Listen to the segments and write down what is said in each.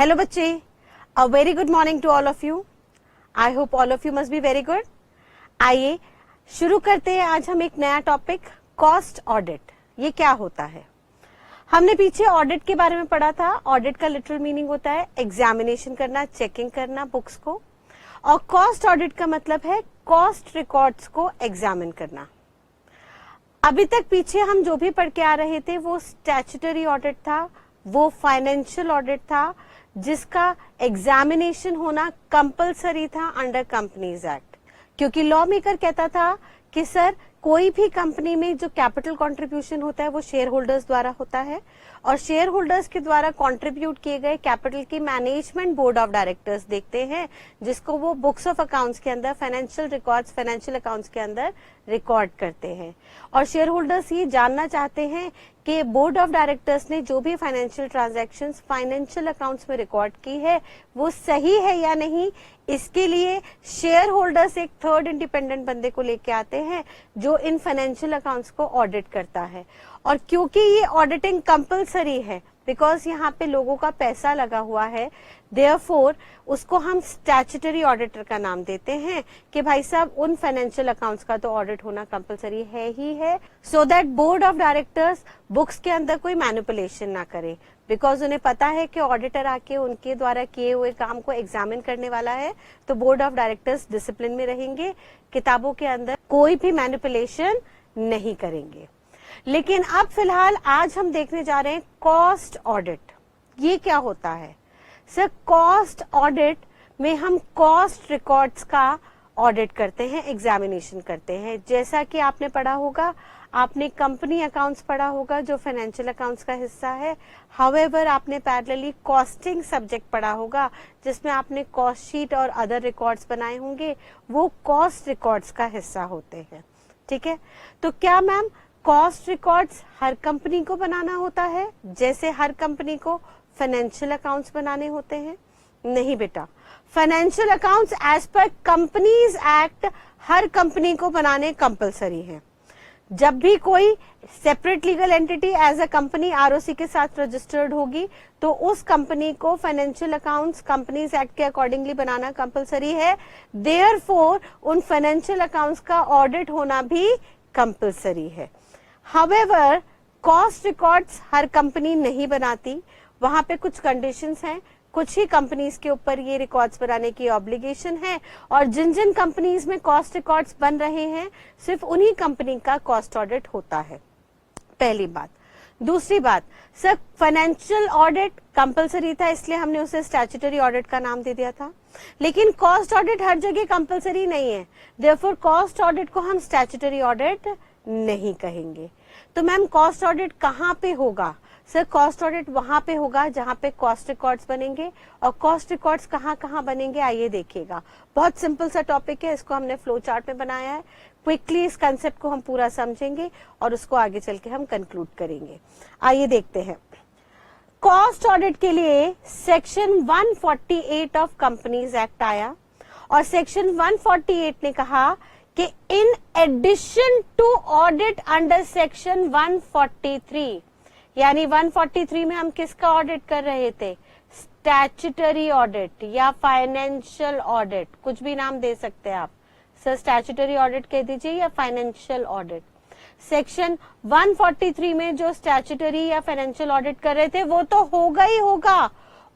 Hello बच्चे, a very good morning to all of you. I hope all of you must be very good. आइए शुरू करते हैं। आज हम एक नया टॉपिक, कॉस्ट ऑडिट। ये क्या होता है? हमने पीछे ऑडिट के बारे में पढ़ा था। ऑडिट का लिटरल मीनिंग होता है एग्जामिनेशन करना, चेकिंग करना बुक्स को, और कॉस्ट ऑडिट का मतलब है कॉस्ट रिकॉर्ड्स को एग्जामिन करना। अभी तक पीछे हम जो भी पढ़ के आ रहे थे वो स्टैट्यूटरी ऑडिट था, वो फाइनेंशियल ऑडिट था जिसका एग्जामिनेशन होना कंपलसरी था अंडर कंपनीज एक्ट, क्योंकि लॉ मेकर कहता था कि सर कोई भी कंपनी में जो कैपिटल कंट्रीब्यूशन होता है वो शेयर होल्डर्स द्वारा होता है, और शेयर होल्डर्स के द्वारा कंट्रीब्यूट किए गए कैपिटल की मैनेजमेंट बोर्ड ऑफ डायरेक्टर्स देखते हैं, जिसको वो बुक्स ऑफ अकाउंट्स के अंदर, फाइनेंशियल रिकॉर्ड्स, फाइनेंशियल अकाउंट्स के अंदर रिकॉर्ड करते हैं। और शेयर होल्डर्स ये जानना चाहते हैं कि बोर्ड ऑफ डायरेक्टर्स ने जो भी फाइनेंशियल ट्रांजैक्शंस फाइनेंशियल अकाउंट्स में रिकॉर्ड की है वो सही है या नहीं। इसके लिए शेयर होल्डर्स एक थर्ड इंडिपेंडेंट बंदे को लेके आते हैं जो इन फाइनेंशियल अकाउंट्स को ऑडिट करता है। और क्योंकि ये ऑडिटिंग कंपलसरी है, बिकॉज यहाँ पे लोगों का पैसा लगा हुआ है, देयरफॉर उसको हम स्टैट्यूटरी ऑडिटर का नाम देते हैं कि भाई साहब उन फाइनेंशियल अकाउंट्स का तो ऑडिट होना कंपलसरी है ही है, so that board of directors books के अंदर कोई मैनिपुलेशन ना करे, बिकॉज उन्हें पता है कि ऑडिटर आके उनके द्वारा किए हुए काम को एग्जामिन करने वाला है, तो बोर्ड ऑफ डायरेक्टर्स डिसिप्लिन में रहेंगे, किताबों के अंदर कोई भी मैनिपुलेशन नहीं करेंगे। लेकिन अब फिलहाल आज हम देखने जा रहे हैं कॉस्ट ऑडिट। ये क्या होता है? सर कॉस्ट ऑडिट में हम कॉस्ट रिकॉर्ड्स का ऑडिट करते हैं, एग्जामिनेशन करते हैं। जैसा कि आपने पढ़ा होगा, आपने कंपनी अकाउंट्स पढ़ा होगा जो फाइनेंशियल अकाउंट्स का हिस्सा है। हाउएवर आपने पैरेलली कॉस्टिंग सब्जेक्ट पढ़ा होगा जिसमें आपने कॉस्ट शीट और अदर रिकॉर्ड्स बनाए होंगे, वो कॉस्ट रिकॉर्ड्स का हिस्सा होते हैं। ठीक है, तो क्या मैम कॉस्ट रिकॉर्ड्स हर कंपनी को बनाना होता है जैसे हर कंपनी को फाइनेंशियल अकाउंट्स बनाने होते हैं? नहीं बेटा, financial accounts as per companies act हर कंपनी को बनाने कंपलसरी है। जब भी कोई separate legal entity as a company ROC के साथ रजिस्टर्ड होगी तो उस कंपनी को फाइनेंशियल अकाउंट्स कंपनीज एक्ट के अकॉर्डिंगली बनाना कंपलसरी है। देयरफॉर उन फाइनेंशियल अकाउंट्स का ऑडिट होना भी कंपलसरी है। हाउएवर कॉस्ट रिकॉर्ड्स हर कंपनी नहीं बनाती, वहां पे कुछ कंडीशंस हैं, कुछ ही कंपनीज के ऊपर ये रिकॉर्ड्स बनाने की ऑब्लिगेशन है, और जिन जिन कंपनीज में कॉस्ट रिकॉर्ड्स बन रहे हैं सिर्फ उन्हीं कंपनी का कॉस्ट ऑडिट होता है। पहली बात। दूसरी बात, सर फाइनेंशियल ऑडिट कंपलसरी था इसलिए हमने उसे स्टैट्यूटरी ऑडिट का नाम दे दिया था, लेकिन कॉस्ट ऑडिट हर जगह कंपलसरी नहीं है, देयरफॉर कॉस्ट ऑडिट को हम स्टैट्यूटरी ऑडिट नहीं कहेंगे। तो मैम कॉस्ट ऑडिट कहाँ पे होगा? सर कॉस्ट ऑडिट वहां पे होगा जहां पे कॉस्ट रिकॉर्ड्स बनेंगे, और कॉस्ट रिकॉर्ड्स कहाँ कहाँ बनेंगे आइए देखिएगा। बहुत सिंपल सा टॉपिक है, इसको हमने फ्लो चार्ट में बनाया है। क्विकली इस कंसेप्ट को हम पूरा समझेंगे और उसको आगे चल के हम कंक्लूड करेंगे। आइए देखते हैं। कॉस्ट ऑडिट के लिए सेक्शन 148 ऑफ कंपनीज एक्ट आया, और सेक्शन 148 ने कहा कि in addition to audit under section 143, यानी 143 में हम किसका ऑडिट कर रहे थे? स्टैट्यूटरी ऑडिट या फाइनेंशियल ऑडिट, कुछ भी नाम दे सकते हैं आप। सर स्टैट्यूटरी ऑडिट कह दीजिए या फाइनेंशियल ऑडिट। सेक्शन 143 में जो स्टैट्यूटरी या फाइनेंशियल ऑडिट कर रहे थे वो तो होगा ही होगा,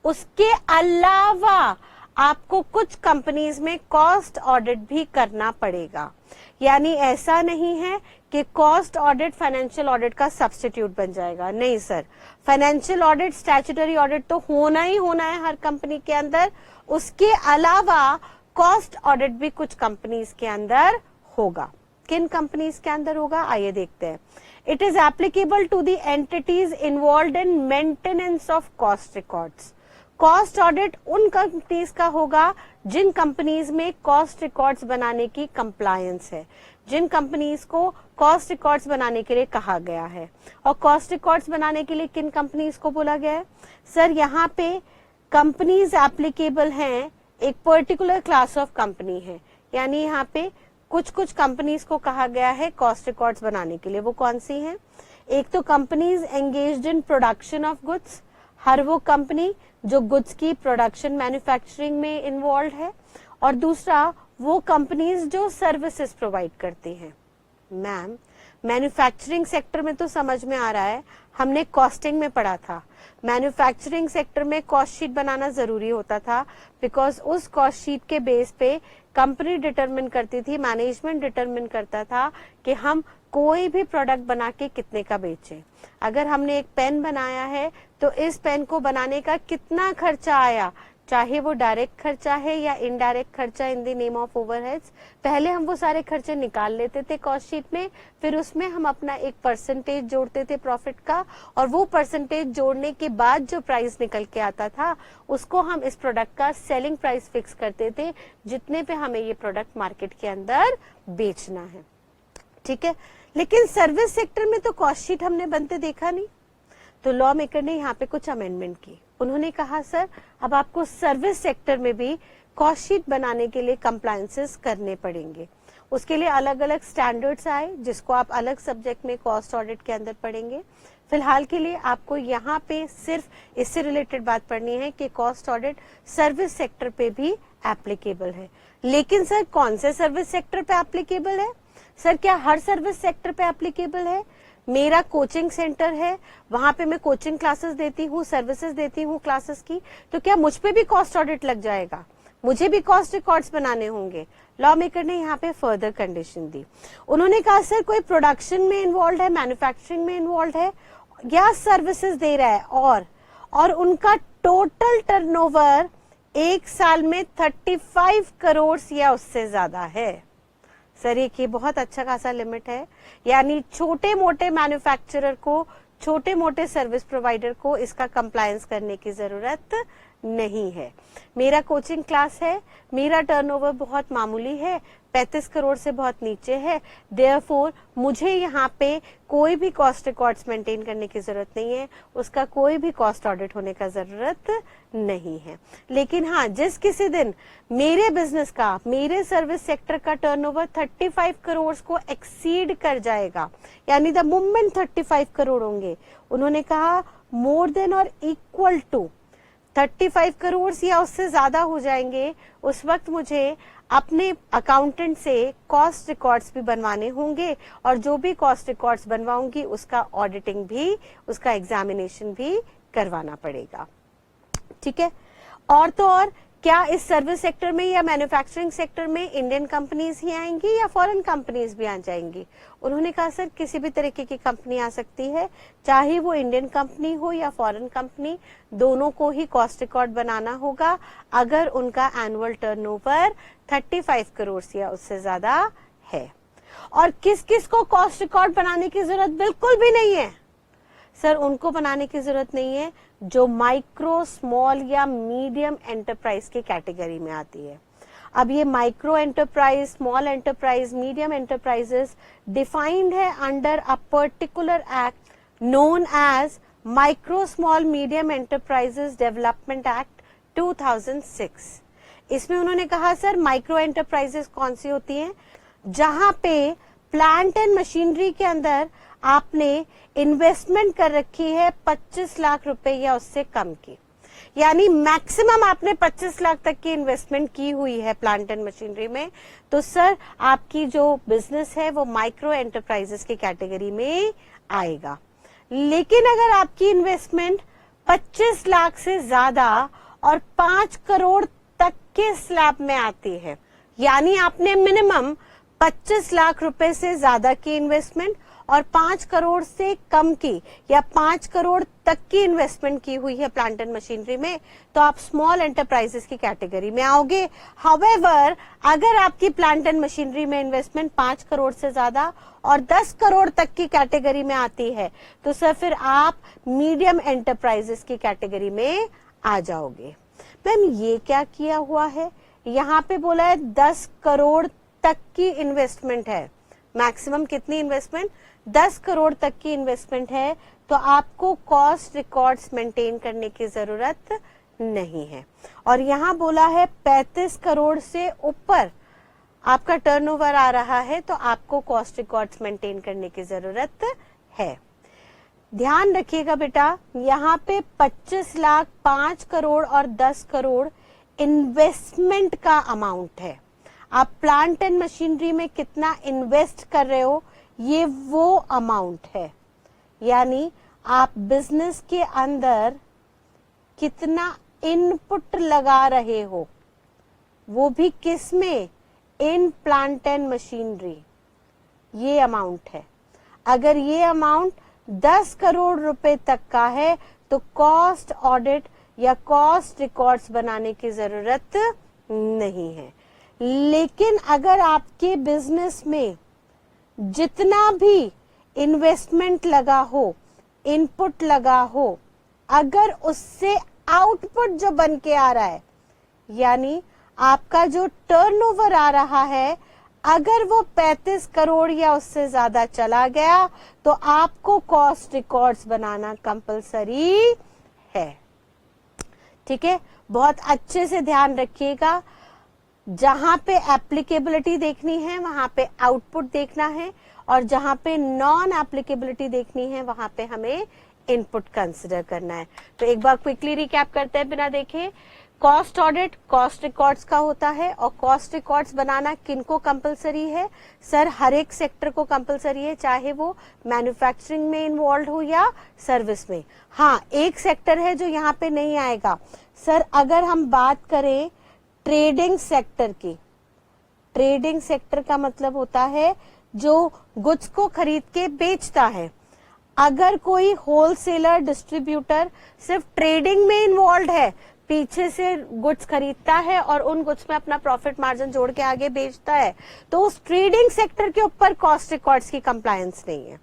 उसके अलावा आपको कुछ कंपनीज में कॉस्ट ऑडिट भी करना पड़ेगा। यानी ऐसा नहीं है कि कॉस्ट ऑडिट फाइनेंशियल ऑडिट का सब्स्टिट्यूट बन जाएगा, नहीं sir. Financial audit, statutory audit तो होना ही होना है हर कंपनी के अंदर, उसके अलावा कॉस्ट ऑडिट भी कुछ कंपनीज के अंदर होगा। किन कंपनीज के अंदर होगा आइए देखते हैं। It is applicable to the entities involved in maintenance of cost records. Cost audit उन कंपनीज का होगा जिन कंपनीज में कॉस्ट रिकॉर्ड्स बनाने की कंप्लायंस है, जिन कंपनीज को कॉस्ट रिकॉर्ड्स बनाने के लिए कहा गया है। और कॉस्ट रिकॉर्ड्स बनाने के लिए किन कंपनीज को बोला गया है? सर यहाँ पे कंपनीज एप्लीकेबल हैं, एक पर्टिकुलर क्लास ऑफ कंपनी है, यानी यहाँ पे कुछ कुछ कंपनीज को कहा गया है कॉस्ट रिकॉर्ड्स बनाने के लिए। वो कौन सी हैं? एक तो companies engaged in production of goods, हर वो कंपनी जो गुड्स की प्रोडक्शन मैन्युफैक्चरिंग में इन्वॉल्व है, और दूसरा वो कंपनीज जो सर्विसेज प्रोवाइड करती हैं। मैम, मैन्युफैक्चरिंग सेक्टर में तो समझ में आ रहा है, हमने कॉस्टिंग में पढ़ा था। मैन्युफैक्चरिंग सेक्टर में कॉस्ट शीट बनाना जरूरी होता था, बिकॉज उस कॉस्ट शीट के बेस पे कंपनी डिटरमिन करती थी, मैनेजमेंट डिटरमिन करता था कि हम कोई भी प्रोडक्ट बना के कितने का बेचें। अगर हमने एक पेन बनाया है तो इस पेन को बनाने का कितना खर्चा आया, चाहे वो डायरेक्ट खर्चा है या इनडायरेक्ट खर्चा in the name of overheads, पहले हम वो सारे खर्चे निकाल लेते थे कॉस्ट शीट में, फिर उसमें हम अपना एक परसेंटेज जोड़ते थे प्रॉफिट का, और वो परसेंटेज जोड़ने के बाद जो प्राइस निकल के आता था उसको हम इस प्रोडक्ट का सेलिंग प्राइस फिक्स करते थे, जितने पे हमें ये प्रोडक्ट मार्केट के अंदर बेचना है। ठीक है, लेकिन सर्विस सेक्टर में तो कॉस्ट शीट हमने बनते देखा नहीं, तो लॉ मेकर ने यहाँ पे कुछ अमेंडमेंट की। उन्होंने कहा सर अब आपको सर्विस सेक्टर में भी कॉस्ट शीट बनाने के लिए कंप्लायंसेस करने पड़ेंगे। उसके लिए अलग अलग स्टैंडर्ड्स आए, जिसको आप अलग सब्जेक्ट में कॉस्ट ऑडिट के अंदर पढ़ेंगे। फिलहाल के लिए आपको यहाँ पे सिर्फ इससे रिलेटेड बात पढ़नी है कि कॉस्ट ऑडिट सर्विस सेक्टर पे भी एप्लीकेबल है। लेकिन सर कौन से सर्विस सेक्टर पे एप्लीकेबल है? सर क्या हर सर्विस सेक्टर पे एप्लीकेबल है? मेरा कोचिंग सेंटर है, वहां पे मैं कोचिंग क्लासेस देती हूँ, सर्विसेज देती हूँ क्लासेस की, तो क्या मुझ पे भी कॉस्ट ऑडिट लग जाएगा? मुझे भी कॉस्ट रिकॉर्ड्स बनाने होंगे? लॉ मेकर ने यहाँ पे फर्दर कंडीशन दी। उन्होंने कहा सर कोई प्रोडक्शन में इन्वॉल्व है, मैन्युफैक्चरिंग में इन्वॉल्व है या सर्विसेज दे रहा है, और उनका टोटल टर्नओवर एक साल में 35 करोड़ या उससे ज्यादा है। सर ये बहुत अच्छा खासा लिमिट है, यानी छोटे मोटे मैन्युफैक्चरर को, छोटे मोटे सर्विस प्रोवाइडर को इसका कंप्लायंस करने की जरूरत नहीं है। मेरा कोचिंग क्लास है, मेरा टर्नओवर बहुत मामूली है, 35 करोड़ से बहुत नीचे है, देयरफॉर मुझे यहाँ पे कोई भी कॉस्ट रिकॉर्ड्स मेंटेन करने की जरूरत नहीं है, उसका कोई भी कॉस्ट ऑडिट होने का जरूरत नहीं है। लेकिन हाँ, जिस किसी दिन मेरे बिजनेस का, मेरे सर्विस सेक्टर का टर्नओवर 35 करोड़ को एक्सीड कर जाएगा, यानी द मोमेंट 35 करोड़ होंगे, उन्होंने कहा मोर देन और इक्वल टू 35 करोड़ या उससे ज्यादा हो जाएंगे, उस वक्त मुझे अपने अकाउंटेंट से कॉस्ट रिकॉर्ड्स भी बनवाने होंगे, और जो भी कॉस्ट रिकॉर्ड्स बनवाऊंगी उसका ऑडिटिंग भी, उसका एग्जामिनेशन भी करवाना पड़ेगा। ठीक है, और तो और क्या इस सर्विस सेक्टर में या मैन्युफैक्चरिंग सेक्टर में इंडियन कंपनीज ही आएंगी या फॉरेन कंपनीज भी आ जाएंगी? उन्होंने कहा सर किसी भी तरीके की कंपनी आ सकती है, चाहे वो इंडियन कंपनी हो या फॉरेन कंपनी, दोनों को ही कॉस्ट रिकॉर्ड बनाना होगा अगर उनका एनुअल टर्नओवर 35 करोड़ या उससे ज्यादा है। और किस किस को कॉस्ट रिकॉर्ड बनाने की जरूरत बिल्कुल भी नहीं है? सर उनको बनाने की जरूरत नहीं है जो माइक्रो, स्मॉल या मीडियम एंटरप्राइज की कैटेगरी में आती है। अब ये micro enterprise, small enterprise, medium enterprises defined है under a particular act known as micro small medium enterprises development act 2006। इसमें उन्होंने कहा सर माइक्रो एंटरप्राइजेस कौन सी होती हैं? जहां पे प्लांट एंड मशीनरी के अंदर आपने इन्वेस्टमेंट कर रखी है 25 लाख रुपए या उससे कम की, यानी मैक्सिमम आपने 25 लाख तक की इन्वेस्टमेंट की हुई है प्लांट एंड मशीनरी में, तो सर आपकी जो बिजनेस है वो माइक्रो एंटरप्राइजेस की कैटेगरी में आएगा। लेकिन अगर आपकी इन्वेस्टमेंट 25 लाख से ज्यादा और 5 करोड़ तक के स्लैब में आती है, यानी आपने मिनिमम 25 लाख रुपए से ज्यादा की इन्वेस्टमेंट और 5 करोड़ से कम की या 5 करोड़ तक की इन्वेस्टमेंट की हुई है प्लांट एंड मशीनरी में, तो आप स्मॉल एंटरप्राइजेस की कैटेगरी में आओगे। हाउएवर अगर आपकी प्लांट एंड मशीनरी में इन्वेस्टमेंट 5 करोड़ से ज्यादा और 10 करोड़ तक की कैटेगरी में आती है, तो सर फिर आप मीडियम एंटरप्राइजेस की कैटेगरी में आ जाओगे। मैम ये क्या किया हुआ है? यहाँ पे बोला है 10 करोड़ तक की इन्वेस्टमेंट है, मैक्सिमम कितनी इन्वेस्टमेंट? 10 करोड़ तक की इन्वेस्टमेंट है, तो आपको कॉस्ट रिकॉर्ड्स मेंटेन करने की जरूरत नहीं है। और यहाँ बोला है 35 करोड़ से ऊपर आपका टर्नओवर आ रहा है तो आपको कॉस्ट रिकॉर्ड्स मेंटेन करने की जरूरत है। ध्यान रखिएगा बेटा, यहाँ पे 25 लाख, 5 करोड़ और 10 करोड़ इन्वेस्टमेंट का अमाउंट है। आप प्लांट एंड मशीनरी में कितना इन्वेस्ट कर रहे हो, ये वो अमाउंट है। यानी आप बिजनेस के अंदर कितना इनपुट लगा रहे हो, वो भी किस में, इन प्लांट एंड मशीनरी, ये अमाउंट है। अगर ये अमाउंट 10 करोड़ रुपए तक का है तो कॉस्ट ऑडिट या कॉस्ट रिकॉर्ड्स बनाने की जरूरत नहीं है। लेकिन अगर आपके बिजनेस में जितना भी इन्वेस्टमेंट लगा हो, इनपुट लगा हो, अगर उससे आउटपुट जो बन के आ रहा है, यानी आपका जो टर्नओवर आ रहा है, अगर वो 35 करोड़ या उससे ज्यादा चला गया तो आपको कॉस्ट रिकॉर्ड्स बनाना कंपलसरी है। ठीक है, बहुत अच्छे से ध्यान रखिएगा। जहां पे एप्लीकेबिलिटी देखनी है वहां पे आउटपुट देखना है, और जहां पे नॉन एप्लीकेबिलिटी देखनी है वहां पे हमें इनपुट कंसिडर करना है। तो एक बार क्विकली रिकैप करते हैं बिना देखे। कॉस्ट ऑडिट कॉस्ट रिकॉर्ड्स का होता है, और कॉस्ट रिकॉर्ड्स बनाना किनको कंपलसरी है? सर हर एक सेक्टर को कंपलसरी है, चाहे वो मैन्युफैक्चरिंग में इन्वॉल्व हो या सर्विस में। हाँ, एक सेक्टर है जो यहाँ पे नहीं आएगा। सर अगर हम बात करें ट्रेडिंग सेक्टर की, ट्रेडिंग सेक्टर का मतलब होता है जो गुड्स को खरीद के बेचता है। अगर कोई होलसेलर डिस्ट्रीब्यूटर सिर्फ ट्रेडिंग में इन्वॉल्व है, पीछे से गुड्स खरीदता है और उन गुड्स में अपना प्रॉफिट मार्जिन जोड़ के आगे बेचता है, तो उस ट्रेडिंग सेक्टर के ऊपर कॉस्ट रिकॉर्ड्स की कंप्लायंस नहीं है।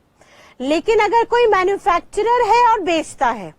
लेकिन अगर कोई मैन्युफैक्चरर है और बेचता है,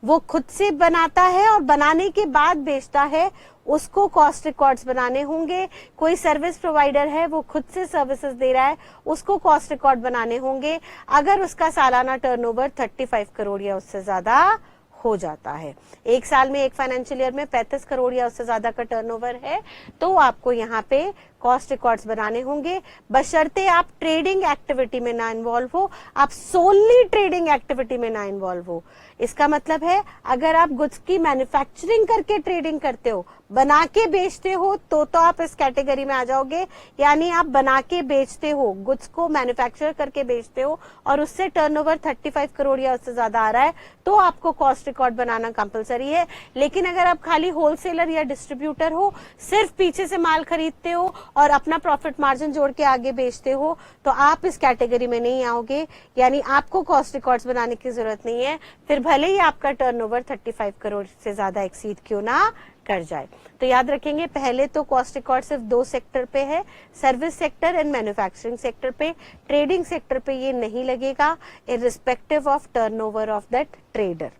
वो खुद से बनाता है और बनाने के बाद बेचता है, उसको कॉस्ट रिकॉर्ड्स बनाने होंगे। कोई सर्विस प्रोवाइडर है, वो खुद से सर्विसेज दे रहा है, उसको कॉस्ट रिकॉर्ड बनाने होंगे अगर उसका सालाना टर्नओवर 35 करोड़ या उससे ज्यादा हो जाता है। एक साल में, एक फाइनेंशियल ईयर में 35 करोड़ या उससे ज्यादा का टर्नओवर है तो आपको यहाँ पे कॉस्ट रिकॉर्ड्स बनाने होंगे, बशर्ते आप ट्रेडिंग एक्टिविटी में ना इन्वॉल्व हो, आप सोनली ट्रेडिंग एक्टिविटी में ना इन्वॉल्व हो। इसका मतलब है अगर आप गुड्स की मैन्युफैक्चरिंग करके ट्रेडिंग करते हो, बना के बेचते हो, तो आप इस कैटेगरी में आ जाओगे। यानी आप बना के बेचते हो, गुड्स को मैन्युफैक्चर करके बेचते हो और उससे टर्नओवर 35 करोड़ या उससे ज्यादा आ रहा है तो आपको कॉस्ट रिकॉर्ड बनाना कंपलसरी है। लेकिन अगर आप खाली होलसेलर या डिस्ट्रीब्यूटर हो, सिर्फ पीछे से माल खरीदते हो और अपना प्रॉफिट मार्जिन जोड़ के आगे बेचते हो, तो आप इस कैटेगरी में नहीं आओगे। यानी आपको कॉस्ट रिकॉर्ड्स बनाने की जरूरत नहीं है, फिर भले ही आपका टर्नओवर 35 करोड़ से ज्यादा एक्सीड क्यों ना कर जाए। तो याद रखेंगे, पहले तो कॉस्ट रिकॉर्ड सिर्फ 2 सेक्टर पे है, service sector and manufacturing sector पे। ट्रेडिंग सेक्टर पे ये नहीं लगेगा, irrespective of turnover of that trader.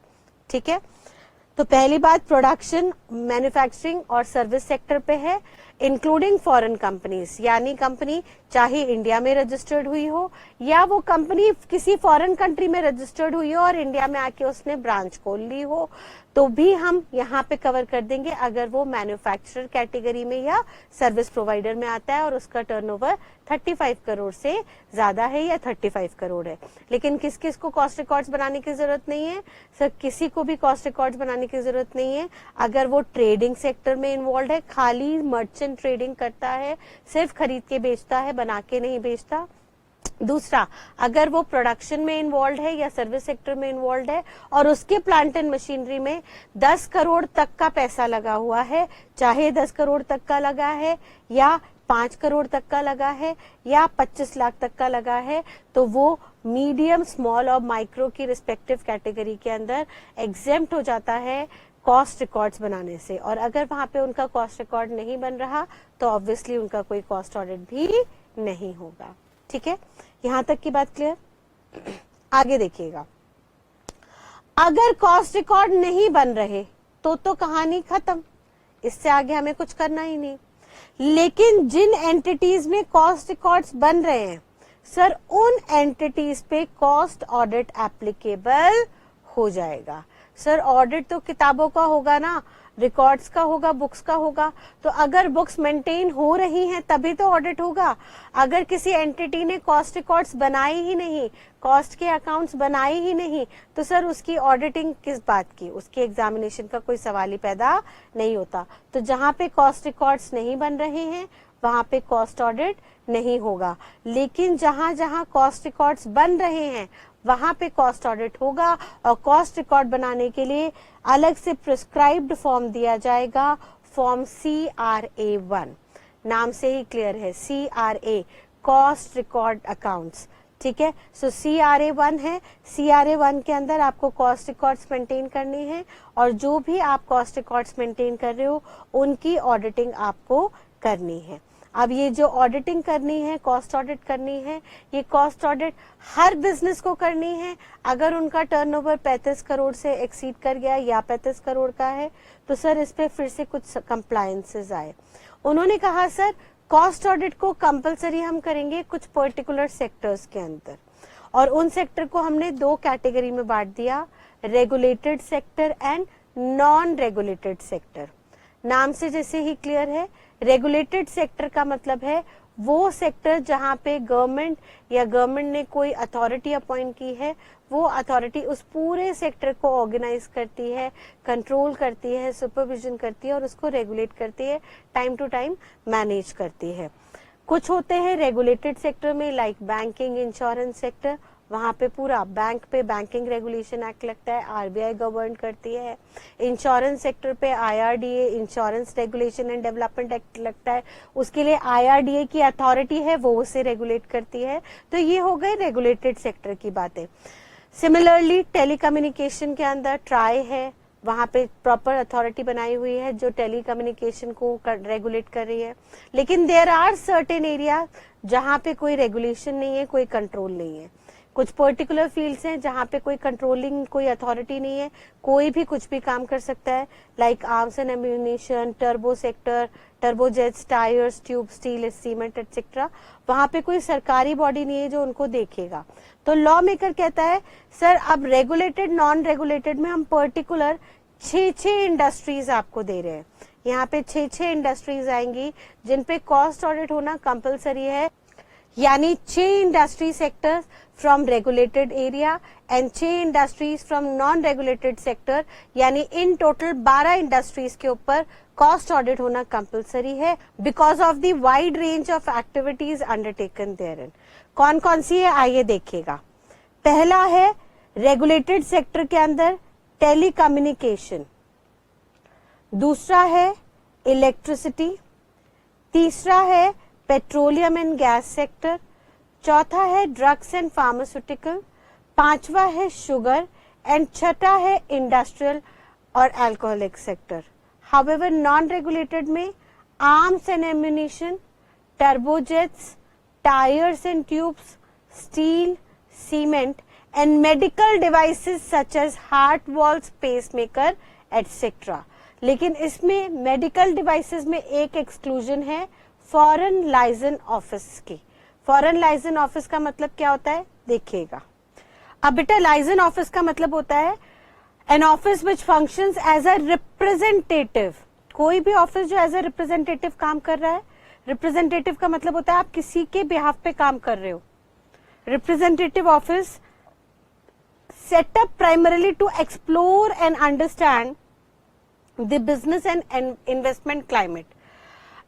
ठीक है, तो पहली बात प्रोडक्शन, मैन्युफैक्चरिंग और सर्विस सेक्टर पे है, इंक्लूडिंग फॉरेन कंपनीज। यानी कंपनी चाहे इंडिया में रजिस्टर्ड हुई हो या वो कंपनी किसी फॉरेन कंट्री में रजिस्टर्ड हुई हो और इंडिया में आके उसने ब्रांच खोल ली हो, तो भी हम यहाँ पे कवर कर देंगे अगर वो मैन्युफैक्चरर कैटेगरी में या सर्विस प्रोवाइडर में आता है और उसका टर्नओवर 35 करोड़ से ज्यादा है या 35 करोड़ है। लेकिन किस किस को कॉस्ट रिकॉर्ड्स बनाने की जरूरत नहीं है? सर किसी को भी कॉस्ट रिकॉर्ड्स बनाने की जरूरत नहीं है अगर वो ट्रेडिंग सेक्टर में इन्वॉल्व है, खाली मर्चेंट ट्रेडिंग करता है, सिर्फ खरीद के बेचता है, बना के नहीं बेचता। दूसरा, अगर वो प्रोडक्शन में इन्वॉल्व है या सर्विस सेक्टर में इन्वॉल्व है और उसके प्लांट एंड मशीनरी में 10 करोड़ तक का पैसा लगा हुआ है, चाहे 10 करोड़ तक का लगा है या 5 करोड़ तक का लगा है या 25 लाख तक का लगा है, तो वो मीडियम, स्मॉल और माइक्रो की रिस्पेक्टिव कैटेगरी के अंदर एग्जेम्प्ट हो जाता है कॉस्ट रिकॉर्ड्स बनाने से। और अगर वहां पे उनका कॉस्ट रिकॉर्ड नहीं बन रहा तो ऑब्वियसली उनका कोई कॉस्ट ऑडिट भी नहीं होगा। ठीक है, यहां तक की बात क्लियर? आगे देखिएगा, अगर कॉस्ट रिकॉर्ड नहीं बन रहे तो कहानी खत्म, इससे आगे हमें कुछ करना ही नहीं। लेकिन जिन एंटिटीज में कॉस्ट रिकॉर्ड्स बन रहे हैं, सर उन एंटिटीज पे कॉस्ट ऑडिट एप्लीकेबल हो जाएगा। सर ऑडिट तो किताबों का होगा ना, रिकॉर्ड्स का होगा, बुक्स का होगा। तो अगर बुक्स मेंटेन हो रही हैं तभी तो ऑडिट होगा। अगर किसी एंटिटी ने कॉस्ट रिकॉर्ड्स बनाए ही नहीं, कॉस्ट के अकाउंट्स बनाए ही नहीं, तो सर उसकी ऑडिटिंग किस बात की, उसकी एग्जामिनेशन का कोई सवाल ही पैदा नहीं होता। तो जहां पे कॉस्ट रिकॉर्ड्स नहीं बन रहे हैं वहां पे कॉस्ट ऑडिट नहीं होगा, लेकिन जहां जहां कॉस्ट रिकॉर्ड्स बन रहे हैं वहां पे कॉस्ट ऑडिट होगा। और कॉस्ट रिकॉर्ड बनाने के लिए अलग से प्रिस्क्राइब्ड फॉर्म दिया जाएगा, फॉर्म CRA1। नाम से ही क्लियर है, CRA कॉस्ट रिकॉर्ड अकाउंट्स, ठीक है। सो CRA1 है, CRA1 के अंदर आपको कॉस्ट रिकॉर्ड्स मेंटेन करनी है और जो भी आप कॉस्ट रिकॉर्ड्स मेंटेन कर रहे हो उनकी ऑडिटिंग आपको करनी है। अब ये जो ऑडिटिंग करनी है, कॉस्ट ऑडिट करनी है, ये कॉस्ट ऑडिट हर बिजनेस को करनी है। अगर उनका टर्नओवर 35 करोड़ से एक्सीड कर गया या 35 करोड़ का है तो सर इस पे फिर से कुछ कंप्लायंसेस आए। उन्होंने कहा सर कॉस्ट ऑडिट को कंपलसरी हम करेंगे कुछ पर्टिकुलर सेक्टर्स के अंदर, और उन सेक्टर को हमने 2 कैटेगरी में बांट दिया, regulated sector and non regulated sector. नाम से जैसे ही क्लियर है, रेगुलेटेड सेक्टर का मतलब है वो सेक्टर जहां पे गवर्नमेंट या गवर्नमेंट ने कोई अथॉरिटी अपॉइंट की है, वो अथॉरिटी उस पूरे सेक्टर को ऑर्गेनाइज करती है, कंट्रोल करती है, सुपरविजन करती है और उसको रेगुलेट करती है, टाइम टू टाइम मैनेज करती है। कुछ होते हैं रेगुलेटेड सेक्टर में लाइक बैंकिंग, इंश्योरेंस सेक्टर, वहां पे पूरा बैंक पे बैंकिंग रेगुलेशन एक्ट लगता है, RBI गवर्न करती है। इंश्योरेंस सेक्टर पे IRDA insurance regulation and development act लगता है, उसके लिए IRDA की अथॉरिटी है, वो उसे रेगुलेट करती है। तो ये हो गए रेगुलेटेड सेक्टर की बातें। सिमिलरली टेलीकम्युनिकेशन के अंदर ट्राई है, वहां पे प्रॉपर अथॉरिटी बनाई हुई है जो टेलीकम्युनिकेशन को रेगुलेट कर रही है। लेकिन देयर आर सर्टेन एरिया जहां पे कोई रेगुलेशन नहीं है, कोई कंट्रोल नहीं है। कुछ पर्टिकुलर फील्ड्स हैं जहां पे कोई कंट्रोलिंग, कोई अथॉरिटी नहीं है, कोई भी कुछ भी काम कर सकता है, like arms and ammunition, turbo sector, turbojets, tyres, tube, steel, cement etcetera. वहां पे कोई सरकारी बॉडी नहीं है जो उनको देखेगा। तो लॉ मेकर कहता है सर अब रेगुलेटेड, नॉन रेगुलेटेड में हम पर्टिकुलर 6 इंडस्ट्रीज आपको दे रहे हैं। यहाँ पे 6 इंडस्ट्रीज आएंगी जिनपे कॉस्ट ऑडिट होना कंपलसरी है, यानी 6 industry sectors from regulated area and 6 industries from non regulated sector, यानी इन टोटल 12 इंडस्ट्रीज के ऊपर कॉस्ट ऑडिट होना कंपलसरी है because of the wide range of activities undertaken therein. कौन कौन सी है आइए देखिएगा। पहला है रेगुलेटेड सेक्टर के अंदर टेलीकम्युनिकेशन, दूसरा है इलेक्ट्रिसिटी, तीसरा है पेट्रोलियम एंड गैस सेक्टर, चौथा है ड्रग्स एंड फार्मास्यूटिकल, पांचवा है शुगर एंड छठा है इंडस्ट्रियल और alcoholic sector. However non regulated में arms and ammunition, turbojets, tyres and tubes, steel, cement and medical devices such as heart valves, pacemaker etcetera. लेकिन इसमें मेडिकल डिवाइसेस में एक एक्सक्लूजन है, फॉरेन लाइसेंस ऑफिस की। फॉरेन लाइसेंस ऑफिस का मतलब क्या होता है देखिएगा। अब बेटा लाइसेंस ऑफिस का मतलब होता है an office which functions as a representative. कोई भी ऑफिस जो एज अ रिप्रेजेंटेटिव काम कर रहा है, रिप्रेजेंटेटिव का मतलब होता है आप किसी के बिहाफ पे काम कर रहे हो। Representative office setup primarily to explore and understand the business and investment climate.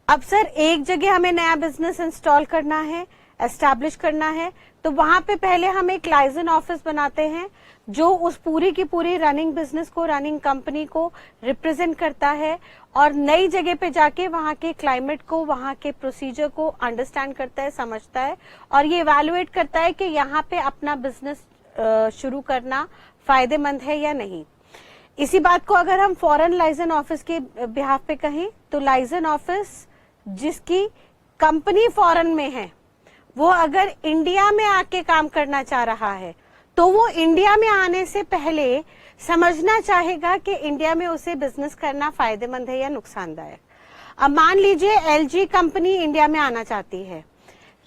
अब सर एक जगह हमें नया बिजनेस इंस्टॉल करना है, एस्टैब्लिश करना है, तो वहां पे पहले हम एक लाइसेंस ऑफिस बनाते हैं जो उस पूरी की पूरी रनिंग बिजनेस को, रनिंग कंपनी को रिप्रेजेंट करता है और नई जगह पे जाके वहां के क्लाइमेट को, वहां के प्रोसीजर को अंडरस्टैंड करता है, समझता है और ये इवैल्यूएट करता है कि यहाँ पे अपना बिजनेस शुरू करना फायदेमंद है या नहीं। इसी बात को अगर हम फॉरेन लाइसेंस ऑफिस के बिहाफ पे कहें तो लाइसेंस ऑफिस जिसकी कंपनी फॉरेन में है, वो अगर इंडिया में आके काम करना चाह रहा है तो वो इंडिया में आने से पहले समझना चाहेगा कि इंडिया में उसे बिजनेस करना फायदेमंद है या नुकसानदायक। अब मान लीजिए LG कंपनी इंडिया में आना चाहती है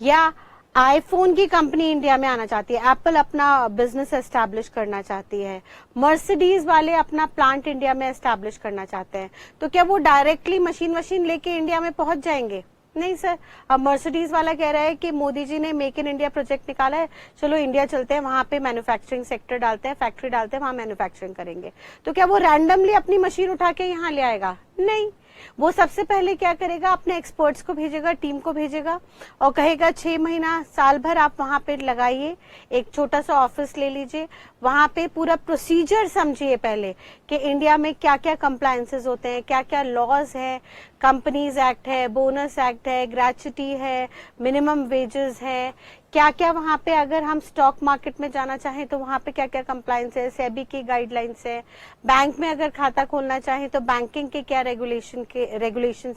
या आईफोन की कंपनी इंडिया में आना चाहती है, एप्पल अपना बिजनेस एस्टैब्लिश करना चाहती है, मर्सिडीज वाले अपना प्लांट इंडिया में एस्टैब्लिश करना चाहते हैं, तो क्या वो डायरेक्टली मशीन लेके इंडिया में पहुंच जाएंगे? नहीं सर। अब मर्सिडीज वाला कह रहा है कि मोदी जी ने मेक इन इंडिया प्रोजेक्ट निकाला है, चलो इंडिया चलते हैं, वहां पे मैन्युफैक्चरिंग सेक्टर डालते हैं, फैक्ट्री डालते हैं, वहां मैन्युफैक्चरिंग करेंगे। तो क्या वो रैंडमली अपनी मशीन उठा के यहाँ ले आएगा? नहीं, वो सबसे पहले क्या करेगा, अपने एक्सपर्ट्स को भेजेगा, टीम को भेजेगा और कहेगा 6 महीना साल भर आप वहां पे लगाइए, एक छोटा सा ऑफिस ले लीजिए, वहां पे पूरा प्रोसीजर समझिए पहले कि इंडिया में क्या क्या कंप्लायंसेस होते हैं, क्या क्या लॉज है, कंपनीज एक्ट है, बोनस एक्ट है, ग्रेच्युटी है, मिनिमम वेजेस है, क्या क्या वहां पे अगर हम स्टॉक मार्केट में जाना चाहें तो वहां पे क्या क्या कंप्लायंस है, सेबी की गाइडलाइंस है, बैंक में अगर खाता खोलना चाहें तो बैंकिंग के क्या रेगुलेशन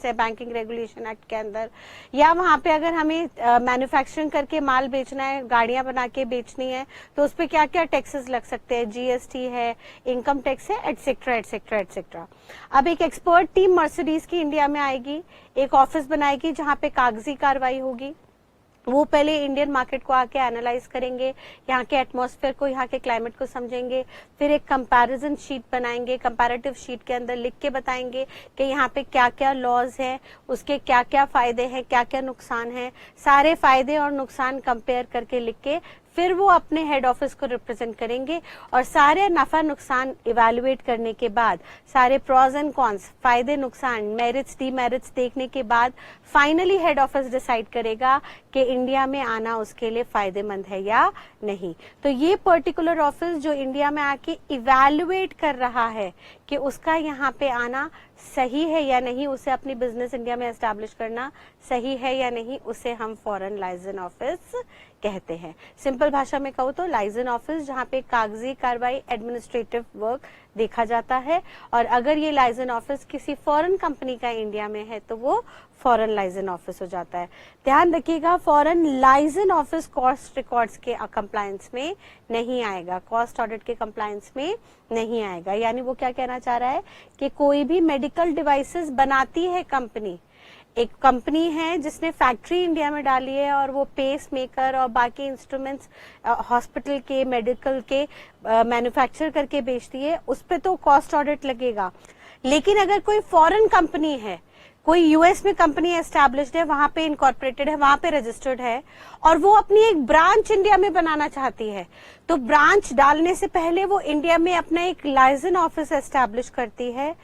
है बैंकिंग रेगुलेशन एक्ट के अंदर, या वहां पे अगर हमें मैन्युफैक्चरिंग करके माल बेचना है, गाड़ियां बना के बेचनी है तो उस पर क्या क्या टैक्सेस लग सकते हैं, जीएसटी है, इनकम टैक्स है, एटसेट्रा एटसेट्रा एटसेट्रा। अब एक एक्सपर्ट टीम मर्सिडीज की इंडिया में आएगी, एक ऑफिस बनाएगी जहां पे कागजी कार्रवाई होगी, वो पहले इंडियन मार्केट को आके एनालाइज करेंगे, यहाँ के एटमॉस्फेयर को, यहाँ के क्लाइमेट को समझेंगे, फिर एक कंपैरिजन शीट बनाएंगे, कंपैरेटिव शीट के अंदर लिख के बताएंगे कि यहाँ पे क्या क्या लॉज हैं, उसके क्या क्या फायदे हैं, क्या क्या नुकसान हैं, सारे फायदे और नुकसान कंपेयर करके लिख के फिर वो अपने हेड ऑफिस को रिप्रेजेंट करेंगे और सारे नफा नुकसान इवैल्यूएट करने के बाद, सारे प्रॉज एंड कॉन्स, फायदे नुकसान, मेरिट्स डीमेरिट्स देखने के बाद फाइनली हेड ऑफिस डिसाइड करेगा कि इंडिया में आना उसके लिए फायदेमंद है या नहीं। तो ये पर्टिकुलर ऑफिस जो इंडिया में आके इवैल्यूएट कर रहा है कि उसका यहाँ पे आना सही है या नहीं, उसे अपनी बिजनेस इंडिया में एस्टैब्लिश करना सही है या नहीं, उसे हम फॉरेन लाइसेंस ऑफिस कहते हैं। सिंपल भाषा में कहूँ तो लाइसेंस ऑफिस जहाँ पे कागजी कार्रवाई, एडमिनिस्ट्रेटिव वर्क देखा जाता है, और अगर ये लाइसेंस ऑफिस किसी फॉरेन कंपनी का इंडिया में है तो वो फॉरेन लाइसेंस ऑफिस हो जाता है। ध्यान रखिएगा, foreign licence office cost records के कंप्लायंस में नहीं आएगा, कॉस्ट ऑडिट के कंप्लायंस में नहीं आएगा। यानी वो क्या कहना चाह रहा है कि कोई भी मेडिकल डिवाइसेस बनाती है कंपनी, एक कंपनी है जिसने फैक्ट्री इंडिया में डाली है और वो पेस मेकर और बाकी इंस्ट्रूमेंट्स हॉस्पिटल के, मेडिकल के मैन्युफैक्चर करके बेचती है, उस पे तो कॉस्ट ऑडिट लगेगा। लेकिन अगर कोई फॉरेन कंपनी है, कोई यूएस में कंपनी एस्टैब्लिश्ड है, वहां पे इनकॉर्पोरेटेड है, वहां पे रजिस्टर्ड है और वो अपनी एक ब्रांच इंडिया में बनाना चाहती है, तो ब्रांच डालने से पहले वो इंडिया में अपना एक लाइसेंस ऑफिस एस्टैब्लिश करती है।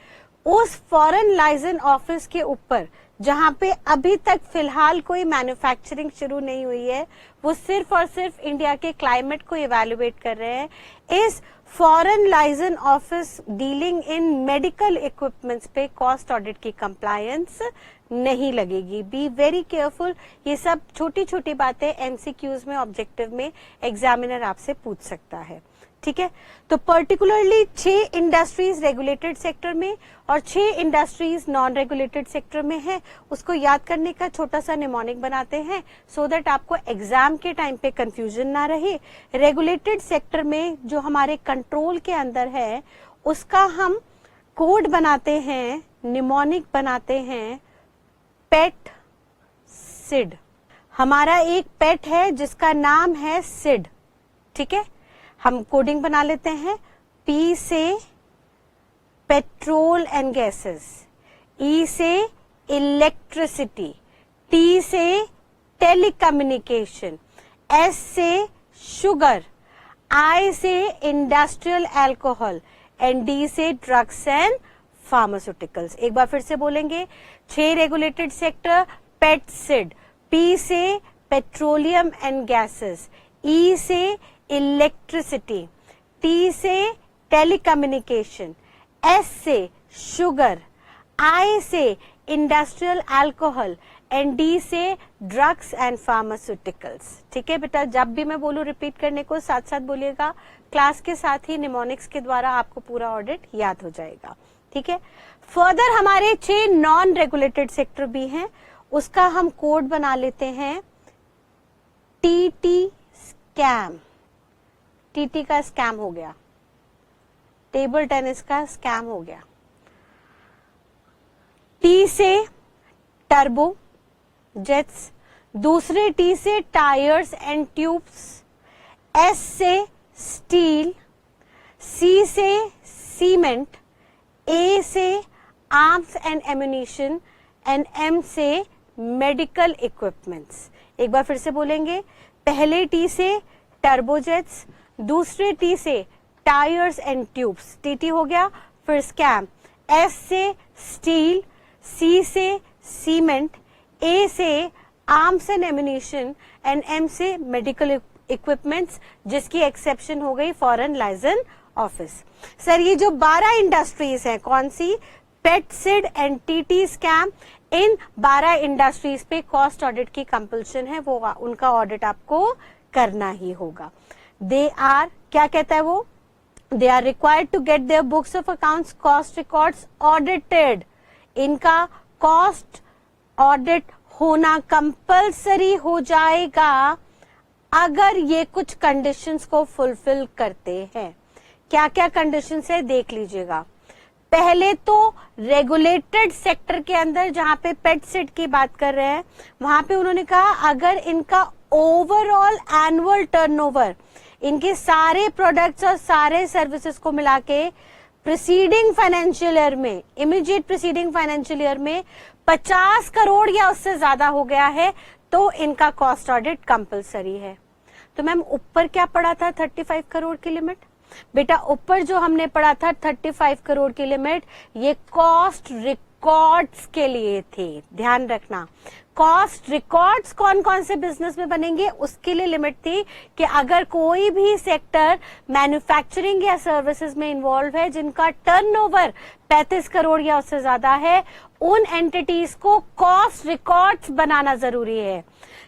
उस फॉरेन लाइसेंस ऑफिस के ऊपर जहां पे अभी तक फिलहाल कोई मैन्युफैक्चरिंग शुरू नहीं हुई है, वो सिर्फ और सिर्फ इंडिया के क्लाइमेट को इवैल्यूएट कर रहे हैं, इस foreign licence office dealing in medical equipments पे कॉस्ट ऑडिट की कंप्लायंस नहीं लगेगी। बी वेरी केयरफुल, ये सब छोटी छोटी बातें एमसीक्यूज में, ऑब्जेक्टिव में एग्जामिनर आपसे पूछ सकता है। ठीक है, तो पर्टिकुलरली 6 इंडस्ट्रीज रेगुलेटेड सेक्टर में और 6 इंडस्ट्रीज नॉन रेगुलेटेड सेक्टर में है, उसको याद करने का छोटा सा निमोनिक बनाते हैं सो दैट आपको एग्जाम के टाइम पे कंफ्यूजन ना रहे। रेगुलेटेड सेक्टर में जो हमारे कंट्रोल के अंदर है उसका हम कोड बनाते हैं, निमोनिक बनाते हैं पेट सिड। हमारा एक पेट है जिसका नाम है सिड, ठीक है, हम कोडिंग बना लेते हैं। पी से पेट्रोल एंड गैसेस, ई से इलेक्ट्रिसिटी, टी से टेलीकम्युनिकेशन, एस से शुगर, आई से इंडस्ट्रियल अल्कोहल एंड डी से ड्रग्स एंड फार्मास्यूटिकल्स। एक बार फिर से बोलेंगे, 6 रेगुलेटेड सेक्टर, पेट सिड, पी से पेट्रोलियम एंड गैसेस, ई से इलेक्ट्रिसिटी, टी से टेलीकम्युनिकेशन, एस से शुगर, आई से इंडस्ट्रियल अल्कोहल एंड डी से ड्रग्स एंड फार्मास्यूटिकल्स। ठीक है बेटा, जब भी मैं बोलूं रिपीट करने को साथ साथ बोलिएगा, क्लास के साथ ही निमोनिक्स के द्वारा आपको पूरा ऑडिट याद हो जाएगा। ठीक है, फर्दर हमारे 6 नॉन रेगुलेटेड सेक्टर भी हैं, उसका हम कोड बना लेते हैं टीटी स्कैम। टीटी का स्कैम हो गया, टेबल टेनिस का स्कैम हो गया। टी से टर्बो जेट्स, दूसरे टी से टायर्स एंड ट्यूब्स, एस से स्टील, सी से सीमेंट, ए से arms and ammunition and M से मेडिकल इक्विपमेंट्स। एक बार फिर से बोलेंगे, पहले टी से टर्बोजेट्स, दूसरे टी से टायर्स एंड ट्यूब्स, टीटी हो गया, फिर स्कैम, एस से स्टील, सी से सीमेंट, ए से arms and ammunition and M से मेडिकल इक्विपमेंट्स, जिसकी एक्सेप्शन हो गई फॉरेन लाइसेंस ऑफिस। सर ये जो 12 इंडस्ट्रीज हैं, कौन सी? पेट सिड एंड टीटी स्कैम, इन 12 इंडस्ट्रीज पे कॉस्ट ऑडिट की कंपल्शन है, वो उनका ऑडिट आपको करना ही होगा। दे आर, क्या कहता है वो? They are required to get their books of accounts, cost records audited. इनका कॉस्ट ऑडिट होना कंपल्सरी हो जाएगा अगर ये कुछ कंडीशंस को फुलफिल करते हैं। क्या क्या कंडीशंस है देख लीजिएगा। पहले तो रेगुलेटेड सेक्टर के अंदर, जहां पे पेट सिड की बात कर रहे हैं, वहां पे उन्होंने कहा अगर इनका ओवरऑल एनुअल टर्नओवर, इनके सारे प्रोडक्ट्स और सारे सर्विसेज को मिला के प्रीसीडिंग फाइनेंशियल ईयर में, इमीडिएट प्रीसीडिंग फाइनेंशियल ईयर में 50 करोड़ या उससे ज्यादा हो गया है, तो इनका कॉस्ट ऑडिट कंपलसरी है। तो मैम ऊपर क्या पड़ा था? 35 करोड़ की लिमिट। बेटा ऊपर जो हमने पढ़ा था 35 करोड़ की लिमिट, ये कॉस्ट रिकॉर्ड्स के लिए थे, ध्यान रखना। कॉस्ट रिकॉर्ड्स कौन कौन से बिजनेस में बनेंगे उसके लिए लिमिट थी कि अगर कोई भी सेक्टर मैन्युफैक्चरिंग या सर्विसेज में इन्वॉल्व है जिनका टर्नओवर 35 करोड़ या उससे ज्यादा है, उन एंटिटीज को कॉस्ट रिकॉर्ड्स बनाना जरूरी है।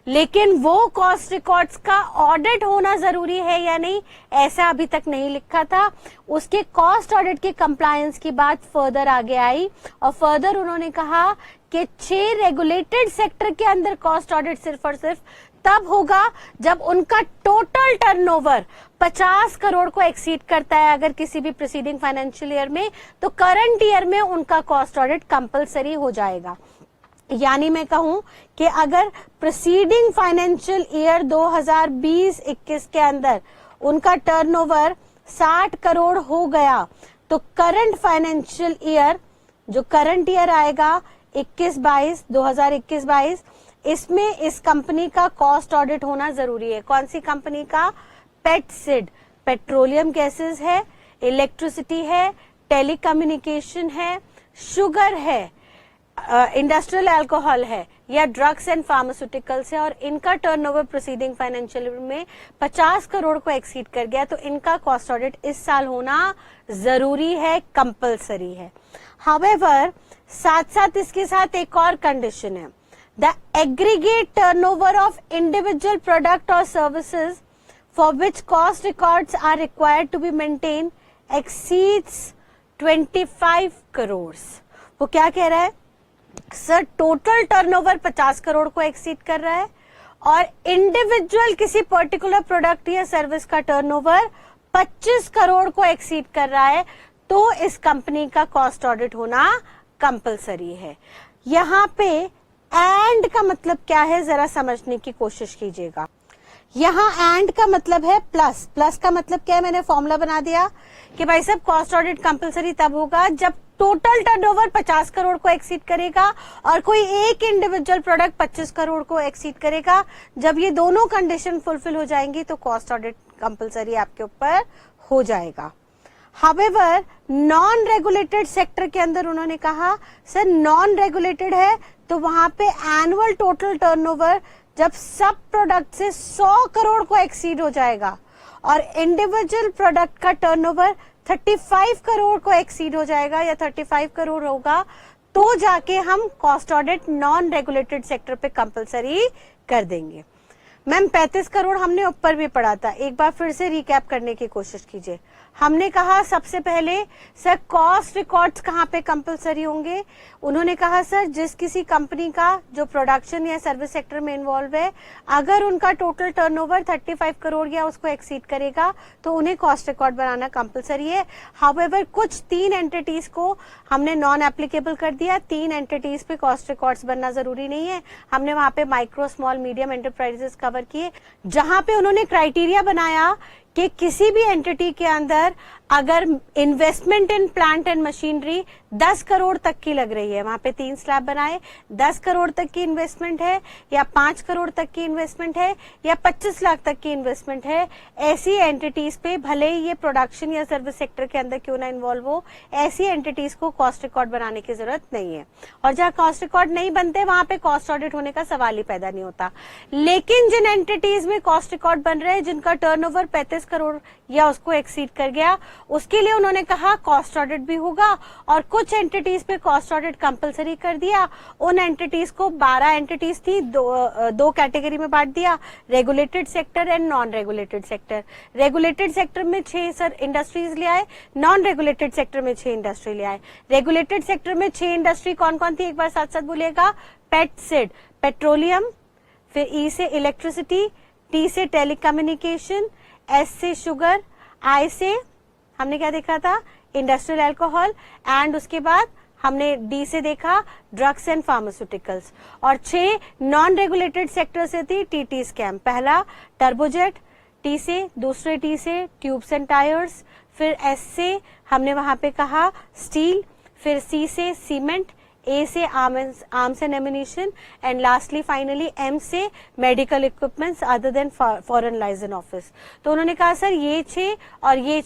लेकिन वो कॉस्ट रिकॉर्ड्स का ऑडिट होना जरूरी है या नहीं, ऐसा अभी तक नहीं लिखा था। उसके कॉस्ट ऑडिट के कंप्लायंस की बात फर्दर आगे आई और फर्दर उन्होंने कहा कि 6 रेगुलेटेड सेक्टर के अंदर कॉस्ट ऑडिट सिर्फ और सिर्फ तब होगा जब उनका टोटल टर्नओवर 50 करोड़ को एक्सीड करता है। अगर किसी भी प्रीसीडिंग फाइनेंशियल ईयर में, तो करंट ईयर में उनका कॉस्ट ऑडिट कंपलसरी हो जाएगा। यानी मैं कहूं कि अगर प्रीसीडिंग फाइनेंशियल ईयर 2020-21 के अंदर उनका टर्नओवर 60 करोड़ हो गया, तो करंट फाइनेंशियल ईयर, जो करंट ईयर आएगा 2021-22, इसमें इस कंपनी का कॉस्ट ऑडिट होना जरूरी है। कौन सी कंपनी का? पेट सिड। पेट्रोलियम गैसेस है, इलेक्ट्रिसिटी है, टेलीकम्युनिकेशन है, शुगर है, इंडस्ट्रियल अल्कोहल है, या ड्रग्स एंड फार्मास्यूटिकल्स है, और इनका टर्नओवर प्रीसीडिंग फाइनेंशियल ईयर में 50 करोड़ को एक्सीड कर गया, तो इनका कॉस्ट ऑडिट इस साल होना जरूरी है, कंपलसरी है। हाउएवर साथ साथ इसके साथ एक और कंडीशन है, the aggregate turnover of individual product और services for which cost records are required to be maintain exceeds 25 crore. वो क्या कह रहा है? सर टोटल टर्नओवर 50 करोड़ को एक्सीड कर रहा है और इंडिविजुअल किसी पर्टिकुलर प्रोडक्ट या सर्विस का टर्नओवर 25 करोड़ को एक्सीड कर रहा है, तो इस कंपनी का कॉस्ट ऑडिट होना कंपलसरी है। यहाँ पे एंड का मतलब क्या है जरा समझने की कोशिश कीजिएगा। यहाँ एंड का मतलब है प्लस। प्लस का मतलब क्या है? मैंने फॉर्मूला बना दिया कि भाई साहब कॉस्ट ऑडिट कंपलसरी तब होगा जब टोटल टर्नओवर 50 करोड़ को एक्सीड करेगा और कोई एक इंडिविजुअल प्रोडक्ट 25 करोड़ को एक्सीड करेगा। जब ये दोनों कंडीशन फुलफिल हो जाएंगी तो कॉस्ट ऑडिट कंपलसरी आपके ऊपर हो जाएगा। हाउएवर नॉन रेगुलेटेड सेक्टर के अंदर उन्होंने कहा सर नॉन रेगुलेटेड है तो वहां पे एनुअल टोटल टर्नओवर जब सब प्रोडक्ट से 100 करोड़ को एक्सीड हो जाएगा और इंडिविजुअल प्रोडक्ट का टर्नओवर 35 करोड़ को एक्सीड हो जाएगा या 35 करोड़ होगा, तो जाके हम cost audit non regulated sector पे कंपलसरी कर देंगे। मैम 35 करोड़ हमने ऊपर भी पढ़ा था, एक बार फिर से रिकैप करने की कोशिश कीजिए। हमने कहा सबसे पहले सर कॉस्ट रिकॉर्ड्स कहाँ पे कंपलसरी होंगे। उन्होंने कहा सर जिस किसी कंपनी का जो प्रोडक्शन या सर्विस सेक्टर में इन्वॉल्व है, अगर उनका टोटल टर्नओवर 35 करोड़ या उसको एक्सीड करेगा तो उन्हें कॉस्ट रिकॉर्ड बनाना कंपलसरी है। हाउएवर कुछ 3 एंटिटीज को हमने नॉन एप्लीकेबल कर दिया, 3 एंटिटीज पे कॉस्ट रिकॉर्ड्स बनना जरूरी नहीं है। हमने वहां पे micro small medium enterprises cover किए, जहां पे उन्होंने क्राइटेरिया बनाया कि किसी भी एंटिटी के अंदर अगर investment in plant and machinery 10 crore तक की लग रही है, वहां पे 3 स्लैब बनाए, 10 करोड़ तक की इन्वेस्टमेंट है या 5 करोड़ तक की इन्वेस्टमेंट है या 25 लाख तक की इन्वेस्टमेंट है, ऐसी एंटिटीज पे भले ही ये प्रोडक्शन या सर्विस सेक्टर के अंदर क्यों ना इन्वॉल्व हो, ऐसी एंटिटीज को कॉस्ट रिकॉर्ड बनाने की जरूरत नहीं है। और जहां कॉस्ट रिकॉर्ड नहीं बनते वहां पे कॉस्ट ऑडिट होने का सवाल ही पैदा नहीं होता। लेकिन जिन एंटिटीज में कॉस्ट रिकॉर्ड बन रहे हैं, जिनका टर्नओवर 35 करोड़ या उसको एक्सीड कर गया, उसके लिए उन्होंने कहा कॉस्ट ऑडिट भी होगा। और कुछ एंटिटीज पे कॉस्ट ऑडिट कंपलसरी कर दिया। उन एंटिटीज को 12 एंटिटीज थी, दो कैटेगरी में बांट दिया, regulated sector and non regulated sector. Regulated sector में 6 सर इंडस्ट्रीज ले आए, नॉन रेगुलेटेड सेक्टर में 6 इंडस्ट्री ले आए। रेगुलेटेड सेक्टर में 6 इंडस्ट्री कौन कौन थी, एक बार साथ साथ बोलिएगा। पेटसिड पेट्रोलियम, फिर ई से इलेक्ट्रिसिटी, टी से टेलीकम्युनिकेशन, एस से शुगर, आई से हमने क्या देखा था, इंडस्ट्रियल अल्कोहल, एंड उसके बाद हमने डी से देखा ड्रग्स एंड फार्मास्यूटिकल्स। और 6 नॉन रेगुलेटेड सेक्टर से थी टीटी स्कैम। पहला टर्बोजेट, टी से, दूसरे टी से ट्यूब्स एंड टायर्स, फिर एस से हमने वहां पे कहा स्टील, फिर सी से सीमेंट, ए से arms and ammunition, and lastly finally M से medical equipments other than foreign licence office. तो उन्होंने कहा सर ये 6 और ये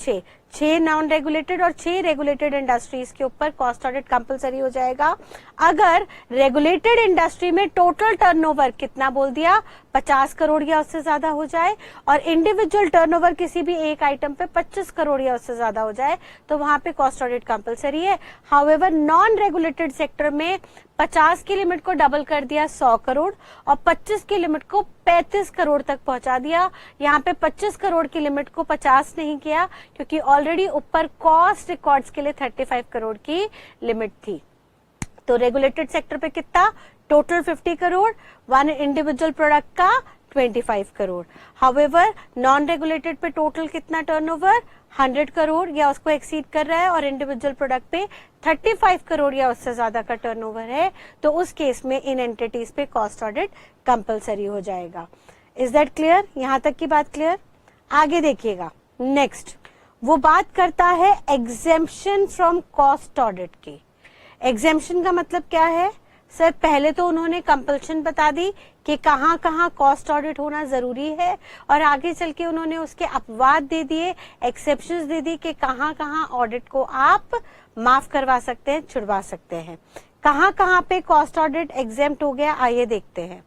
6 नॉन रेगुलेटेड और 6 रेगुलेटेड इंडस्ट्रीज के ऊपर कॉस्ट ऑडिट कंपलसरी हो जाएगा। अगर रेगुलेटेड इंडस्ट्री में टोटल टर्नओवर कितना बोल दिया, 50 करोड़ या उससे ज्यादा हो जाए, और इंडिविजुअल टर्नओवर किसी भी एक आइटम पे 25 करोड़ या उससे ज्यादा हो जाए, तो वहां पे कॉस्ट ऑडिट कंपलसरी है। हाउएवर नॉन रेगुलेटेड सेक्टर में 50 की लिमिट को डबल कर दिया 100 करोड़ और 25 की लिमिट को 35 करोड़ तक पहुंचा दिया। यहाँ पे 25 करोड़ की लिमिट को 50 नहीं किया क्योंकि ऑलरेडी ऊपर कॉस्ट रिकॉर्ड्स के लिए 35 करोड़ की लिमिट थी। तो रेगुलेटेड सेक्टर पे कितना, total 50 crore, one individual product का 25 करोड़। हाउएवर नॉन रेगुलेटेड पे टोटल कितना टर्नओवर, 100 करोड़ या उसको एक्सीड कर रहा है, और इंडिविजुअल प्रोडक्ट पे 35 करोड़ या उससे ज्यादा का टर्नओवर है, तो उस केस में इन एंटिटीज पे कॉस्ट ऑडिट कंपलसरी हो जाएगा। Is that clear? यहां तक की बात क्लियर? आगे देखिएगा, नेक्स्ट वो बात करता है एग्जेम्पशन फ्रॉम कॉस्ट ऑडिट की। एग्जेम्पशन का मतलब क्या है सर? पहले तो उन्होंने कंपल्शन बता दी कि कहाँ कहाँ कॉस्ट ऑडिट होना जरूरी है, और आगे चल के उन्होंने उसके अपवाद दे दिए, एक्सेप्शंस दे दी कि कहाँ कहाँ ऑडिट को आप माफ करवा सकते हैं, छुड़वा सकते हैं। कहाँ कहाँ पे कॉस्ट ऑडिट एग्जेम्प्ट हो गया, आइए देखते हैं।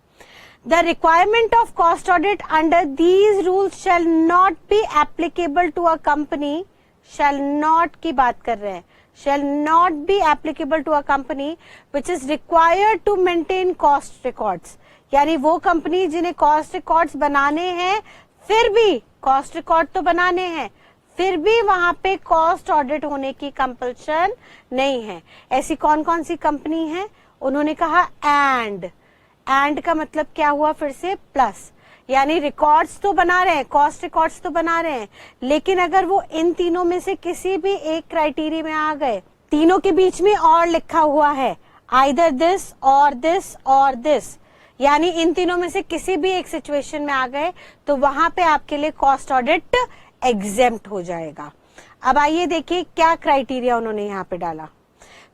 The requirement of cost audit under these rules shall not be applicable to a company, shall not की बात कर रहे हैं, shall not be applicable to a company which is required to maintain cost records। यानी वो company जिन्हें cost records बनाने हैं, फिर भी कॉस्ट रिकॉर्ड तो बनाने हैं, फिर भी वहां पे कॉस्ट ऑडिट होने की कंपल्शन नहीं है। ऐसी कौन कौन सी कंपनी है? उन्होंने कहा एंड का मतलब क्या हुआ, फिर से प्लस, यानी रिकॉर्ड्स तो बना रहे हैं, कॉस्ट रिकॉर्ड्स तो बना रहे हैं, लेकिन अगर वो इन तीनों में से किसी भी एक क्राइटेरिया में आ गए, तीनों के बीच में और लिखा हुआ है आइदर दिस और दिस और दिस, यानी इन तीनों में से किसी भी एक सिचुएशन में आ गए, तो वहां पे आपके लिए कॉस्ट ऑडिट एग्जेम्प्ट हो जाएगा। अब आइए देखिए क्या क्राइटेरिया उन्होंने यहाँ पे डाला।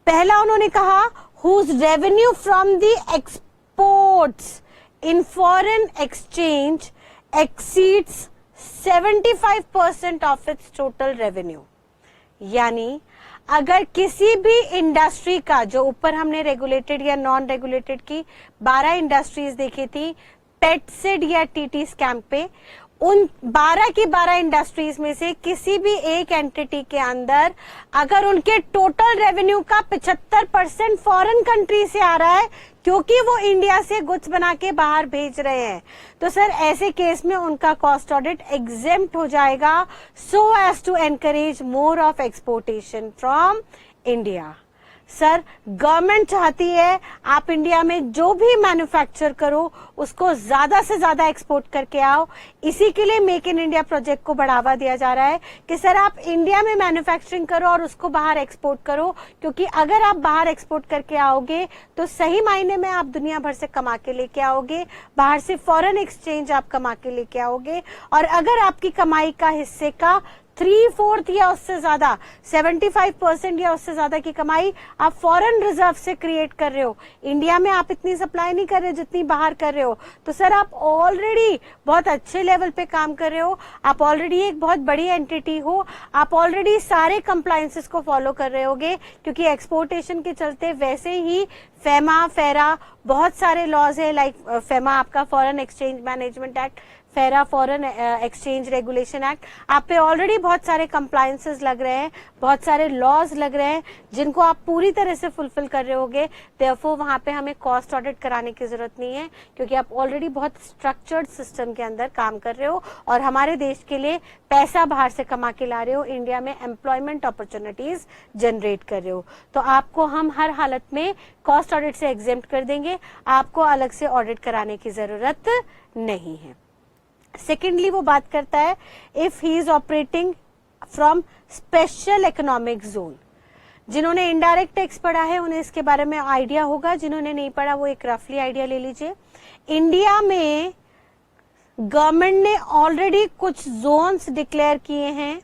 पहला उन्होंने कहा whose revenue from the exports in foreign exchange exceeds 75% of its total revenue। यानी अगर किसी भी इंडस्ट्री का, जो ऊपर हमने रेगुलेटेड या नॉन रेगुलेटेड की 12 इंडस्ट्रीज देखी थी पेटसिड या टीटी स्कैम पे, उन 12 की 12 इंडस्ट्रीज में से किसी भी एक एंटिटी के अंदर अगर उनके टोटल रेवेन्यू का 75% फॉरेन कंट्री से आ रहा है, क्योंकि वो इंडिया से गुड्स बना के बाहर भेज रहे हैं। तो सर ऐसे केस में उनका कॉस्ट ऑडिट एग्जेम्प्ट हो जाएगा, so as to encourage more of exportation from India. Sir government चाहती है आप इंडिया में जो भी मैन्युफैक्चर करो उसको ज्यादा से ज्यादा एक्सपोर्ट करके आओ। इसी के लिए मेक इन इंडिया प्रोजेक्ट को बढ़ावा दिया जा रहा है कि सर आप इंडिया में मैन्युफैक्चरिंग करो और उसको बाहर एक्सपोर्ट करो, क्योंकि अगर आप बाहर एक्सपोर्ट करके आओगे तो सही मायने में आप दुनिया भर से कमा के लेके आओगे, बाहर से फॉरेन एक्सचेंज आप कमा के लेके आओगे। और अगर आपकी कमाई का हिस्से का 3/4 या उससे ज्यादा 75% या उससे ज्यादा की कमाई आप फॉरेन रिजर्व से क्रिएट कर रहे हो, इंडिया में आप इतनी सप्लाई नहीं कर रहे हो जितनी बाहर कर रहे हो, तो सर आप ऑलरेडी बहुत अच्छे लेवल पे काम कर रहे हो, आप ऑलरेडी एक बहुत बड़ी एंटिटी हो, आप ऑलरेडी सारे कंप्लायंसेस को फॉलो कर रहे होगे, क्योंकि एक्सपोर्टेशन के चलते वैसे ही फेमा फेरा बहुत सारे लॉज है, लाइक फेमा आपका फॉरेन एक्सचेंज मैनेजमेंट एक्ट, फेरा फॉरेन एक्सचेंज रेगुलेशन एक्ट, आप पे ऑलरेडी बहुत सारे कंप्लायंसेस लग रहे हैं, बहुत सारे लॉज लग रहे हैं जिनको आप पूरी तरह से फुलफिल कर रहे होगे। देयरफॉर वहां पे हमें कॉस्ट ऑडिट कराने की जरूरत नहीं है, क्योंकि आप ऑलरेडी बहुत स्ट्रक्चर्ड सिस्टम के अंदर काम कर रहे हो और हमारे देश के लिए पैसा बाहर से कमा के ला रहे हो, इंडिया में एम्प्लॉयमेंट अपॉर्चुनिटीज जनरेट कर रहे हो। तो आपको हम हर हालत में कॉस्ट ऑडिट से एग्जेम्प्ट कर देंगे, आपको अलग से ऑडिट कराने की जरूरत नहीं है। सेकेंडली वो बात करता है if he is operating from special economic zone. जिन्होंने इनडायरेक्ट टैक्स पढ़ा है उन्हें इसके बारे में आइडिया होगा, जिन्होंने नहीं पढ़ा वो एक रफली आइडिया ले लीजिए। इंडिया में गवर्नमेंट ने ऑलरेडी कुछ जोन्स डिक्लेयर किए हैं,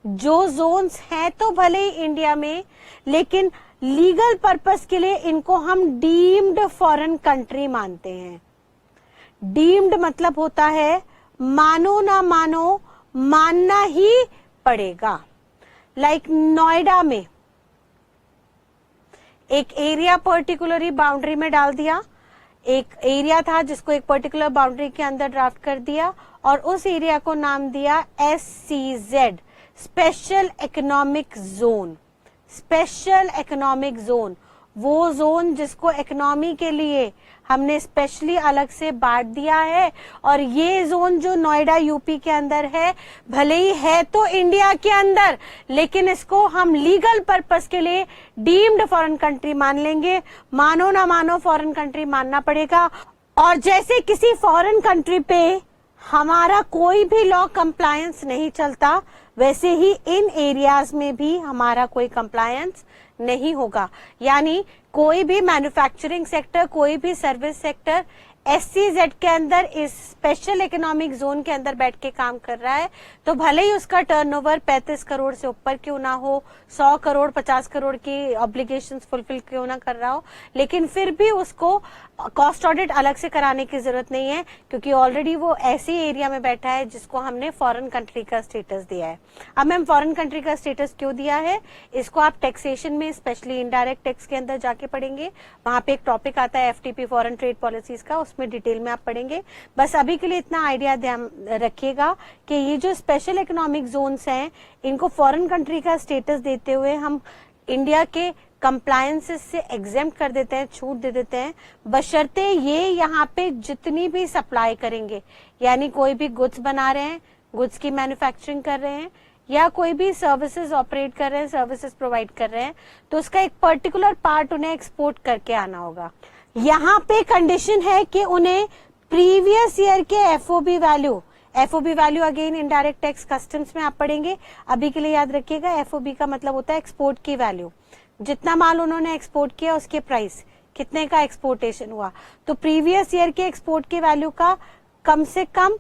जो जोन्स हैं तो भले ही इंडिया में, लेकिन लीगल पर्पस के लिए इनको हम डीम्ड फॉरेन कंट्री मानते हैं। डीम्ड मतलब होता है मानो ना मानो, मानना ही पड़ेगा। लाइक नोएडा में एक एरिया पर्टिकुलरली बाउंड्री में डाल दिया, एक एरिया था जिसको एक पर्टिकुलर बाउंड्री के अंदर ड्राफ्ट कर दिया और उस एरिया को नाम दिया SCZ, special economic zone. Special economic zone वो जोन जिसको इकोनॉमी के लिए हमने स्पेशली अलग से बांट दिया है, और ये जोन जो नोएडा यूपी के अंदर है, भले ही है तो इंडिया के अंदर, लेकिन इसको हम लीगल पर्पस के लिए डीम्ड फॉरेन कंट्री मान लेंगे। मानो ना मानो फॉरेन कंट्री मानना पड़ेगा। और जैसे किसी फॉरेन कंट्री पे हमारा कोई भी लॉ कंप्लायंस नहीं चलता, वैसे ही इन एरियाज में भी हमारा कोई कंप्लायंस नहीं होगा। यानी कोई भी मैन्युफैक्चरिंग सेक्टर, कोई भी सर्विस सेक्टर SCZ के अंदर इस स्पेशल इकोनॉमिक जोन के अंदर बैठ के काम कर रहा है, तो भले ही उसका टर्नओवर 35 करोड़ से ऊपर क्यों ना हो, 100 करोड़ 50 करोड़ की ऑब्लिगेशंस फुलफिल क्यों ना कर रहा हो, लेकिन फिर भी उसको कॉस्ट ऑडिट अलग से कराने की जरूरत नहीं है, क्योंकि ऑलरेडी वो ऐसी एरिया में बैठा है जिसको हमने फॉरेन कंट्री का स्टेटस दिया है। अब मैम फॉरेन कंट्री का स्टेटस क्यों दिया है, इसको आप टैक्सेशन में स्पेशली इनडायरेक्ट टैक्स के अंदर जाके पढ़ेंगे, वहां पे एक टॉपिक आता है FTP फॉरेन ट्रेड पॉलिसीज का, उसमें डिटेल में आप पढ़ेंगे। बस अभी के लिए इतना आइडिया ध्यान रखिएगा कि ये जो स्पेशल इकोनॉमिक जोन्स हैं, इनको फॉरेन कंट्री का स्टेटस देते हुए हम इंडिया के कंप्लायंसेस से एग्जेम्प्ट कर देते हैं, छूट दे देते हैं, बशर्ते ये यहाँ पे जितनी भी सप्लाई करेंगे, यानी कोई भी गुड्स बना रहे हैं, गुड्स की मैन्युफैक्चरिंग कर रहे हैं, या कोई भी सर्विसेज ऑपरेट कर रहे हैं, सर्विसेज प्रोवाइड कर रहे हैं, तो उसका एक पर्टिकुलर पार्ट उन्हें एक्सपोर्ट करके आना होगा। यहाँ पे कंडीशन है कि उन्हें प्रीवियस ईयर के FOB value again indirect tax customs में आप पढ़ेंगे, अभी के लिए याद रखिएगा FOB का मतलब होता है एक्सपोर्ट की वैल्यू, जितना माल उन्होंने एक्सपोर्ट किया उसके प्राइस, कितने का एक्सपोर्टेशन हुआ, तो प्रीवियस ईयर के एक्सपोर्ट की वैल्यू का कम से कम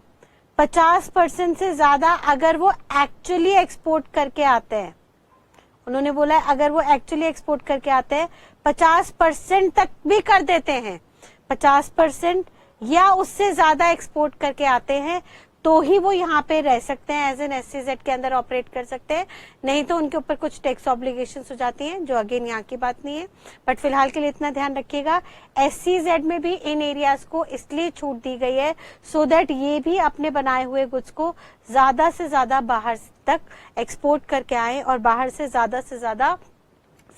50% से ज्यादा अगर वो एक्चुअली एक्सपोर्ट करके आते हैं, उन्होंने बोला है अगर वो एक्चुअली एक्सपोर्ट करके आते हैं 50% तक भी कर देते हैं, 50% या उससे ज्यादा एक्सपोर्ट करके आते हैं, तो ही वो यहाँ पे रह सकते हैं, एज एन SCZ के अंदर ऑपरेट कर सकते हैं, नहीं तो उनके ऊपर कुछ टैक्स ऑब्लिगेशंस हो जाती हैं, जो अगेन यहाँ की बात नहीं है। बट फिलहाल के लिए इतना ध्यान रखिएगा, SCZ में भी इन एरियाज को इसलिए छूट दी गई है सो दैट ये भी अपने बनाए हुए गुड्स को ज्यादा से ज्यादा बाहर तक एक्सपोर्ट करके आए और बाहर से ज्यादा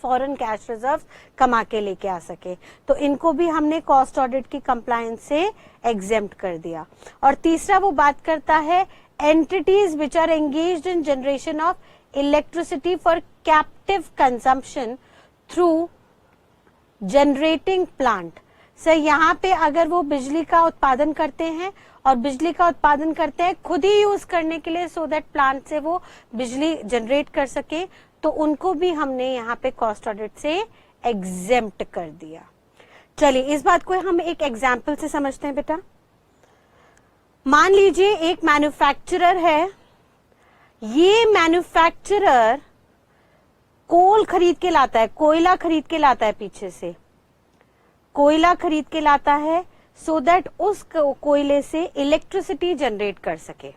फॉरेन कैश रिजर्व कमा के लेके आ सके। तो इनको भी हमने कॉस्ट ऑडिट की कंप्लायंस से एग्जेम्प्ट कर दिया। और तीसरा वो बात करता है entities which are engaged in generation of electricity for captive consumption through generating plant. Sir यहाँ पे अगर वो बिजली का उत्पादन करते हैं और बिजली का उत्पादन करते हैं खुद ही यूज करने के लिए सो दैट प्लांट से वो बिजली जनरेट कर सके, तो उनको भी हमने यहाँ पे कॉस्ट ऑडिट से एग्जेम्प्ट कर दिया। चलिए इस बात को हम एक एग्जाम्पल से समझते हैं बेटा। मान लीजिए एक मैन्युफैक्चरर है, ये मैन्युफैक्चरर कोल खरीद के लाता है, कोयला खरीद के लाता है, पीछे से कोयला खरीद के लाता है सो दैट उस कोयले से इलेक्ट्रिसिटी जनरेट कर सके।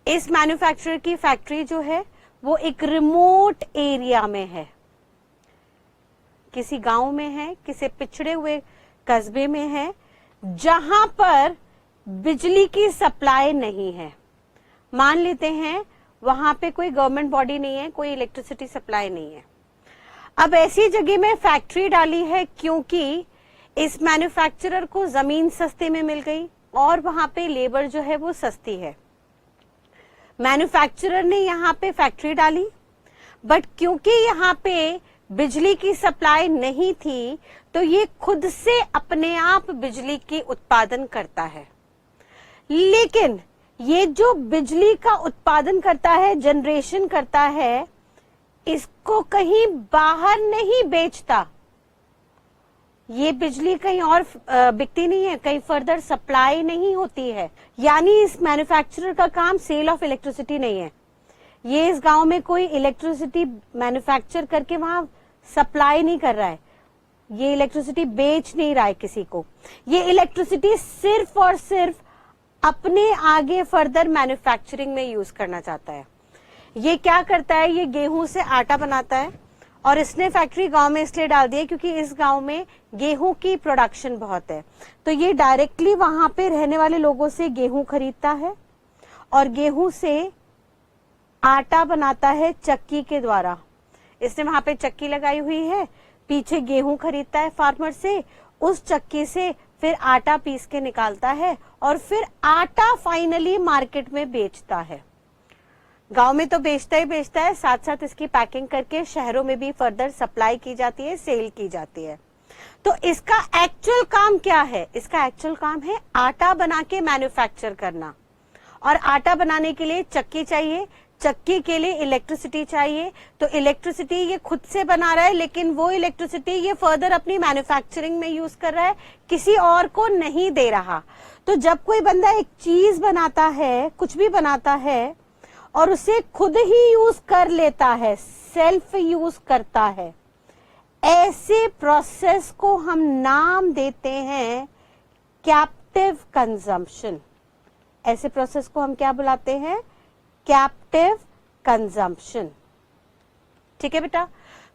इस मैन्युफैक्चरर की फैक्ट्री जो है वो एक रिमोट एरिया में है, किसी गांव में है, किसी पिछड़े हुए कस्बे में है जहां पर बिजली की सप्लाई नहीं है। मान लेते हैं वहां पे कोई गवर्नमेंट बॉडी नहीं है, कोई इलेक्ट्रिसिटी सप्लाई नहीं है। अब ऐसी जगह में फैक्ट्री डाली है क्योंकि इस मैन्युफैक्चरर को जमीन सस्ते में मिल गई और वहां पे लेबर जो है वो सस्ती है। मैन्युफैक्चरर ने यहाँ पे फैक्ट्री डाली, बट क्योंकि यहाँ पे बिजली की सप्लाई नहीं थी तो ये खुद से अपने आप बिजली की उत्पादन करता है। लेकिन ये जो बिजली का उत्पादन करता है, जनरेशन करता है, इसको कहीं बाहर नहीं बेचता। ये बिजली कहीं और बिकती नहीं है, कहीं फर्दर सप्लाई नहीं होती है। यानी इस मैन्युफैक्चरर का काम सेल ऑफ इलेक्ट्रिसिटी नहीं है। ये इस गांव में कोई इलेक्ट्रिसिटी मैन्युफैक्चर करके वहां सप्लाई नहीं कर रहा है, ये इलेक्ट्रिसिटी बेच नहीं रहा है किसी को। ये इलेक्ट्रिसिटी सिर्फ और सिर्फ अपने आगे फर्दर मैन्युफैक्चरिंग में यूज करना चाहता है। ये क्या करता है, ये गेहूं से आटा बनाता है और इसने फैक्ट्री गांव में इसलिए डाल दी है क्योंकि इस गांव में गेहूं की प्रोडक्शन बहुत है। तो ये डायरेक्टली वहां पे रहने वाले लोगों से गेहूं खरीदता है और गेहूं से आटा बनाता है चक्की के द्वारा। इसने वहां पे चक्की लगाई हुई है, पीछे गेहूं खरीदता है फार्मर से, उस चक्की से फिर आटा पीस के निकालता है और फिर आटा फाइनली मार्केट में बेचता है। गांव में तो बेचता ही बेचता है, साथ साथ इसकी पैकिंग करके शहरों में भी फर्दर सप्लाई की जाती है, सेल की जाती है। तो इसका एक्चुअल काम क्या है? इसका एक्चुअल काम है आटा बना के मैन्युफैक्चर करना। और आटा बनाने के लिए चक्की चाहिए, चक्की के लिए इलेक्ट्रिसिटी चाहिए। तो इलेक्ट्रिसिटी ये खुद से बना रहा है, लेकिन वो इलेक्ट्रिसिटी ये फर्दर अपनी मैन्युफैक्चरिंग में यूज कर रहा है, किसी और को नहीं दे रहा। तो जब कोई बंदा एक चीज बनाता है, कुछ भी बनाता है और उसे खुद ही यूज कर लेता है, सेल्फ यूज करता है, ऐसे प्रोसेस को हम नाम देते हैं कैप्टिव कंजम्पशन। ऐसे प्रोसेस को हम क्या बुलाते हैं? Captive consumption. ठीक है बेटा,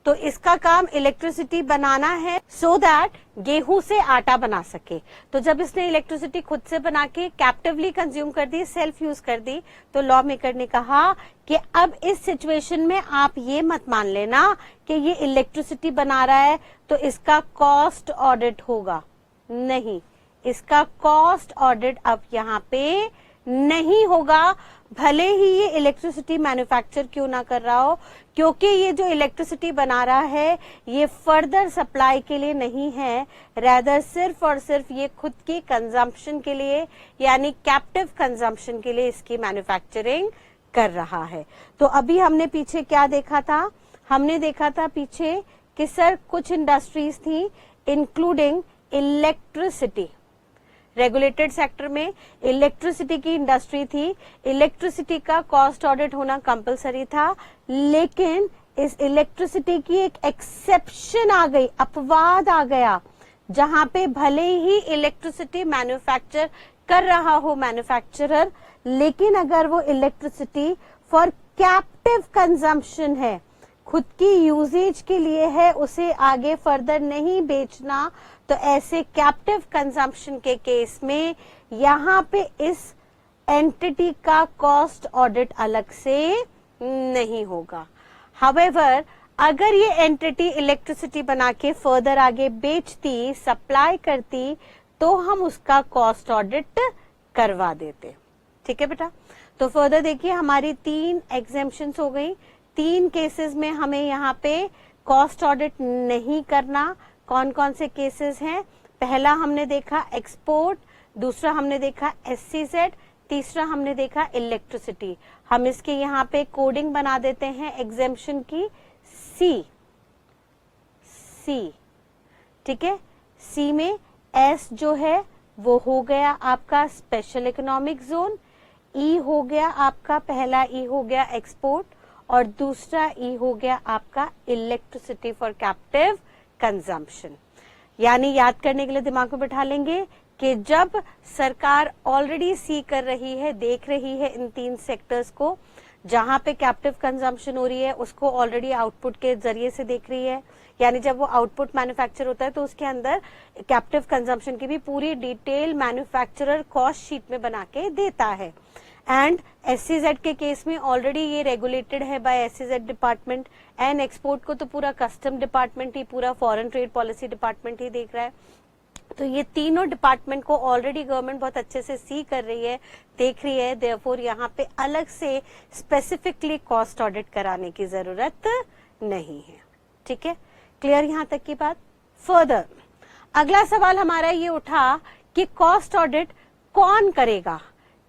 तो इसका काम इलेक्ट्रिसिटी बनाना है सो दैट गेहूं से आटा बना सके। तो जब इसने इलेक्ट्रिसिटी खुद से बना के कैप्टिवली कंज्यूम कर दी, सेल्फ यूज कर दी, तो लॉ मेकर ने कहा कि अब इस सिचुएशन में आप ये मत मान लेना कि ये इलेक्ट्रिसिटी बना रहा है तो इसका कॉस्ट ऑडिट होगा। नहीं, इसका कॉस्ट ऑडिट अब यहाँ पे नहीं होगा, भले ही ये इलेक्ट्रिसिटी मैन्युफैक्चर क्यों ना कर रहा हो, क्योंकि ये जो इलेक्ट्रिसिटी बना रहा है ये फर्दर सप्लाई के लिए नहीं है, रैदर सिर्फ और सिर्फ ये खुद की कंजम्पशन के लिए, यानी कैप्टिव कंजम्पशन के लिए इसकी मैन्युफैक्चरिंग कर रहा है। तो अभी हमने पीछे क्या देखा था? हमने देखा था पीछे कि सर कुछ इंडस्ट्रीज थी इंक्लूडिंग इलेक्ट्रिसिटी। रेगुलेटेड सेक्टर में इलेक्ट्रिसिटी की इंडस्ट्री थी, इलेक्ट्रिसिटी का कॉस्ट ऑडिट होना कंपलसरी था, लेकिन इस इलेक्ट्रिसिटी की एक एक्सेप्शन आ गई, अपवाद आ गया, जहां पे भले ही इलेक्ट्रिसिटी मैन्युफैक्चर कर रहा हो मैन्युफैक्चरर, लेकिन अगर वो इलेक्ट्रिसिटी फॉर कैप्टिव कंजम्पशन है, खुद की यूजेज के लिए है, उसे आगे फर्दर नहीं बेचना, तो ऐसे कैप्टिव कंजम्पशन के केस में यहाँ पे इस एंटिटी का कॉस्ट ऑडिट अलग से नहीं होगा। हाउएवर अगर ये एंटिटी इलेक्ट्रिसिटी बना के फर्दर आगे बेचती, सप्लाई करती, तो हम उसका कॉस्ट ऑडिट करवा देते। ठीक है बेटा। तो फर्दर देखिए हमारी 3 एग्जेम्पशंस हो गई। 3 केसेस में हमें यहाँ पे कॉस्ट ऑडिट नहीं करना। कौन कौन से केसेस हैं? पहला हमने देखा एक्सपोर्ट, दूसरा हमने देखा एससीजेड, तीसरा हमने देखा इलेक्ट्रिसिटी। हम इसके यहाँ पे कोडिंग बना देते हैं एग्जेम्पशन की सी। ठीक है। सी में एस जो है वो हो गया आपका स्पेशल इकोनॉमिक जोन, ई हो गया आपका, पहला ई हो गया एक्सपोर्ट और दूसरा ई हो गया आपका इलेक्ट्रिसिटी फॉर कैप्टिव कंजम्पशन। यानी याद करने के लिए दिमाग में बैठा लेंगे कि जब सरकार ऑलरेडी सी कर रही है, देख रही है इन 3 सेक्टर्स को, जहां पे कैप्टिव कंजम्पशन हो रही है उसको ऑलरेडी आउटपुट के जरिए से देख रही है। यानी जब वो आउटपुट मैन्युफैक्चर होता है तो उसके अंदर कैप्टिव कंजम्पशन की भी पूरी डिटेल मैन्युफैक्चरर कॉस्ट शीट में बना के देता है। एंड एससीजेड के केस में ऑलरेडी ये रेगुलेटेड है by SEZ department, and export को तो पूरा कस्टम डिपार्टमेंट ही, पूरा फॉरेन ट्रेड पॉलिसी डिपार्टमेंट ही देख रहा है। तो ये तीनों डिपार्टमेंट को ऑलरेडी गवर्नमेंट बहुत अच्छे से सी कर रही है, देख रही है। देयरफॉर यहाँ पे अलग से स्पेसिफिकली कॉस्ट ऑडिट कराने की जरूरत नहीं है। ठीक है, क्लियर यहाँ तक की बात। फर्दर अगला सवाल हमारा ये उठा कि कॉस्ट ऑडिट कौन करेगा,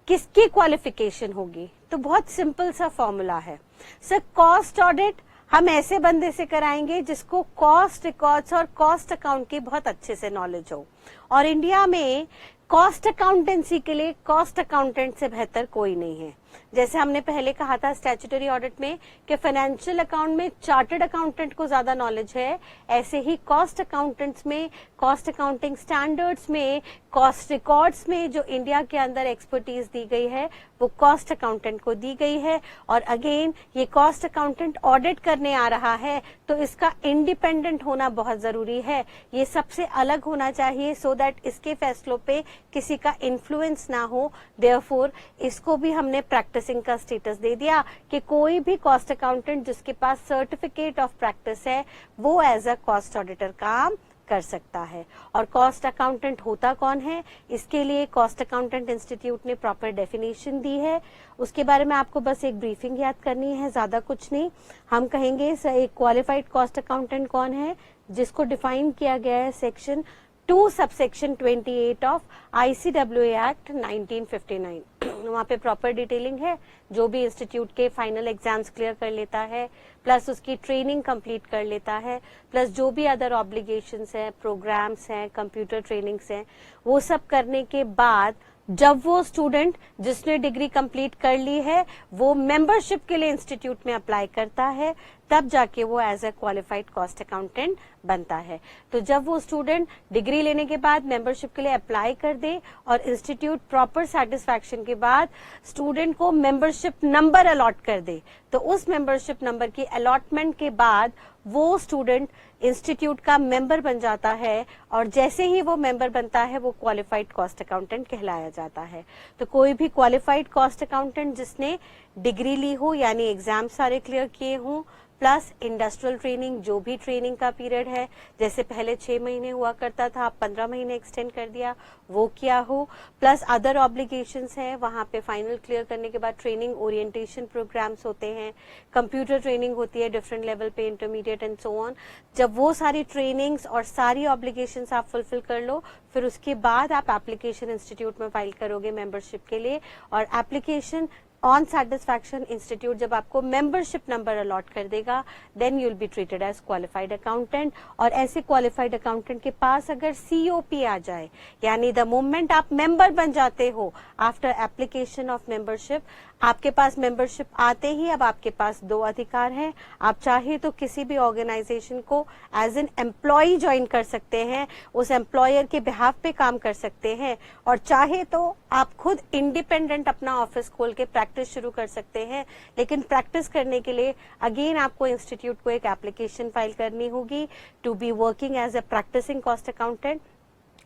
किसकी क्वालिफिकेशन होगी? तो बहुत सिंपल सा फॉर्मूला है सर। कॉस्ट ऑडिट हम ऐसे बंदे से कराएंगे जिसको कॉस्ट रिकॉर्ड्स और कॉस्ट अकाउंट की बहुत अच्छे से नॉलेज हो, और इंडिया में कॉस्ट अकाउंटेंसी के लिए कॉस्ट अकाउंटेंट से बेहतर कोई नहीं है। जैसे हमने पहले कहा था स्टैट्यूटरी ऑडिट में कि फाइनेंशियल अकाउंट में चार्टर्ड अकाउंटेंट को ज्यादा नॉलेज है, ऐसे ही कॉस्ट अकाउंटेंट्स में, कॉस्ट अकाउंटिंग स्टैंडर्ड्स में, कॉस्ट रिकॉर्ड्स में जो इंडिया के अंदर एक्सपर्टीज दी गई है वो कॉस्ट अकाउंटेंट को दी गई है। और अगेन ये कॉस्ट अकाउंटेंट ऑडिट करने आ रहा है तो इसका इंडिपेंडेंट होना बहुत जरूरी है। ये सबसे अलग होना चाहिए सो दैट इसके फैसलों पे किसी का इन्फ्लुएंस ना हो। देयरफॉर इसको भी हमने प्रैक्टिसिंग का स्टेटस दे दिया कि कोई भी कॉस्ट अकाउंटेंट जिसके पास सर्टिफिकेट ऑफ प्रैक्टिस है वो एज अ कॉस्ट ऑडिटर काम कर सकता है। और कॉस्ट अकाउंटेंट होता कौन है, इसके लिए कॉस्ट अकाउंटेंट इंस्टीट्यूट ने प्रॉपर डेफिनेशन दी है। उसके बारे में आपको बस एक ब्रीफिंग याद करनी है, ज्यादा कुछ नहीं। हम कहेंगे एक क्वालिफाइड कॉस्ट अकाउंटेंट कौन है, जिसको डिफाइन किया गया है section 2 subsection 28 of ICWA act 1959। वहाँ पे प्रॉपर डिटेलिंग है। जो भी इंस्टीट्यूट के फाइनल एग्जाम्स क्लियर कर लेता है, प्लस उसकी ट्रेनिंग कंप्लीट कर लेता है, प्लस जो भी अदर ऑब्लिगेशंस हैं, प्रोग्राम्स हैं, कंप्यूटर ट्रेनिंग्स हैं, वो सब करने के बाद जब वो स्टूडेंट जिसने डिग्री कंप्लीट कर ली है वो मेंबरशिप के लिए इंस्टीट्यूट में अप्लाई करता है, तब जाके वो as a qualified cost accountant बनता है। तो जब वो स्टूडेंट डिग्री लेने के बाद मेंबरशिप के लिए अप्लाई कर दे और इंस्टीट्यूट प्रॉपर सेटिस्फैक्शन के बाद स्टूडेंट को मेंबरशिप नंबर अलॉट कर दे, तो उस मेंबरशिप नंबर की अलॉटमेंट के बाद वो स्टूडेंट इंस्टीट्यूट का मेंबर बन जाता है, और जैसे ही वो मेंबर बनता है वो क्वालिफाइड कॉस्ट अकाउंटेंट कहलाया जाता है। तो कोई भी क्वालिफाइड कॉस्ट अकाउंटेंट जिसने डिग्री ली हो, यानी एग्जाम सारे क्लियर किए हों, प्लस इंडस्ट्रियल ट्रेनिंग, जो भी ट्रेनिंग का पीरियड है, जैसे पहले 6 महीने हुआ करता था, 15 महीने एक्सटेंड कर दिया, वो किया हो, प्लस अदर ऑब्लिगेशंस हैं, वहां पे फाइनल क्लियर करने के बाद ट्रेनिंग ओरिएंटेशन प्रोग्राम्स होते हैं, कंप्यूटर ट्रेनिंग होती है डिफरेंट लेवल पे, इंटरमीडिएट एंड सो ऑन। जब वो सारी ट्रेनिंग्स और सारी ऑब्लिगेशंस आप फुलफिल कर लो, फिर उसके बाद आप एप्लीकेशन इंस्टीट्यूट में फाइल करोगे मेंबरशिप के लिए, और एप्लीकेशन ऑन सेटिस्फैक्शन इंस्टीट्यूट जब आपको मेंबरशिप नंबर अलॉट कर देगा, then you will be treated as qualified accountant. और ऐसे क्वालिफाइड अकाउंटेंट के पास अगर COP आ जाए, यानी द मोमेंट आप मेंबर बन जाते हो आफ्टर एप्लीकेशन ऑफ मेंबरशिप, आपके पास मेंबरशिप आते ही अब आपके पास 2 अधिकार हैं। आप चाहे तो किसी भी ऑर्गेनाइजेशन को एज एन एम्प्लॉय ज्वाइन कर सकते हैं, उस एम्प्लॉयर के बिहाफ पे काम कर सकते हैं, और चाहे तो आप खुद इंडिपेंडेंट अपना ऑफिस खोल के प्रैक्टिस शुरू कर सकते हैं। लेकिन प्रैक्टिस करने के लिए अगेन आपको इंस्टीट्यूट को एक एप्लीकेशन फाइल करनी होगी to be working as a practicing cost accountant.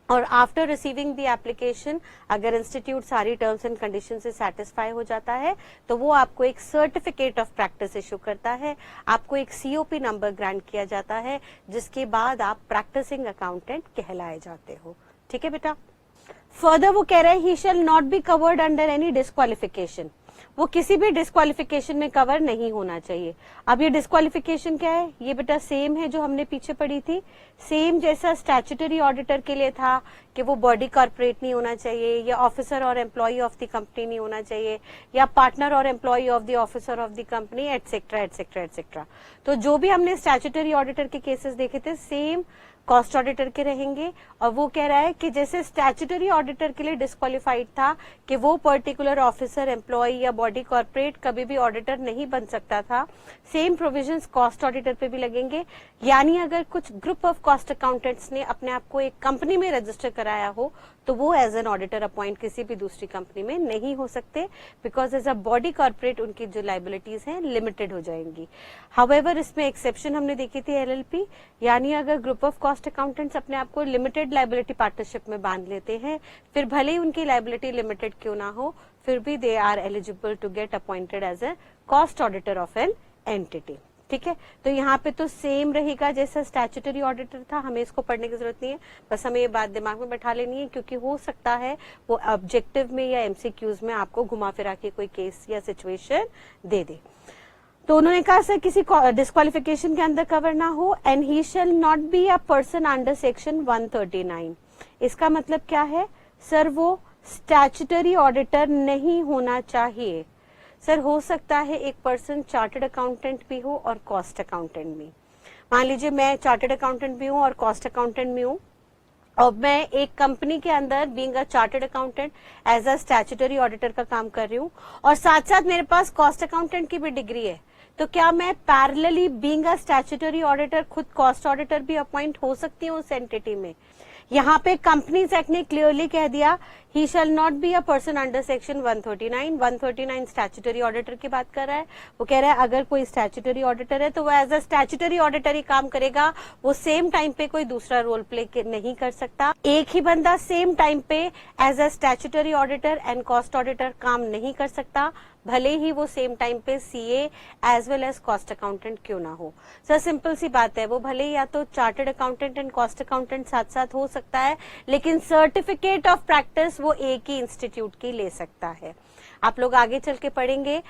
और आफ्टर रिसीविंग द एप्लीकेशन अगर इंस्टीट्यूट सारी टर्म्स एंड कंडीशन से सेटिस्फाई हो जाता है तो वो आपको एक सर्टिफिकेट ऑफ प्रैक्टिस इशू करता है, आपको एक सीओपी नंबर ग्रांट किया जाता है, जिसके बाद आप प्रैक्टिसिंग अकाउंटेंट कहलाए जाते हो। ठीक है बेटा। फर्दर वो कह रहे हैं he shall not be covered under any disqualification, वो किसी भी डिस्क्वालिफिकेशन में कवर नहीं होना चाहिए। अब ये डिस्क्वालिफिकेशन क्या है, ये बेटा सेम है जो हमने पीछे पढ़ी थी, सेम जैसा स्टैट्यूटरी ऑडिटर के लिए था कि वो बॉडी कॉर्पोरेट नहीं होना चाहिए, या ऑफिसर और एम्प्लॉय ऑफ द कंपनी नहीं होना चाहिए, या पार्टनर और employ of the officer of the company, etcetera etcetera etcetera. तो जो भी हमने स्टैट्यूटरी ऑडिटर के केसेस देखे थे सेम कॉस्ट ऑडिटर के रहेंगे। और वो कह रहा है कि जैसे स्टैट्यूटरी ऑडिटर के लिए डिस्क्वालिफाइड था कि वो पर्टिकुलर ऑफिसर, एम्प्लॉय या बॉडी कॉर्पोरेट कभी भी ऑडिटर नहीं बन सकता था, सेम प्रोविजंस कॉस्ट ऑडिटर पे भी लगेंगे। यानी अगर कुछ ग्रुप ऑफ कॉस्ट अकाउंटेंट्स ने अपने आप को एक कंपनी में रजिस्टर कराया हो तो वो एज एन ऑडिटर अपॉइंट किसी भी दूसरी कंपनी में नहीं हो सकते, because as a body corporate उनकी जो लाइबिलिटीज हैं लिमिटेड हो जाएंगी। हाउएवर इसमें एक्सेप्शन हमने देखी थी एलएलपी, यानी अगर ग्रुप ऑफ कॉस्ट अकाउंटेंट्स अपने आप को लिमिटेड लाइबिलिटी पार्टनरशिप में बांध लेते हैं, फिर भले ही उनकी लाइबिलिटी लिमिटेड क्यों ना हो, फिर भी they are eligible to get appointed as a cost auditor of an entity. ठीक है, तो यहाँ पे तो सेम रहेगा जैसा स्टैट्यूटरी ऑडिटर था, हमें इसको पढ़ने की जरूरत नहीं है, बस हमें ये बात दिमाग में बैठा लेनी है, क्योंकि हो सकता है वो ऑब्जेक्टिव में या एमसीक्यूज में आपको घुमा फिरा के कोई केस या सिचुएशन दे दे। तो उन्होंने कहा सर किसी डिस्क्वालिफिकेशन के अंदर कवर ना हो, and he shall not be a person under section 139। इसका मतलब क्या है सर, वो स्टैट्यूटरी ऑडिटर नहीं होना चाहिए। सर हो सकता है एक पर्सन चार्टर्ड अकाउंटेंट भी हो और कॉस्ट अकाउंटेंट भी। मान लीजिए मैं चार्टर्ड अकाउंटेंट भी हूँ और कॉस्ट अकाउंटेंट भी हूँ, और मैं एक कंपनी के अंदर being a chartered accountant as a statutory auditor का काम कर रही हूँ, और साथ साथ मेरे पास कॉस्ट अकाउंटेंट की भी डिग्री है। तो क्या मैं parallelly being a statutory auditor खुद कॉस्ट ऑडिटर भी अपॉइंट हो सकती हूँ उस एंटिटी में? यहाँ पे कंपनीज एक्ट ने क्लियरली कह दिया he shall not be a person under section 139। 139 statutory auditor की बात कर रहा है। वो कह रहा है अगर कोई स्टैट्यूटरी ऑडिटर है तो वो एज अ स्टैट्यूटरी ऑडिटर ही काम करेगा, वो सेम टाइम पे कोई दूसरा रोल प्ले नहीं कर सकता। एक ही बंदा सेम टाइम पे as a statutory auditor and cost auditor काम नहीं कर सकता, भले ही वो सेम टाइम पे CA as well as cost accountant क्यों ना हो। सर सिंपल सी बात है, वो भले ही या तो chartered accountant and cost accountant साथ साथ हो सकता है, लेकिन सर्टिफिकेट ऑफ प्रैक्टिस वो एक ही इंस्टीट्यूट की ले सकता है। आप लोग आगे चल के पढ़ेंगे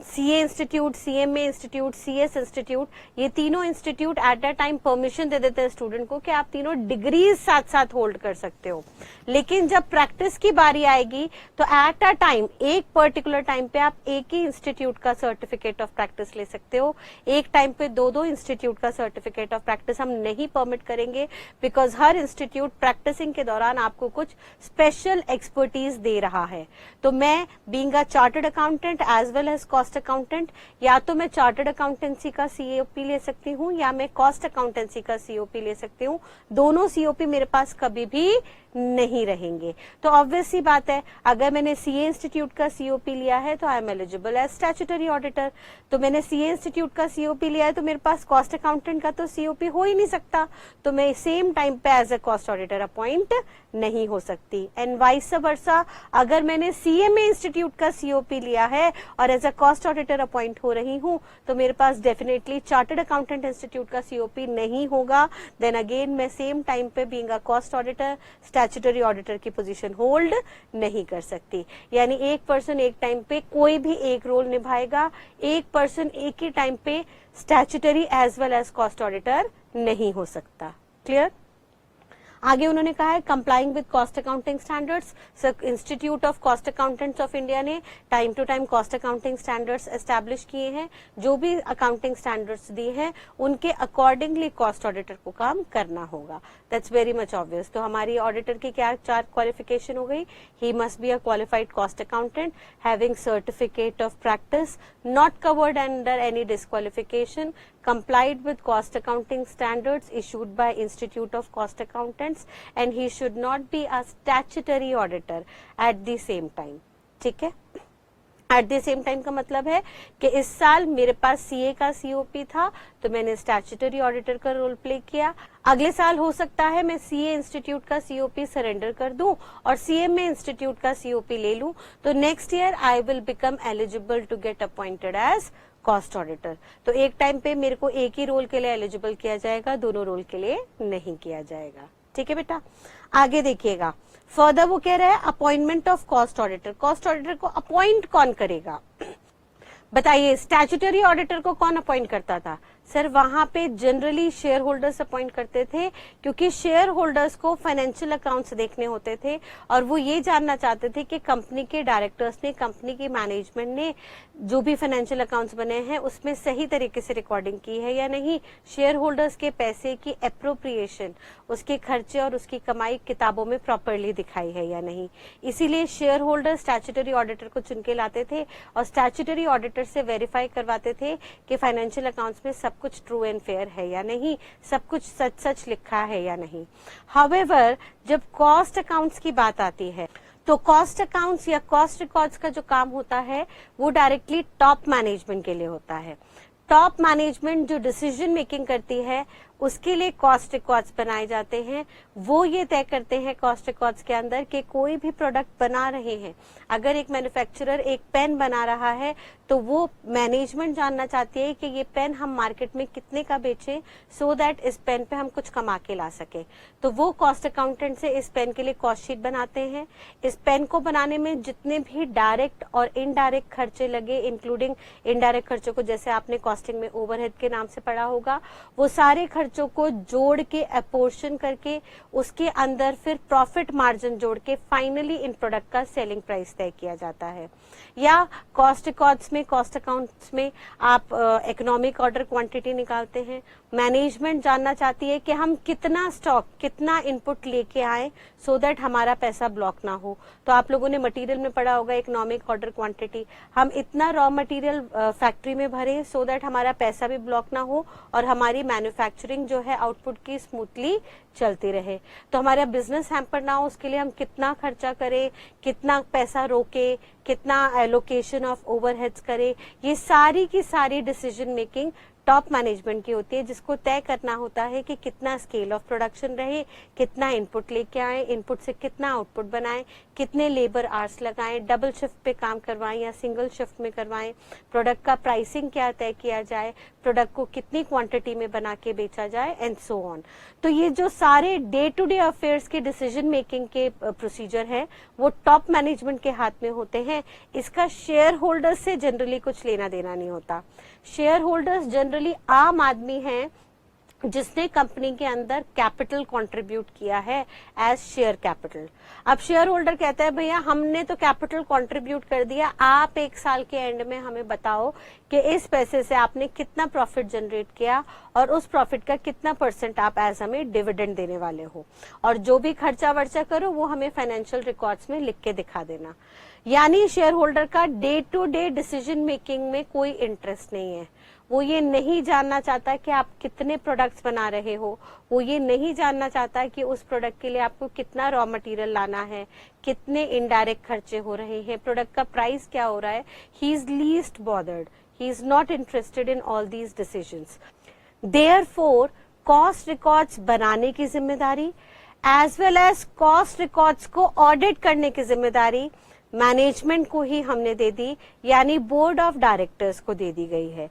CA institute, CMA institute, CS institute, ये तीनों institute at a time permission दे देते हैं स्टूडेंट को कि आप तीनों डिग्रीज साथ साथ होल्ड कर सकते हो। लेकिन जब प्रैक्टिस की बारी आएगी तो एट अ टाइम एक पर्टिकुलर टाइम पे आप एक ही इंस्टीट्यूट का सर्टिफिकेट ऑफ प्रैक्टिस ले सकते हो। एक टाइम पे दो दो इंस्टीट्यूट का सर्टिफिकेट ऑफ प्रैक्टिस हम नहीं परमिट करेंगे, बिकॉज हर इंस्टीट्यूट प्रैक्टिसिंग के दौरान आपको कुछ स्पेशल एक्सपर्टीज दे रहा है। तो मैं being a chartered accountant as well as cost accountant, या तो मैं चार्टर्ड अकाउंटेंसी का सीओपी ले सकती हूँ या मैं कॉस्ट अकाउंटेंसी का सीओपी ले सकती हूँ। दोनों सीओपी मेरे पास कभी भी नहीं रहेंगे। तो ऑब्वियस सी बात है, अगर मैंने सीए इंस्टीट्यूट का सीओपी लिया है तो I am eligible as statutory auditor. तो मैंने सीए इंस्टीट्यूट का सीओपी लिया है तो मेरे पास कॉस्ट अकाउंटेंट का तो सीओपी हो ही नहीं सकता, तो मैं सेम टाइम पे as a cost auditor appoint नहीं हो सकती। एंड वाइस वर्सा, अगर मैंने सीएमए इंस्टीट्यूट का सीओपी लिया है और as a cost auditor appoint हो रही हूँ तो मेरे पास डेफिनेटली चार्टर्ड अकाउंटेंट इंस्टीट्यूट का सीओपी नहीं होगा। देन अगेन मैं सेम टाइम पे being a cost auditor statutory auditor की पोजीशन होल्ड नहीं कर सकती। यानी एक पर्सन एक टाइम पे कोई भी एक रोल निभाएगा, एक पर्सन एक ही टाइम पे statutory as well as cost auditor नहीं हो सकता। क्लियर? आगे उन्होंने कहा है complying with cost accounting standards. Institute of cost accountants of India ने time to time cost accounting standards establish किए हैं। जो भी अकाउंटिंग स्टैंडर्ड्स दिए हैं उनके अकॉर्डिंगली कॉस्ट ऑडिटर को काम करना होगा। That's very much obvious. तो हमारी ऑडिटर की क्या 4 क्वालिफिकेशन हो गई? He must be a qualified cost accountant having certificate of practice, not covered under any disqualification, complied with cost accounting standards issued by Institute of Cost Accountants, and he should not be a statutory auditor at the same time. ठीक है? Eight the same time का मतलब है कि इस साल मेरे पास CA का सीओपी था तो मैंने स्टैट्यूटरी ऑडिटर का रोल प्ले किया। अगले साल हो सकता है मैं सीए इंस्टीट्यूट का सीओपी सरेंडर कर दूं और सीएमए इंस्टीट्यूट का सीओपी ले लूं, तो next year I will become eligible to get appointed as cost auditor. तो एक टाइम पे मेरे को एक ही रोल के लिए एलिजिबल किया जाएगा, दोनों रोल के लिए नहीं किया जाएगा। ठीक है बेटा, आगे देखिएगा। फर्दर वो कह रहा है appointment of cost auditor. Cost auditor को अपॉइंट कौन करेगा बताइए? स्टैट्यूटरी ऑडिटर को कौन अपॉइंट करता था? सर वहां पे जनरली शेयर होल्डर्स अपॉइंट करते थे, क्योंकि शेयर होल्डर्स को फाइनेंशियल अकाउंट्स देखने होते थे और वो ये जानना चाहते थे कि कंपनी के डायरेक्टर्स ने, कंपनी की मैनेजमेंट ने जो भी फाइनेंशियल अकाउंट्स बने हैं उसमें सही तरीके से रिकॉर्डिंग की है या नहीं, शेयर होल्डर्स के पैसे की एप्रोप्रिएशन, उसके खर्चे और उसकी कमाई किताबों में प्रॉपरली दिखाई है या नहीं। इसीलिए शेयर होल्डर स्टैट्यूटरी ऑडिटर को चुन के लाते थे और स्टैट्यूटरी ऑडिटर से वेरीफाई करवाते थे कि फाइनेंशियल अकाउंट्स में सब कुछ ट्रू एंड फेयर है या नहीं, सब कुछ सच सच लिखा है या नहीं। हाउएवर जब कॉस्ट अकाउंट्स की बात आती है तो कॉस्ट अकाउंट्स या कॉस्ट रिकॉर्ड्स का जो काम होता है वो डायरेक्टली टॉप मैनेजमेंट के लिए होता है। टॉप मैनेजमेंट जो डिसीजन मेकिंग करती है उसके लिए कॉस्ट रिकॉर्ड्स बनाए जाते हैं। वो ये तय करते हैं कॉस्ट रिकॉर्ड्स के अंदर कि कोई भी प्रोडक्ट बना रहे हैं, अगर एक मैन्युफैक्चरर एक पेन बना रहा है तो वो मैनेजमेंट जानना चाहती है कि ये पेन हम मार्केट में कितने का बेचें सो दैट इस पेन पे हम कुछ कमा के ला सके। तो वो कॉस्ट अकाउंटेंट से इस पेन के लिए कॉस्ट शीट बनाते हैं। इस पेन को बनाने में जितने भी डायरेक्ट और इनडायरेक्ट खर्चे लगे, इंक्लूडिंग इनडायरेक्ट खर्चों को जैसे आपने कॉस्टिंग में ओवरहेड के नाम से पढ़ा होगा, वो सारे खर्चों को जोड़ के अपोर्शन करके उसके अंदर फिर प्रॉफिट मार्जिन जोड़ के फाइनली इन प्रोडक्ट का सेलिंग प्राइस तय किया जाता है। या कॉस्ट रिकॉर्ड्स में, कॉस्ट अकाउंट्स में आप इकोनॉमिक ऑर्डर क्वांटिटी निकालते हैं। मैनेजमेंट जानना चाहती है कि हम कितना स्टॉक, कितना इनपुट लेके आए सो दैट हमारा पैसा ब्लॉक ना हो। तो आप लोगों ने मटेरियल में पढ़ा होगा इकोनॉमिक ऑर्डर क्वांटिटी, हम इतना रॉ मटेरियल फैक्ट्री में भरे सो दैट हमारा पैसा भी ब्लॉक ना हो और हमारी मैन्युफैक्चरिंग जो है आउटपुट की स्मूथली चलती रहे। तो हमारा बिजनेस हैम्पर ना हो उसके लिए हम कितना खर्चा करें, कितना पैसा रोके, कितना एलोकेशन ऑफ ओवरहेड्स करें, ये सारी की सारी डिसीजन मेकिंग टॉप मैनेजमेंट की होती है, जिसको तय करना होता है कि कितना स्केल ऑफ प्रोडक्शन रहे, कितना इनपुट लेके आए, इनपुट से कितना आउटपुट बनाएं, कितने लेबर आवर्स लगाएं, डबल शिफ्ट पे काम करवाएं या सिंगल शिफ्ट में करवाएं, प्रोडक्ट का प्राइसिंग क्या तय किया जाए, प्रोडक्ट को कितनी क्वांटिटी में बना के बेचा जाए एंड सो ऑन। तो ये जो सारे डे टू डे अफेयर्स के डिसीजन मेकिंग के प्रोसीजर है वो टॉप मैनेजमेंट के हाथ में होते हैं। इसका शेयर होल्डर्स से जनरली कुछ लेना देना नहीं होता। शेयर होल्डर्स जनरली आम आदमी हैं जिसने कंपनी के अंदर कैपिटल कंट्रीब्यूट किया है एज शेयर कैपिटल। अब शेयर होल्डर कहता है भैया हमने तो कैपिटल कंट्रीब्यूट कर दिया, आप एक साल के एंड में हमें बताओ कि इस पैसे से आपने कितना प्रॉफिट जनरेट किया और उस प्रॉफिट का कितना % आप एज हमें डिविडेंड देने वाले हो, और जो भी खर्चा वर्चा करो वो हमें फाइनेंशियल रिकॉर्ड्स में लिख के दिखा देना। यानी शेयर होल्डर का day to day decision making में कोई इंटरेस्ट नहीं है। वो ये नहीं जानना चाहता कि आप कितने प्रोडक्ट्स बना रहे हो, वो ये नहीं जानना चाहता कि उस प्रोडक्ट के लिए आपको कितना रॉ मटेरियल लाना है, कितने इनडायरेक्ट खर्चे हो रहे हैं, प्रोडक्ट का प्राइस क्या हो रहा है। He is least bothered, he is not interested in all these decisions. Therefore cost records बनाने की जिम्मेदारी as well as cost records को ऑडिट करने की जिम्मेदारी मैनेजमेंट को ही हमने दे दी, यानी बोर्ड ऑफ डायरेक्टर्स को दे दी गई है।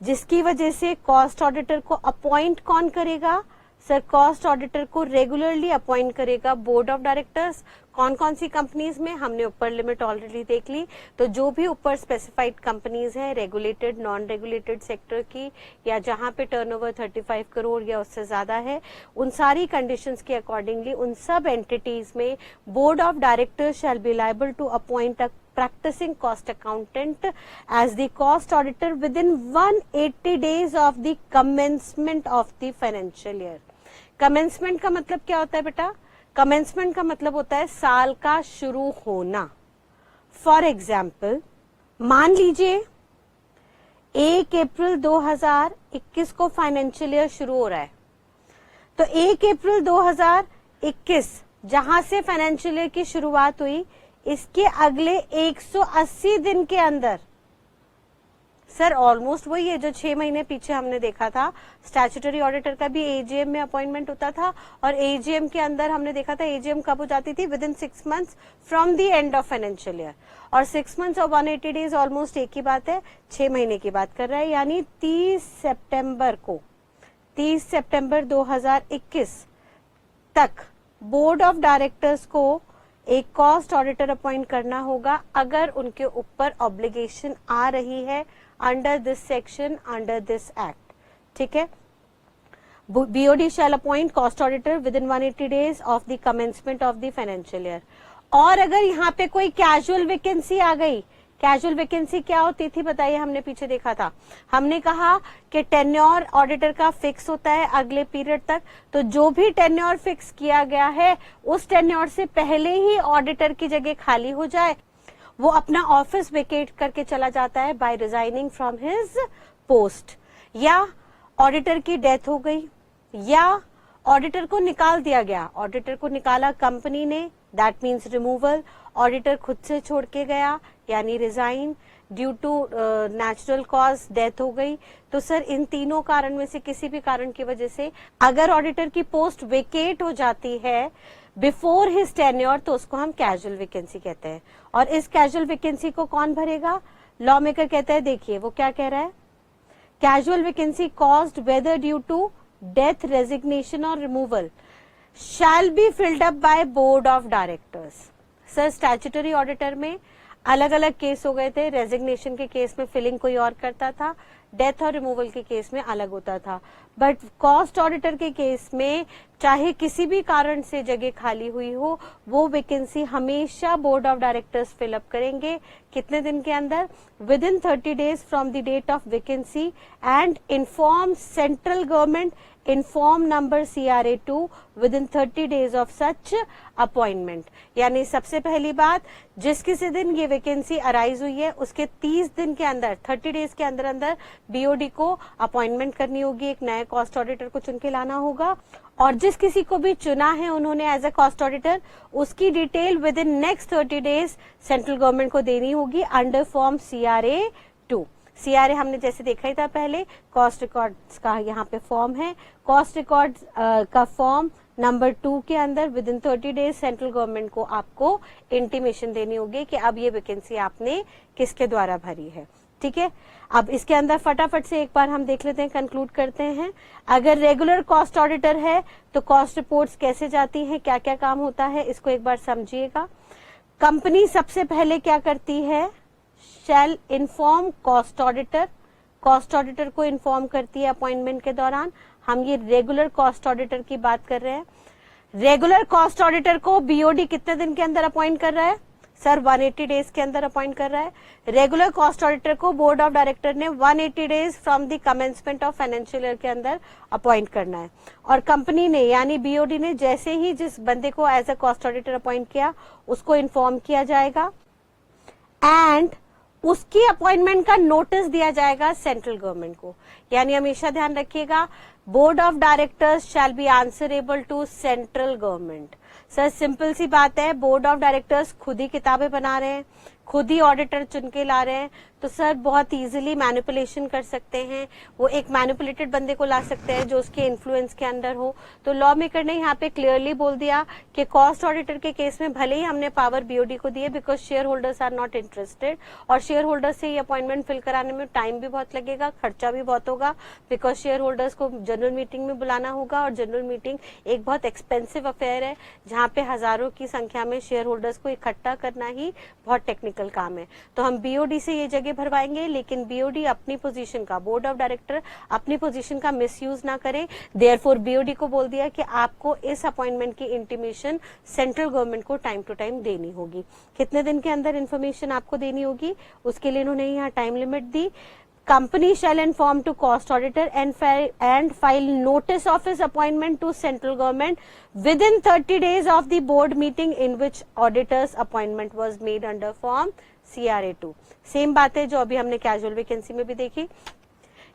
जिसकी वजह से कॉस्ट ऑडिटर को अपॉइंट कौन करेगा? सर कॉस्ट ऑडिटर को रेगुलरली अपॉइंट करेगा बोर्ड ऑफ डायरेक्टर्स। कौन कौन सी कंपनीज में, हमने ऊपर लिमिट ऑलरेडी देख ली। तो जो भी ऊपर स्पेसिफाइड कंपनीज हैं, रेगुलेटेड नॉन रेगुलेटेड सेक्टर की, या जहां पे टर्नओवर 35 करोड़ या उससे ज्यादा है, उन सारी कंडीशंस के अकॉर्डिंगली उन सब एंटिटीज में board of directors shall be liable to appoint a practicing cost accountant as the cost auditor within 180 days of the commencement of the financial year. Commencement का मतलब क्या होता है बेटा? Commencement का मतलब होता है साल का शुरू होना। फॉर एग्जाम्पल मान लीजिए 1 अप्रैल 2021 को फाइनेंशियल ईयर शुरू हो रहा है, तो 1 अप्रैल 2021 जहां से फाइनेंशियल ईयर की शुरुआत हुई इसके अगले 180 दिन के अंदर, सर ऑलमोस्ट वही है जो 6 महीने पीछे हमने देखा था। स्टैट्यूटरी ऑडिटर का भी एजीएम में अपॉइंटमेंट होता था और एजीएम के अंदर हमने देखा था एजीएम कब हो जाती थी, with in 6 months from the end of financial year. और 6 मंथ्स और 180 डेज ऑलमोस्ट एक ही बात है, 6 महीने की बात कर रहा है। यानी 30 सितंबर 2021 तक बोर्ड ऑफ डायरेक्टर्स को एक कॉस्ट ऑडिटर अपॉइंट करना होगा अगर उनके ऊपर ऑब्लिगेशन आ रही है under this section, under this act. ठीक है, BOD shall appoint cost auditor within 180 days of the commencement of the financial year। और अगर यहाँ पे कोई कैजुअल वैकेंसी आ गई, कैजुअल वैकेंसी क्या होती थी बताइए, हमने पीछे देखा था, हमने कहा कि टेन्योर ऑडिटर का फिक्स होता है अगले पीरियड तक, तो जो भी टेन्योर फिक्स किया गया है उस टेन्योर से पहले ही ऑडिटर की जगह खाली हो जाए, वो अपना ऑफिस वेकेट करके चला जाता है by resigning from his post, या ऑडिटर की डेथ हो गई, या ऑडिटर को निकाल दिया गया, ऑडिटर को निकाला कंपनी ने, दैट मीन्स रिमूवल, ऑडिटर खुद से छोड़ के गया यानी resign, due to natural cause death हो गई। तो सर इन तीनों कारण में से किसी भी कारण की वजह से अगर ऑडिटर की पोस्ट वेकेट हो जाती है बिफोर हिज टेन्योर, तो उसको हम कैजुअल वैकेंसी कहते हैं। और इस कैजुअल वैकेंसी को कौन भरेगा, लॉ मेकर कहता है, देखिए वो क्या कह रहा है, casual vacancy caused whether due to death, resignation और removal shall be filled up by board of directors. Sir statutory auditor में अलग अलग केस हो गए थे, रेजिग्नेशन के केस में फिलिंग कोई और करता था, डेथ और रिमूवल के केस में अलग होता था, बट कॉस्ट ऑडिटर के केस में चाहे किसी भी कारण से जगह खाली हुई हो, वो वैकेंसी हमेशा बोर्ड ऑफ डायरेक्टर्स फिलअप करेंगे। कितने दिन के अंदर, within 30 days from the date of vacancy and inform central government inform number CRA2 within 30 days of such appointment. यानी सबसे पहली बात, जिस किसी दिन ये वैकेंसी अराइज हुई है उसके 30 दिन के अंदर, 30 डेज के अंदर अंदर BOD को अपॉइंटमेंट करनी होगी, एक नए कॉस्ट ऑडिटर को चुन के लाना होगा, और जिस किसी को भी चुना है उन्होंने एज ए कॉस्ट ऑडिटर, उसकी detail with in next 30 days central government को देनी होगी अंडर फॉर्म CRA2। CRA हमने जैसे देखा ही था पहले, कॉस्ट रिकॉर्ड्स का यहाँ पे फॉर्म है, कॉस्ट रिकॉर्ड्स का फॉर्म नंबर 2 के अंदर within 30 days central government को आपको इंटीमेशन देनी होगी कि अब ये वैकेंसी आपने किसके द्वारा भरी है। ठीक है, अब इसके अंदर फटाफट से एक बार हम देख लेते हैं, कंक्लूड करते हैं। अगर रेगुलर कॉस्ट ऑडिटर है तो कॉस्ट रिपोर्ट्स कैसे जाती हैं, क्या क्या काम होता है, इसको एक बार समझिएगा। कंपनी सबसे पहले क्या करती है, shall inform cost auditor, cost auditor को इन्फॉर्म करती है अपॉइंटमेंट के दौरान। हम ये रेगुलर कॉस्ट ऑडिटर की बात कर रहे हैं। रेगुलर कॉस्ट ऑडिटर को BOD कितने दिन के अंदर अपॉइंट कर रहा है, सर 180 डेज के अंदर अपॉइंट कर रहा है। रेगुलर कॉस्ट ऑडिटर को बोर्ड ऑफ डायरेक्टर ने 180 days from the commencement of financial year के अंदर अपॉइंट करना है, और कंपनी ने यानी BOD ने जैसे ही जिस बंदे को as a cost auditor appoint किया उसको इन्फॉर्म किया जाएगा एंड उसकी अपॉइंटमेंट का नोटिस दिया जाएगा सेंट्रल गवर्नमेंट को। यानी हमेशा ध्यान रखिएगा, board of directors shall be answerable to central government. Sir simple सी बात है, बोर्ड ऑफ डायरेक्टर्स खुद ही किताबें बना रहे हैं, खुद ही ऑडिटर चुन के ला रहे हैं, तो सर बहुत इजीली मैनिपुलेशन कर सकते हैं, वो एक मैनिपुलेटेड बंदे को ला सकते हैं जो उसके इन्फ्लुएंस के अंदर हो। तो लॉ मेकर ने यहाँ पे क्लियरली बोल दिया कि कॉस्ट ऑडिटर के केस में भले ही हमने पावर BOD को दी है, because share holders are not interested, और शेयर होल्डर्स से ये अपॉइंटमेंट फिल कराने में टाइम भी बहुत लगेगा, खर्चा भी बहुत होगा, बिकॉज शेयर होल्डर्स को जनरल मीटिंग में बुलाना होगा, और जनरल मीटिंग एक बहुत एक्सपेंसिव अफेयर है जहाँ पे हजारों की संख्या में शेयर होल्डर्स को इकट्ठा करना ही बहुत टेक्निकल काम है। तो हम BOD से ये जगह भरवाएंगे, लेकिन BOD अपनी पोजीशन का, बोर्ड ऑफ डायरेक्टर अपनी पोजीशन का मिसयूज ना करे। देयरफॉर BOD को बोल दिया कि आपको इस अपॉइंटमेंट की इंटीमेशन सेंट्रल गवर्नमेंट को टाइम टू टाइम देनी होगी। कितने दिन के अंदर इंफॉर्मेशन आपको देनी होगी, उसके लिए इन्होंने यहाँ time limit the. Company shall inform to cost auditor and file notice of his appointment to central government within 30 days of the board meeting in which auditor's appointment was made under form CRA2। Same बात है जो अभी हमने casual vacancy में भी देखी।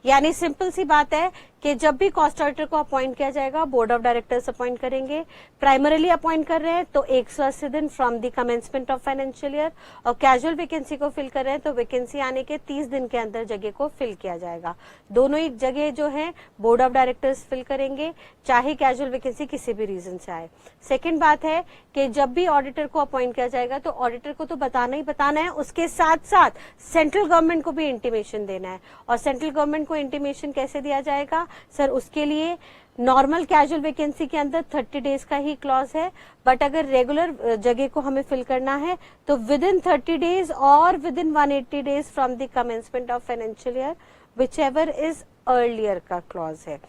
यानी simple सी बात है कि जब भी कॉस्ट ऑडिटर को अपॉइंट किया जाएगा, बोर्ड ऑफ डायरेक्टर्स अपॉइंट करेंगे। प्राइमरीली अपॉइंट कर रहे हैं तो 180 दिन from the commencement of financial year, और कैजुअल वैकेंसी को फिल कर रहे हैं तो वैकेंसी आने के 30 दिन के अंदर जगह को फिल किया जाएगा। दोनों ही जगह जो है बोर्ड ऑफ डायरेक्टर्स फिल करेंगे, चाहे कैजुअल वैकेंसी किसी भी रीजन से आए। सेकेंड बात है कि जब भी ऑडिटर को अपॉइंट किया जाएगा तो ऑडिटर को तो बताना ही बताना है, उसके साथ साथ सेंट्रल गवर्नमेंट को भी इंटीमेशन देना है। और सेंट्रल गवर्नमेंट को इंटीमेशन कैसे दिया जाएगा सर? उसके लिए नॉर्मल कैजुअल वैकेंसी के अंदर 30 डेज का ही क्लॉज है, बट अगर रेगुलर जगह को हमें फिल करना है तो विद इन 30 डेज और within 180 days from the commencement of financial year, whichever is earlier का क्लॉज है।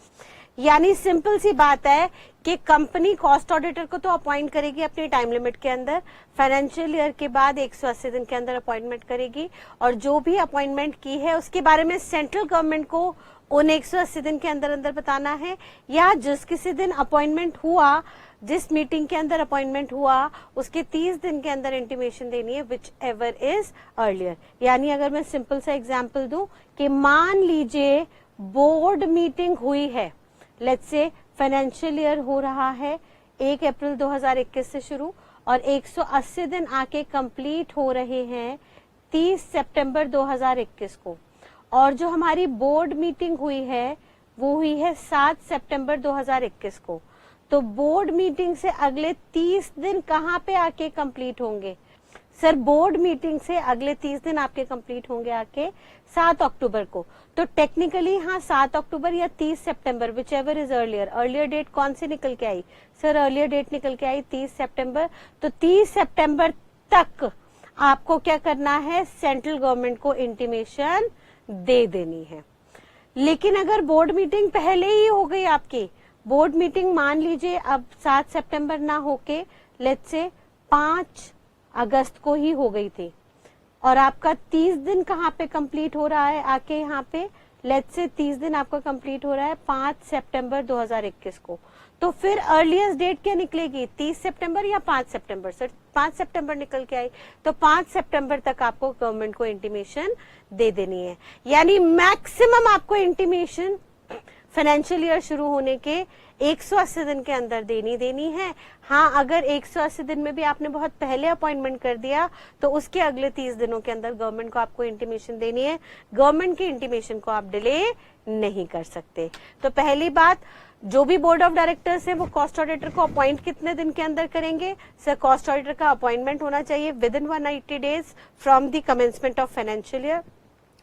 यानी सिंपल सी बात है कि कंपनी कॉस्ट ऑडिटर को तो अपॉइंट करेगी अपनी टाइम लिमिट के अंदर, फाइनेंशियल ईयर के बाद 180 दिन के अंदर अपॉइंटमेंट करेगी, और जो भी अपॉइंटमेंट की है उसके बारे में सेंट्रल गवर्नमेंट को उन 180 दिन के अंदर अंदर बताना है, या जिस किसी दिन अपॉइंटमेंट हुआ, जिस मीटिंग के अंदर अपॉइंटमेंट हुआ उसके 30 दिन के अंदर इंटीमेशन देनी है, विच एवर इज अर्लियर। यानी अगर मैं सिंपल सा एग्जांपल दूं कि मान लीजिए बोर्ड मीटिंग हुई है, लेट्स से फाइनेंशियल ईयर हो रहा है 1 अप्रैल 2021 से शुरू, और 180 दिन आके कंप्लीट हो रहे हैं 30 सितंबर 2021 को, और जो हमारी बोर्ड मीटिंग हुई है वो हुई है 7 सितंबर 2021 को। तो बोर्ड मीटिंग से अगले 30 दिन कहाँ पे आके कंप्लीट होंगे सर? बोर्ड मीटिंग से अगले 30 दिन आपके कंप्लीट होंगे आके 7 अक्टूबर को। तो टेक्निकली हाँ 7 अक्टूबर या 30 सितंबर, whichever is earlier. Earlier date कौन सी निकल के आई सर? अर्लियर डेट निकल के आई 30 सितंबर। तो 30 सितंबर तक आपको क्या करना है? सेंट्रल गवर्नमेंट को इंटीमेशन दे देनी है। लेकिन अगर बोर्ड मीटिंग पहले ही हो गई आपकी, बोर्ड मीटिंग मान लीजिए अब 7 सितंबर ना होके लेट्स से 5 अगस्त को ही हो गई थी, और आपका 30 दिन कहाँ पे कंप्लीट हो रहा है आके यहाँ पे, लेट्स से 30 दिन आपका कंप्लीट हो रहा है 5 सितंबर 2021 को। तो फिर अर्लीस्ट डेट क्या निकलेगी? 30 सितंबर या 5 सितंबर सर? 5 सितंबर निकल के आई। तो 5 सितंबर तक आपको गवर्नमेंट को इंटीमेशन दे देनी है। यानी मैक्सिमम आपको इंटीमेशन फाइनेंशियल ईयर शुरू होने के 180 दिन के अंदर देनी है। हाँ, अगर 180 दिन में भी आपने बहुत पहले अपॉइंटमेंट कर दिया तो उसके अगले 30 दिनों के अंदर गवर्नमेंट को आपको इंटीमेशन देनी है। गवर्नमेंट की इंटीमेशन को आप डिले नहीं कर सकते। तो पहली बात, जो भी बोर्ड ऑफ डायरेक्टर्स है वो कॉस्ट ऑडिटर को अपॉइंट कितने दिन के अंदर करेंगे सर? कॉस्ट ऑडिटर का अपॉइंटमेंट होना चाहिए with in 180 days from the commencement of financial year.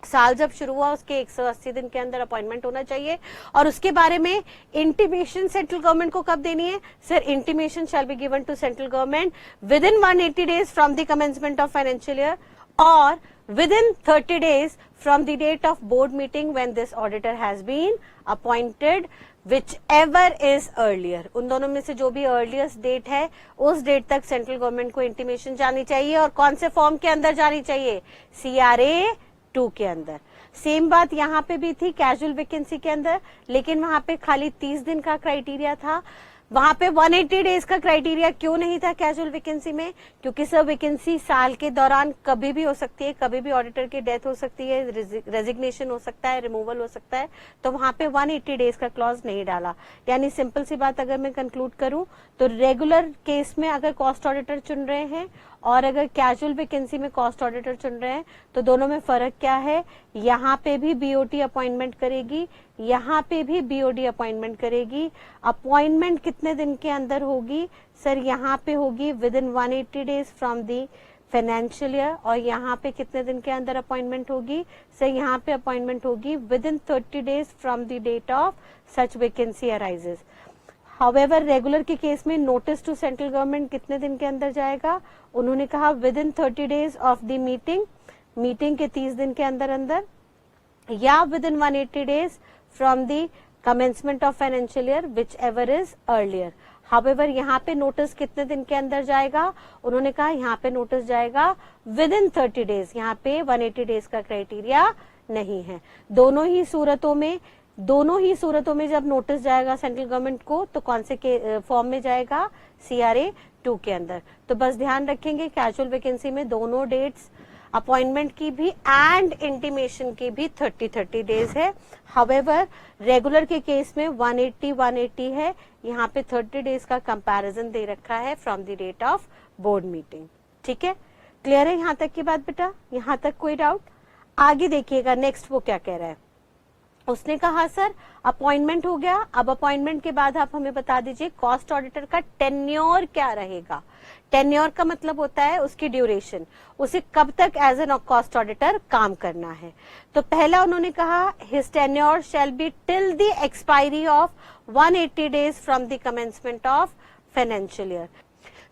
साल जब शुरू हुआ उसके 180 दिन के अंदर अपॉइंटमेंट होना चाहिए। और उसके बारे में इंटीमेशन सेंट्रल गवर्नमेंट को कब देनी है sir? Intimation shall be given to central government within 180 days from the commencement of financial year, और within 30 days from the date of board meeting when this auditor has been appointed, whichever is earlier। उन दोनों में से जो भी earliest date है उस date तक सेंट्रल गवर्नमेंट को इंटीमेशन जानी चाहिए। और कौन से फॉर्म के अंदर जानी चाहिए? CRA 2 के अंदर। सेम बात यहाँ पे भी थी कैजुअल वैकेंसी के अंदर, लेकिन वहां पे खाली 30 दिन का क्राइटेरिया था। वहां पे 180 डेज का क्राइटेरिया क्यों नहीं था कैजुअल वैकेंसी में? क्योंकि सर वैकेंसी साल के दौरान कभी भी हो सकती है, कभी भी ऑडिटर की डेथ हो सकती है, रेजिग्नेशन हो सकता है, रिमूवल हो सकता है। तो वहां पे 180 डेज का क्लॉज नहीं डाला। यानी सिंपल सी बात अगर मैं कंक्लूड करूं तो रेगुलर केस में अगर कॉस्ट ऑडिटर चुन रहे हैं और अगर कैजुअल वैकेंसी में कॉस्ट ऑडिटर चुन रहे हैं तो दोनों में फर्क क्या है? यहाँ पे भी बीओटी अपॉइंटमेंट करेगी, यहाँ पे भी बीओडी अपॉइंटमेंट करेगी। अपॉइंटमेंट कितने दिन के अंदर होगी सर? यहाँ पे होगी within 180 days from the financial year, और यहाँ पे कितने दिन के अंदर अपॉइंटमेंट होगी सर? यहाँ पे अपॉइंटमेंट होगी within 30 days from the date of such vacancy arises. However regular के केस में नोटिस टू सेंट्रल गवर्नमेंट कितने दिन के अंदर जाएगा? उन्होंने कहा within 30 days of the meeting के 30 दिन के अंदर अंदर, या within 180 days from the commencement of financial year, whichever is earlier. However यहाँ पे नोटिस कितने दिन के अंदर जाएगा? उन्होंने कहा यहाँ पे नोटिस जाएगा विद इन 30 डेज। यहाँ पे 180 डेज का क्राइटेरिया नहीं है। दोनों ही सूरतों में जब नोटिस जाएगा सेंट्रल गवर्नमेंट को तो कौन से फॉर्म में जाएगा? CRA 2 के अंदर। तो बस ध्यान रखेंगे कैजुअल वैकेंसी में दोनों डेट्स अपॉइंटमेंट की भी एंड इंटीमेशन की भी 30 डेज है। हाउएवर रेगुलर के केस में 180 है, यहाँ पे 30 डेज का कंपैरिजन दे रखा है from the date of board meeting. ठीक है, क्लियर है यहाँ तक की बात बेटा? यहाँ तक कोई डाउट? आगे देखिएगा नेक्स्ट वो क्या कह रहा है। उसने कहा सर अपॉइंटमेंट हो गया, अब अपॉइंटमेंट के बाद आप हमें बता दीजिए कॉस्ट ऑडिटर का टेन्योर क्या रहेगा। टेन्योर का मतलब होता है उसकी ड्यूरेशन, उसे कब तक एज एन कॉस्ट ऑडिटर काम करना है। तो पहला उन्होंने कहा his tenure shall be till the expiry of 180 days from the commencement of financial year.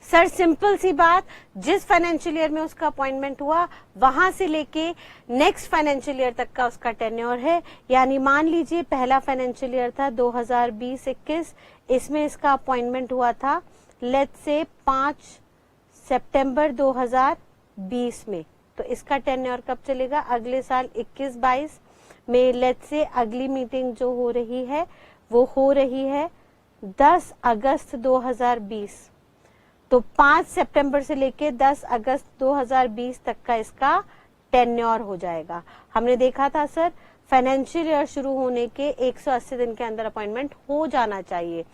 Sir simple सी बात, जिस फाइनेंशियल ईयर में उसका अपॉइंटमेंट हुआ वहां से लेके नेक्स्ट फाइनेंशियल ईयर तक का उसका टेन्योर है। यानी मान लीजिए पहला फाइनेंशियल ईयर था 2020-21, इसमें इसका अपॉइंटमेंट हुआ था लेट्स से 5 सितंबर 2020 में, तो इसका टेन्योर कब चलेगा? अगले साल 21-22 में। लेट्स से अगली मीटिंग जो हो रही है वो हो रही है 10 अगस्त 2020, तो 5 सितंबर से लेके 10 अगस्त 2020 तक का इसका टेन्योर हो जाएगा। हमने देखा था सर फाइनेंशियल ईयर शुरू होने के 180 दिन के अंदर अपॉइंटमेंट हो जाना चाहिए।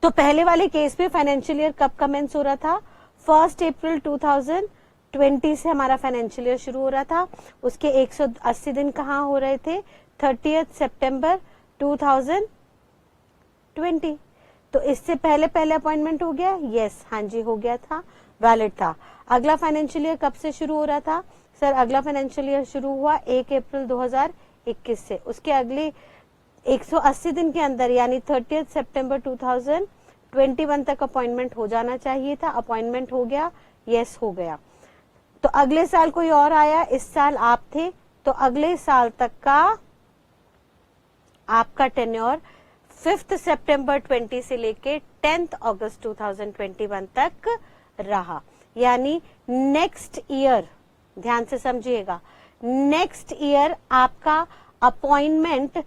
तो पहले वाले केस में फाइनेंशियल ईयर कब कमेंस हो रहा था? 1 अप्रैल 2020 से हमारा फाइनेंशियल ईयर शुरू हो रहा था। उसके 180 दिन कहाँ हो रहे थे? 30 सितंबर 2020। तो इससे पहले अपॉइंटमेंट हो गया? यस, हाँ जी हो गया था, वैलिड था। अगला फाइनेंशियल ईयर कब से शुरू हो रहा था? सर अगला फाइनेंशियल ईयर शुरू हुआ 1 अप्रैल 2021 से। उसके अगले 180 दिन के अंदर यानी 30 सितंबर 2021 तक अपॉइंटमेंट हो जाना चाहिए था। अपॉइंटमेंट हो गया? यस हो गया। तो अगले साल कोई और आया, इस साल आप थे, तो अगले साल तक का आपका टेन्योर 5 सितंबर 20 से लेके 10 अगस्त 2021 तक रहा। यानी नेक्स्ट ईयर, ध्यान से समझिएगा, नेक्स्ट ईयर आपका अपॉइंटमेंट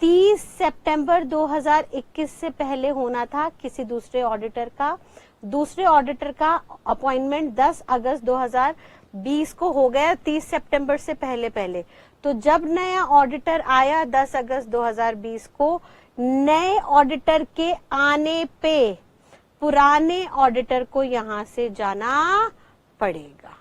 30 सितंबर 2021 से पहले होना था किसी दूसरे ऑडिटर का। दूसरे ऑडिटर का अपॉइंटमेंट 10 अगस्त 2020 को हो गया 30 सितंबर से पहले। तो जब नया ऑडिटर आया 10 अगस्त 2020 को, नए ऑडिटर के आने पे पुराने ऑडिटर को यहां से जाना पड़ेगा।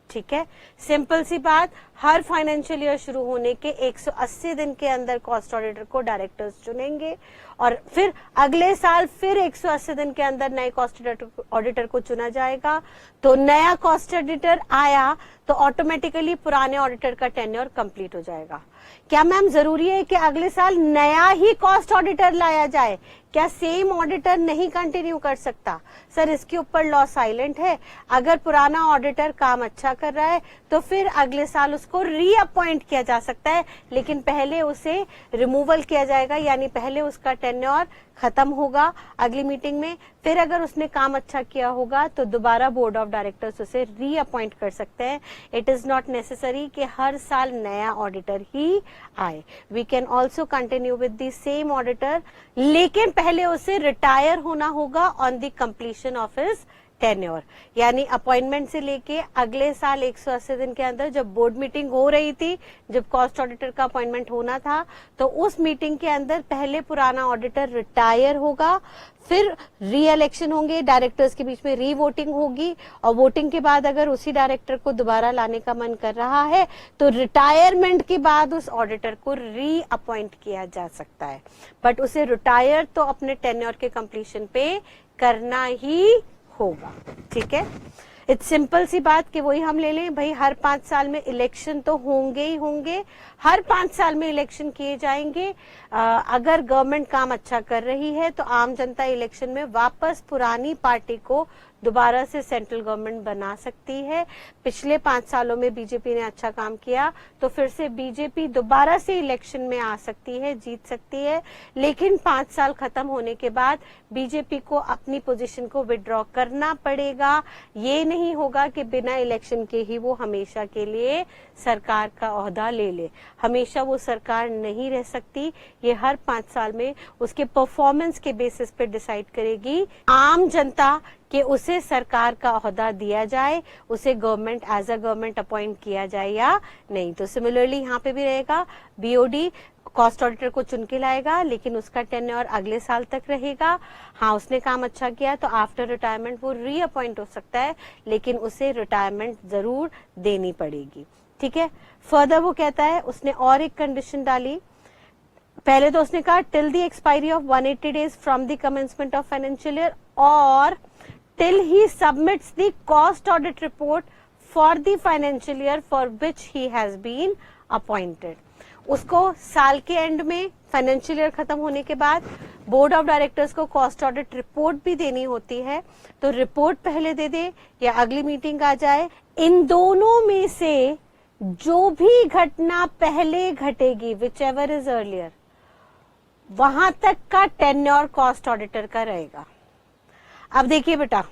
ठीक है, सिंपल सी बात, हर फाइनेंशियल ईयर शुरू होने के 180 दिन के अंदर कॉस्ट ऑडिटर को डायरेक्टर्स चुनेंगे और फिर अगले साल फिर 180 दिन के अंदर नए कॉस्ट ऑडिटर को चुना जाएगा। तो नया कॉस्ट ऑडिटर आया तो ऑटोमेटिकली पुराने ऑडिटर का टेन्योर कंप्लीट हो जाएगा। क्या मैम जरूरी है कि अगले साल नया ही कॉस्ट ऑडिटर लाया जाए? क्या सेम ऑडिटर नहीं कंटिन्यू कर सकता? सर इसके ऊपर लॉ साइलेंट है। अगर पुराना ऑडिटर काम अच्छा कर रहा है तो फिर अगले साल उसको रीअपॉइंट किया जा सकता है, लेकिन पहले उसे रिमूवल किया जाएगा, यानी पहले उसका टेन्योर खत्म होगा अगली मीटिंग में। फिर अगर उसने काम अच्छा किया होगा तो दोबारा बोर्ड ऑफ डायरेक्टर्स उसे रीअपॉइंट कर सकते हैं। इट इज नॉट नेसेसरी कि हर साल नया ऑडिटर ही आए। We can also continue with the same auditor, लेकिन पहले उसे रिटायर होना होगा on the completion of his tenure. यानी अपॉइंटमेंट से लेके अगले साल 180 दिन के अंदर जब बोर्ड मीटिंग हो रही थी, जब कॉस्ट ऑडिटर का अपॉइंटमेंट होना था, तो उस मीटिंग के अंदर पहले पुराना ऑडिटर रिटायर होगा, फिर री इलेक्शन होंगे, डायरेक्टर्स के बीच में री वोटिंग होगी और वोटिंग के बाद अगर उसी डायरेक्टर को दोबारा लाने का मन कर रहा है तो रिटायरमेंट के बाद उस ऑडिटर को री अपॉइंट किया जा सकता है। बट उसे रिटायर तो अपने टेन्योर के कंप्लीशन पे करना ही होगा। ठीक है, इट्स सिंपल सी बात कि वही हम ले लें भाई, हर 5 साल में इलेक्शन तो होंगे ही होंगे, हर 5 साल में इलेक्शन किए जाएंगे। अगर गवर्नमेंट काम अच्छा कर रही है तो आम जनता इलेक्शन में वापस पुरानी पार्टी को दोबारा से सेंट्रल गवर्नमेंट बना सकती है। पिछले 5 सालों में बीजेपी ने अच्छा काम किया तो फिर से बीजेपी दोबारा से इलेक्शन में आ सकती है, जीत सकती है, लेकिन 5 साल खत्म होने के बाद बीजेपी को अपनी पोजीशन को विड्रॉ करना पड़ेगा। ये नहीं होगा कि बिना इलेक्शन के ही वो हमेशा के लिए सरकार का ओहदा ले ले। हमेशा वो सरकार नहीं रह सकती, ये हर 5 साल में उसके परफॉर्मेंस के बेसिस पे डिसाइड करेगी आम जनता कि उसे सरकार का ओहदा दिया जाए, उसे government as a government appoint किया जाए या नहीं। तो सिमिलरली यहाँ पे भी रहेगा, बीओडी कॉस्ट ऑडिटर को चुन के लाएगा, लेकिन उसका टेन्योर अगले साल तक रहेगा। हाँ, उसने काम अच्छा किया तो आफ्टर रिटायरमेंट वो रीअपॉइंट हो सकता है, लेकिन उसे रिटायरमेंट जरूर देनी पड़ेगी। ठीक है। फर्दर वो कहता है, उसने और एक कंडीशन डाली। पहले तो उसने कहा till the expiry of 180 days from the commencement of financial year और till he submits the cost audit report for the financial year for which he has been appointed. उसको साल के एंड में, फाइनेंशियल ईयर खत्म होने के बाद board of directors को कॉस्ट ऑडिट रिपोर्ट भी देनी होती है, तो रिपोर्ट पहले दे दे या अगली मीटिंग आ जाए। इन दोनों में से जो भी घटना पहले घटेगी, विच एवर इज अर्लियर, वहां तक का टेन्योर कॉस्ट ऑडिटर का रहेगा। अब देखिए बेटा,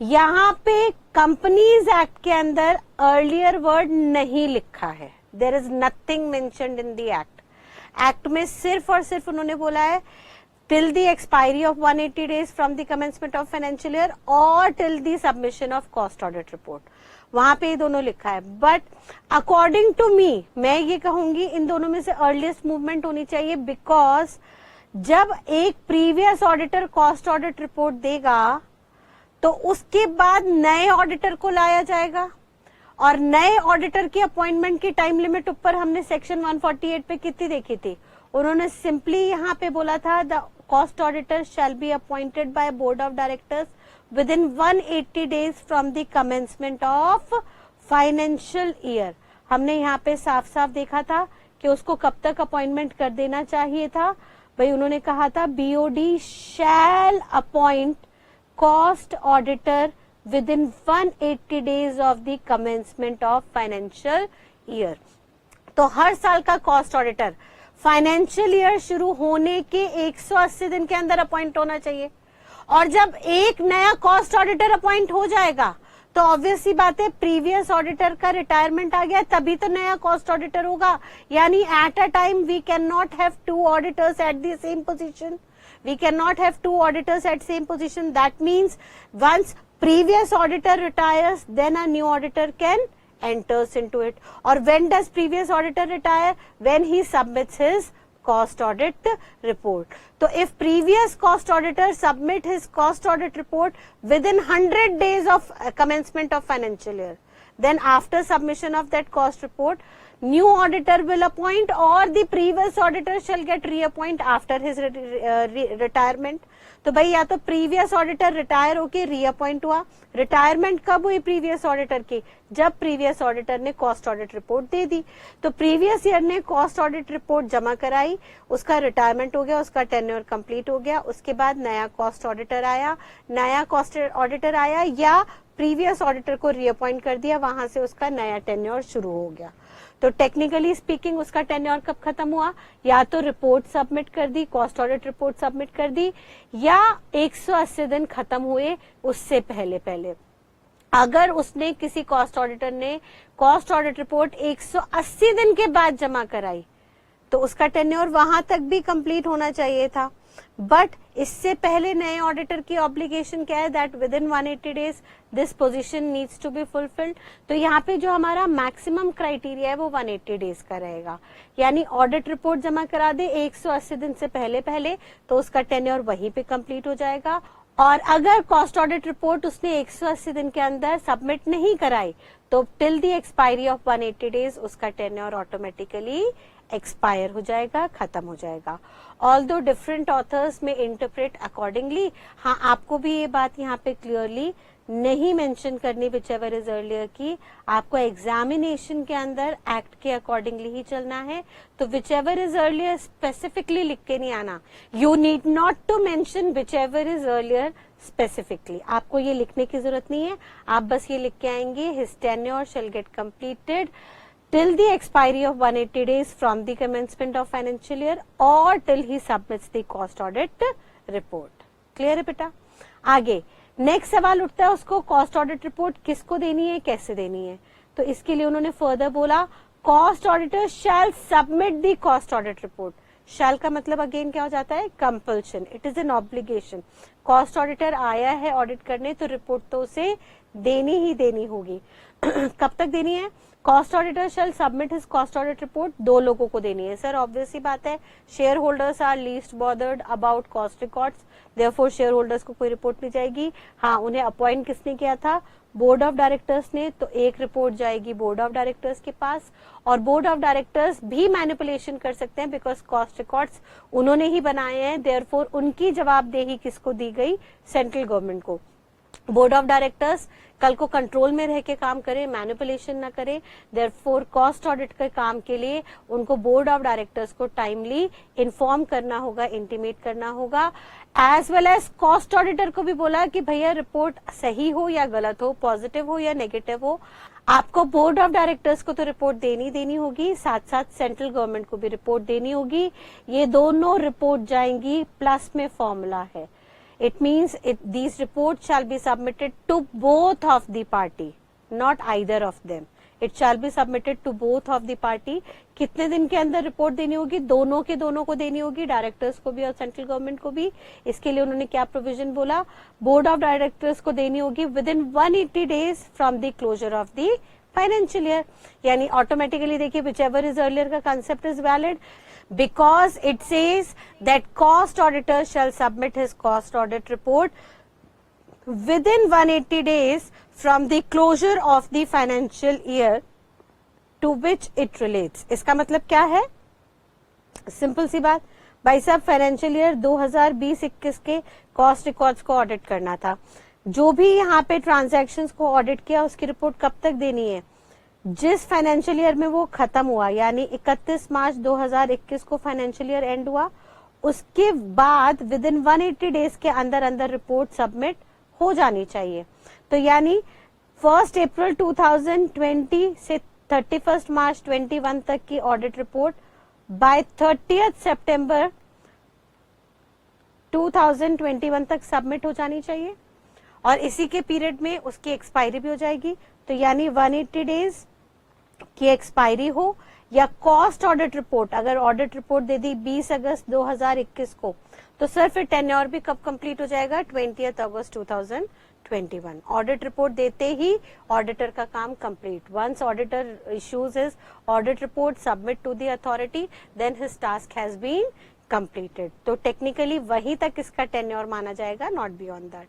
यहाँ पे कंपनीज एक्ट के अंदर अर्लियर वर्ड नहीं लिखा है, there is nothing mentioned in the act. Act में सिर्फ और सिर्फ उन्होंने बोला है till the expiry of 180 days from the commencement of financial year और till the submission of cost audit report, वहां पे ये दोनों लिखा है। बट अकॉर्डिंग टू मी, मैं ये कहूंगी इन दोनों में से अर्लीस्ट मूवमेंट होनी चाहिए, बिकॉज जब एक previous auditor cost audit report देगा तो उसके बाद नए ऑडिटर को लाया जाएगा, और नए ऑडिटर की अपॉइंटमेंट की टाइम लिमिट ऊपर हमने सेक्शन 148 पे कितनी देखी थी, उन्होंने सिंपली यहाँ पे बोला था the cost auditor shall be appointed by board of directors with in 180 days from the commencement of financial year. हमने यहाँ पे साफ साफ देखा था कि उसको कब तक अपॉइंटमेंट कर देना चाहिए था भाई, उन्होंने कहा था BOD shall appoint cost auditor within 180 days of the commencement of financial year. तो हर साल का कॉस्ट ऑडिटर फाइनेंशियल ईयर शुरू होने के 180 दिन के अंदर अपॉइंट होना चाहिए, और जब एक नया कॉस्ट ऑडिटर अपॉइंट हो जाएगा तो ऑब्वियस सी बात है, प्रीवियस ऑडिटर का रिटायरमेंट आ गया तभी तो नया कॉस्ट ऑडिटर होगा। यानी at a time we can not have two auditors at the same position, we cannot have two auditors at same position. That means once previous auditor retires, then a new auditor can enters into it. Or when does previous auditor retire? When he submits his cost audit report. So if previous cost auditor submit his cost audit report within 100 days of commencement of financial year, then after submission of that cost report, new auditor will appoint or the previous auditor shall get reappoint after his retirement. तो भाई या तो previous auditor retire होके reappoint हुआ, retirement कब हुई previous auditor की, जब प्रीवियस ऑडिटर ने कॉस्ट ऑडिट रिपोर्ट दे दी। तो प्रीवियस ईयर ने कॉस्ट ऑडिट रिपोर्ट जमा कराई, उसका रिटायरमेंट हो गया, उसका टेन्योर कंप्लीट हो गया, उसके बाद नया कॉस्ट ऑडिटर आया, नया कॉस्ट ऑडिटर आया या प्रीवियस ऑडिटर को रीअपॉइंट कर दिया, वहां से उसका नया टेन्योर शुरू हो गया। तो टेक्निकली स्पीकिंग उसका टेन्योर कब खत्म हुआ, या तो रिपोर्ट सबमिट कर दी, कॉस्ट ऑडिट रिपोर्ट सबमिट कर दी, या 180 दिन खत्म हुए उससे पहले पहले। अगर उसने किसी कॉस्ट ऑडिटर ने कॉस्ट ऑडिट रिपोर्ट 180 दिन के बाद जमा कराई तो उसका टेन्योर वहां तक भी कंप्लीट होना चाहिए था। बट इससे पहले नए ऑडिटर की ऑब्लिगेशन क्या है, that within 180 days this position needs to be fulfilled. तो यहाँ पे जो हमारा मैक्सिमम क्राइटेरिया है वो 180 डेज का रहेगा, यानी ऑडिट रिपोर्ट जमा करा दे 180 दिन से पहले पहले तो उसका टेन्योर वहीं पे कंप्लीट हो जाएगा। और अगर कॉस्ट ऑडिट रिपोर्ट उसने 180 दिन के अंदर सबमिट नहीं कराई तो till the expiry of 180 days उसका टेन्योर ऑटोमेटिकली एक्सपायर हो जाएगा, खत्म हो जाएगा। ऑल्दो डिफरेंट ऑथर्स में इंटरप्रेट अकॉर्डिंगली। हाँ, आपको भी ये बात यहाँ पे क्लियरली नहीं मेंशन करनी विच एवर इज अर्लियर की, आपको एग्जामिनेशन के अंदर एक्ट के अकॉर्डिंगली ही चलना है। तो whichever is earlier specifically लिख के नहीं आना, you need not to mention whichever is earlier specifically, आपको ये लिखने की जरूरत नहीं है। आप बस ये लिख के आएंगे his tenure shell gate completed till the expiry of 180 days from the commencement of financial year or till he submits the cost audit report. Clear है बेटा? आगे नेक्स्ट सवाल उठता है, उसको कॉस्ट ऑडिट रिपोर्ट किसको देनी है, कैसे देनी है। तो इसके लिए उन्होंने फर्दर बोला cost auditor shall submit the cost audit report. Shall का मतलब अगेन क्या हो जाता है, compulsion, it is an obligation. Cost auditor आया है ऑडिट करने तो रिपोर्ट तो उसे देनी ही देनी होगी। कब तक देनी है, cost auditor shall submit his cost audit report, 2 लोगों को देनी है। सर ऑब्वियस ही बात है, share holders are least bothered about cost records, therefore share holders को कोई रिपोर्ट नहीं जाएगी। हाँ, उन्हें अपॉइंट किसने किया था, बोर्ड ऑफ डायरेक्टर्स ने, तो एक रिपोर्ट जाएगी बोर्ड ऑफ डायरेक्टर्स के पास। और बोर्ड ऑफ डायरेक्टर्स भी मैनिपुलेशन कर सकते हैं बिकॉज कॉस्ट रिकॉर्ड्स उन्होंने ही बनाए हैं, देयरफॉर उनकी जवाबदेही किसको दी गई, सेंट्रल गवर्नमेंट को। बोर्ड ऑफ डायरेक्टर्स कल को कंट्रोल में रह के काम करें, मैनिपुलेशन ना करें, देयरफॉर कॉस्ट ऑडिट के काम के लिए उनको बोर्ड ऑफ डायरेक्टर्स को टाइमली इन्फॉर्म करना होगा, इंटीमेट करना होगा। As well as cost auditor को भी बोला कि भैया रिपोर्ट सही हो या गलत हो, पॉजिटिव हो या नेगेटिव हो, आपको बोर्ड ऑफ डायरेक्टर्स को तो रिपोर्ट देनी होगी, साथ साथ सेंट्रल गवर्नमेंट को भी रिपोर्ट देनी होगी। ये दोनों रिपोर्ट जाएंगी, प्लस में फॉर्मूला है, it means these reports shall be submitted to both of the party, not either of them. It shall be submitted to both of the party. कितने दिन के अंदर रिपोर्ट देनी होगी, दोनों को देनी होगी, डायरेक्टर्स को भी और सेंट्रल गवर्नमेंट को भी। इसके लिए उन्होंने क्या प्रोविजन बोला, बोर्ड ऑफ डायरेक्टर्स को देनी होगी within 180 days from the closure of the financial year. यानी ऑटोमेटिकली देखिए whichever is earlier का concept is valid because it says that cost auditor shall submit his cost audit report within 180 days from the closure of the financial year to which it relates। इसका मतलब क्या है, simple सी बात, भाई साहब financial year 2020-21 के cost records को ऑडिट करना था, जो भी यहाँ पे ट्रांजैक्शंस को ऑडिट किया उसकी रिपोर्ट कब तक देनी है, जिस फाइनेंशियल ईयर में वो खत्म हुआ, यानी 31 मार्च 2021 को फाइनेंशियल ईयर एंड हुआ, उसके बाद विद इन 180 डेज के अंदर अंदर रिपोर्ट सबमिट हो जानी चाहिए। तो यानी 1 अप्रैल 2020 से 31 मार्च 21 तक की ऑडिट रिपोर्ट बाय 30 सितंबर 2021 तक सबमिट हो जानी चाहिए, और इसी के पीरियड में उसकी एक्सपायरी भी हो जाएगी। तो यानी 180 डेज की एक्सपायरी हो, या कॉस्ट ऑडिट रिपोर्ट, अगर ऑडिट रिपोर्ट दे दी 20 अगस्त 2021 को, तो सर फिर टेन्योर भी कब कंप्लीट हो जाएगा, 20 अगस्त 2021। ऑडिट रिपोर्ट देते ही ऑडिटर का काम complete. Once auditor issues his audit report, submit to the authority, then his task has been completed. तो टेक्निकली वहीं तक इसका टेन्योर माना जाएगा, नॉट बियॉन्ड दैट।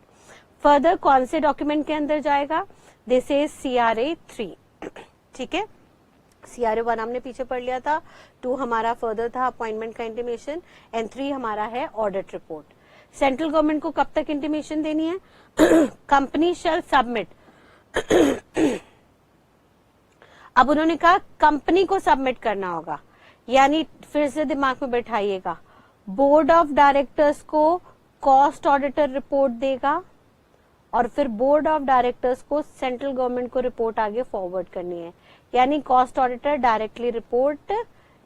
फर्दर कौन से डॉक्यूमेंट के अंदर जाएगा, दिस इज CRA 3, ठीक है। CRA 1 हमने पीछे पढ़ लिया था, 2 हमारा फर्दर था अपॉइंटमेंट का इंटीमेशन, एंड 3 हमारा है ऑडिट रिपोर्ट। सेंट्रल गवर्नमेंट को कब तक इंटीमेशन देनी है, कंपनी शैल सबमिट। अब उन्होंने कहा कंपनी को सबमिट करना होगा, यानी फिर से दिमाग में बैठाइएगा, बोर्ड ऑफ डायरेक्टर्स को कॉस्ट ऑडिटर रिपोर्ट देगा, और फिर बोर्ड ऑफ डायरेक्टर्स को सेंट्रल गवर्नमेंट को रिपोर्ट आगे फॉरवर्ड करनी है, यानी कॉस्ट ऑडिटर डायरेक्टली रिपोर्ट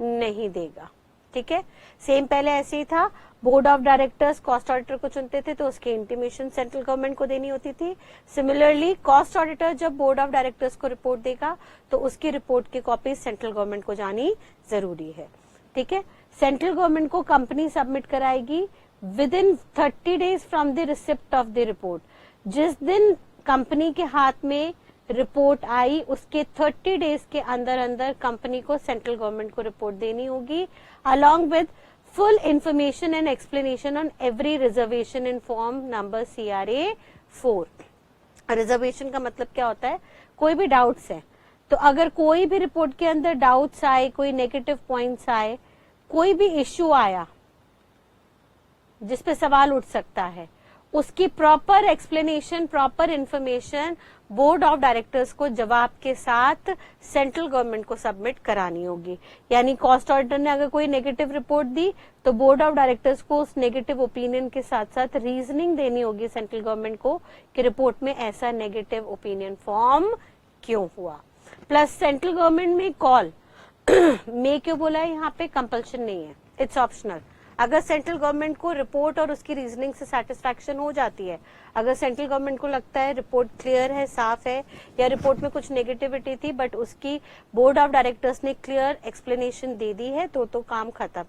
नहीं देगा, ठीक है। सेम पहले ऐसे ही था, board of directors cost auditor को चुनते थे तो उसकी इंटीमेशन सेंट्रल गवर्नमेंट को देनी होती थी। सिमिलरली कॉस्ट ऑडिटर जब बोर्ड ऑफ डायरेक्टर्स को रिपोर्ट देगा तो उसकी रिपोर्ट की कॉपी सेंट्रल गवर्नमेंट को जानी जरूरी है, ठीक है। सेंट्रल गवर्नमेंट को कंपनी सबमिट कराएगी with in 30 days from the receipt of the report. जिस दिन कंपनी के हाथ में रिपोर्ट आई उसके 30 डेज के अंदर अंदर कंपनी को सेंट्रल गवर्नमेंट को रिपोर्ट देनी होगी, along with full information and explanation on every reservation in form number CRA 4। Reservation का मतलब क्या होता है, कोई भी डाउट्स है तो अगर कोई भी रिपोर्ट के अंदर डाउट्स आए, कोई नेगेटिव पॉइंट्स आए, कोई भी इश्यू आया जिसपे सवाल उठ सकता है, उसकी proper explanation, proper information board of directors को जवाब के साथ सेंट्रल गवर्नमेंट को सबमिट करानी होगी। यानी कॉस्ट ऑडिटर ने अगर कोई नेगेटिव रिपोर्ट दी तो बोर्ड ऑफ डायरेक्टर्स को उस नेगेटिव ओपिनियन के साथ साथ रीजनिंग देनी होगी सेंट्रल गवर्नमेंट को कि रिपोर्ट में ऐसा नेगेटिव ओपिनियन फॉर्म क्यों हुआ। प्लस सेंट्रल गवर्नमेंट में कॉल में क्यों बोला है, यहाँ पे कंपल्शन नहीं है, इट्स ऑप्शनल। अगर सेंट्रल गवर्नमेंट को रिपोर्ट और उसकी रीजनिंग से सेटिस्फैक्शन हो जाती है, अगर सेंट्रल गवर्नमेंट को लगता है रिपोर्ट क्लियर है, साफ है, या रिपोर्ट में कुछ नेगेटिविटी थी बट उसकी बोर्ड ऑफ डायरेक्टर्स ने क्लियर एक्सप्लेनेशन दे दी है, तो काम खत्म।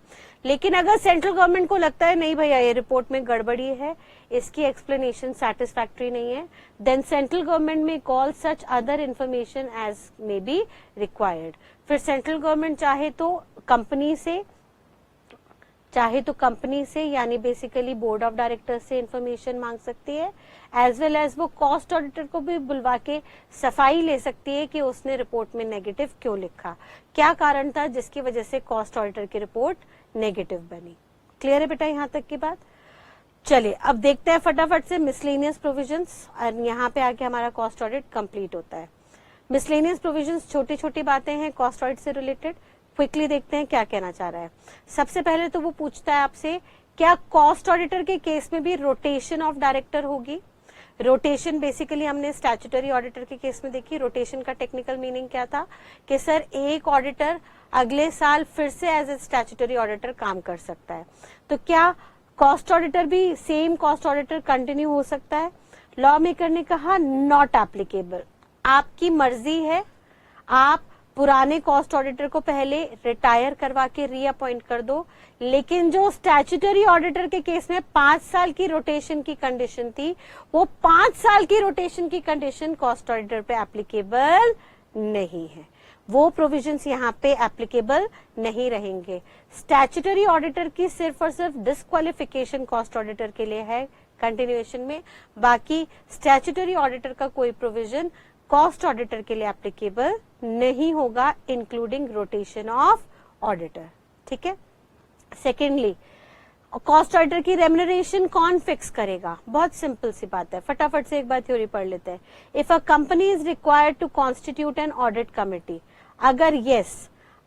लेकिन अगर सेंट्रल गवर्नमेंट को लगता है नहीं भैया ये रिपोर्ट में गड़बड़ी है, इसकी एक्सप्लेनेशन सेटिस्फैक्टरी नहीं है, देन सेंट्रल गवर्नमेंट में call such other information as may be required. फिर सेंट्रल गवर्नमेंट चाहे तो कंपनी से यानी बेसिकली बोर्ड ऑफ डायरेक्टर्स से इंफॉर्मेशन मांग सकती है, एज वेल एज वो कॉस्ट ऑडिटर को भी बुलवा के सफाई ले सकती है कि उसने रिपोर्ट में नेगेटिव क्यों लिखा, क्या कारण था जिसकी वजह से कॉस्ट ऑडिटर की रिपोर्ट नेगेटिव बनी। क्लियर है बेटा यहाँ तक की बात? चलिए अब देखते हैं फटाफट से मिसलेनियस प्रोविजंस, और यहाँ पे आके हमारा कॉस्ट ऑडिट कंप्लीट होता है। मिसलेनियस प्रोविजंस छोटी छोटी बातें हैं कॉस्ट ऑडिट से रिलेटेड, क्विकली देखते हैं क्या कहना चाह रहा है। सबसे पहले तो वो पूछता है आपसे क्या कॉस्ट ऑडिटर के केस में भी रोटेशन ऑफ डायरेक्टर होगी। रोटेशन बेसिकली हमने स्टैट्यूटरी ऑडिटर के केस में देखी। रोटेशन का टेक्निकल मीनिंग क्या था कि सर एक ऑडिटर अगले साल फिर से एज ए स्टैट्यूटरी ऑडिटर काम कर सकता है, तो क्या कॉस्ट ऑडिटर भी सेम कॉस्ट ऑडिटर कंटिन्यू हो सकता है? लॉ मेकर ने कहा नॉट एप्लीकेबल। आपकी मर्जी है, आप पुराने कॉस्ट ऑडिटर को पहले रिटायर करवा के रीअपॉइंट कर दो, लेकिन जो स्टैट्यूटरी ऑडिटर के केस में 5 साल की रोटेशन की कंडीशन थी, वो 5 साल की रोटेशन की कंडीशन कॉस्ट ऑडिटर पे एप्लीकेबल नहीं है, वो प्रोविजंस यहाँ पे एप्लीकेबल नहीं रहेंगे। स्टैट्यूटरी ऑडिटर की सिर्फ और सिर्फ डिस्क्वालिफिकेशन कॉस्ट ऑडिटर के लिए है कंटिन्यूएशन में, बाकी स्टैट्यूटरी ऑडिटर का कोई प्रोविजन कॉस्ट ऑडिटर के लिए एप्लीकेबल नहीं होगा, इंक्लूडिंग रोटेशन ऑफ ऑडिटर। ठीक है। सेकेंडली, कॉस्ट ऑडिटर की रेम्युनरेशन कौन फिक्स करेगा? बहुत सिंपल सी बात है, फटाफट से एक बार थ्योरी पढ़ लेते हैं। If a company is required to constitute an audit committee,